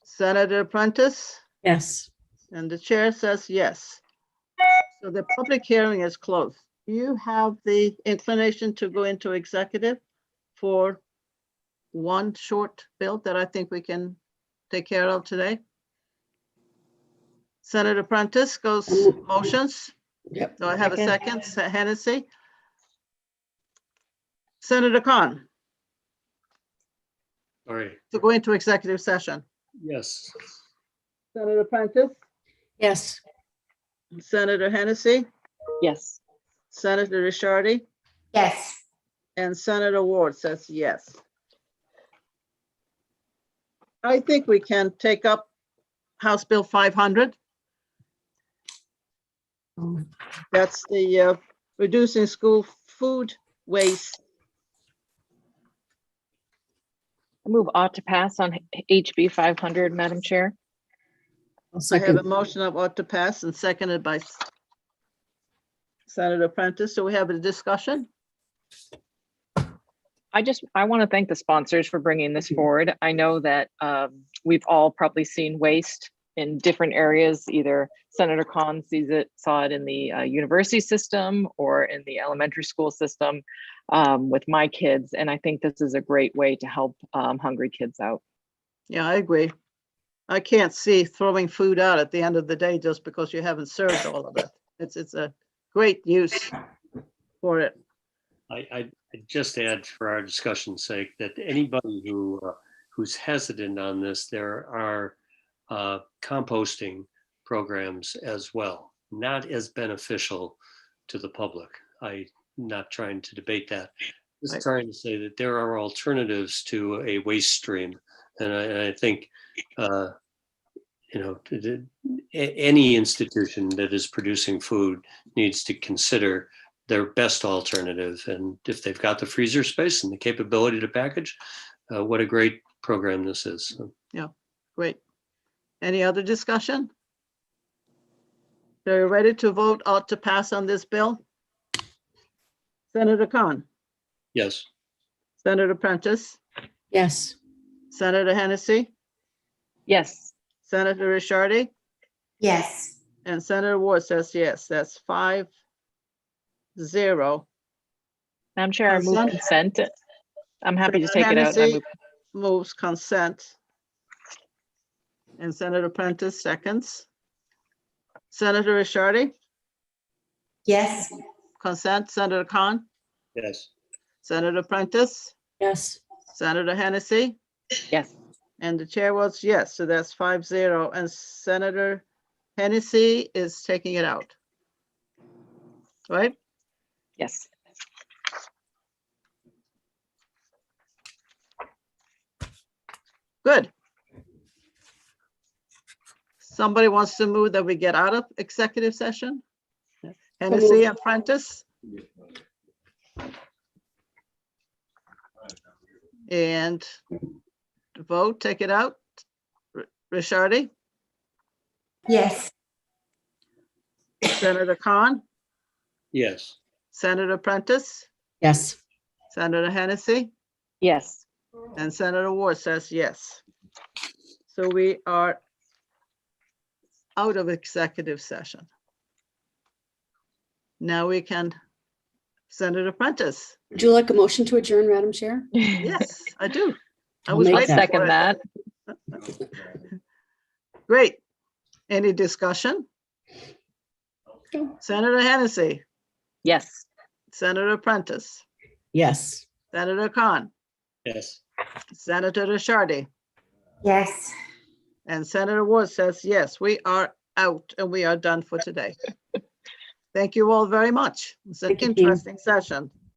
Senator Prentice? Yes. And the chair says yes. So the public hearing is closed. Do you have the inclination to go into executive for one short bill that I think we can take care of today? Senator Prentice goes motions. Yep. Do I have a second? Hennessy? Senator Khan, Sorry. to go into executive session. Yes. Senator Prentice? Yes. Senator Hennessy? Yes. Senator Ricciardi? Yes. And Senator Ward says yes. I think we can take up House Bill 500. That's the reducing school food waste. I move ought to pass on HB 500, Madam Chair. I have a motion of ought to pass and seconded by Senator Prentice. So we have a discussion. I want to thank the sponsors for bringing this forward. I know that we've all probably seen waste in different areas. Either Senator Khan saw it in the university system or in the elementary school system with my kids. And I think this is a great way to help hungry kids out. Yeah, I agree. I can't see throwing food out at the end of the day just because you haven't served all of it. It's a great use for it. I just add for our discussion's sake that anybody who's hesitant on this, there are composting programs as well, not as beneficial to the public. I'm not trying to debate that. Just trying to say that there are alternatives to a waste stream. And I think, any institution that is producing food needs to consider their best alternative. And if they've got the freezer space and the capability to package, what a great program this is. So. Yeah, great. Any other discussion? Are you ready to vote ought to pass on this bill? Senator Khan? Yes. Senator Prentice? Yes. Senator Hennessy? Yes. Senator Ricciardi? Yes. And Senator Ward says yes. That's 5-0. Madam Chair, I move consent. I'm happy to take it out. Hennessy moves consent. And Senator Prentice seconds. Senator Ricciardi? Yes. Consent. Senator Khan? Yes. Senator Prentice? Yes. Senator Hennessy? Yes. And the chair votes yes, so that's 5-0. And Senator Hennessy is taking it out. Right? Yes. Good. Somebody wants to move that we get out of executive session? Hennessy and Prentice? And vote, take it out. Ricciardi? Yes. Senator Khan? Yes. Senator Prentice? Yes. Senator Hennessy? Yes. And Senator Ward says yes. So we are out of executive session. Now we can, Senator Prentice. Would you like a motion to adjourn, Madam Chair? Yes, I do. I I'll was make waiting that. for Second it. that. Great. Any discussion? Senator Hennessy, Yes. Senator Prentice, Yes. Senator Khan, Yes. Senator Ricciardi, Yes. and Senator Ward says yes. We are out and we are done for today. Thank you all very much. It's an Thank you, Jean. interesting session.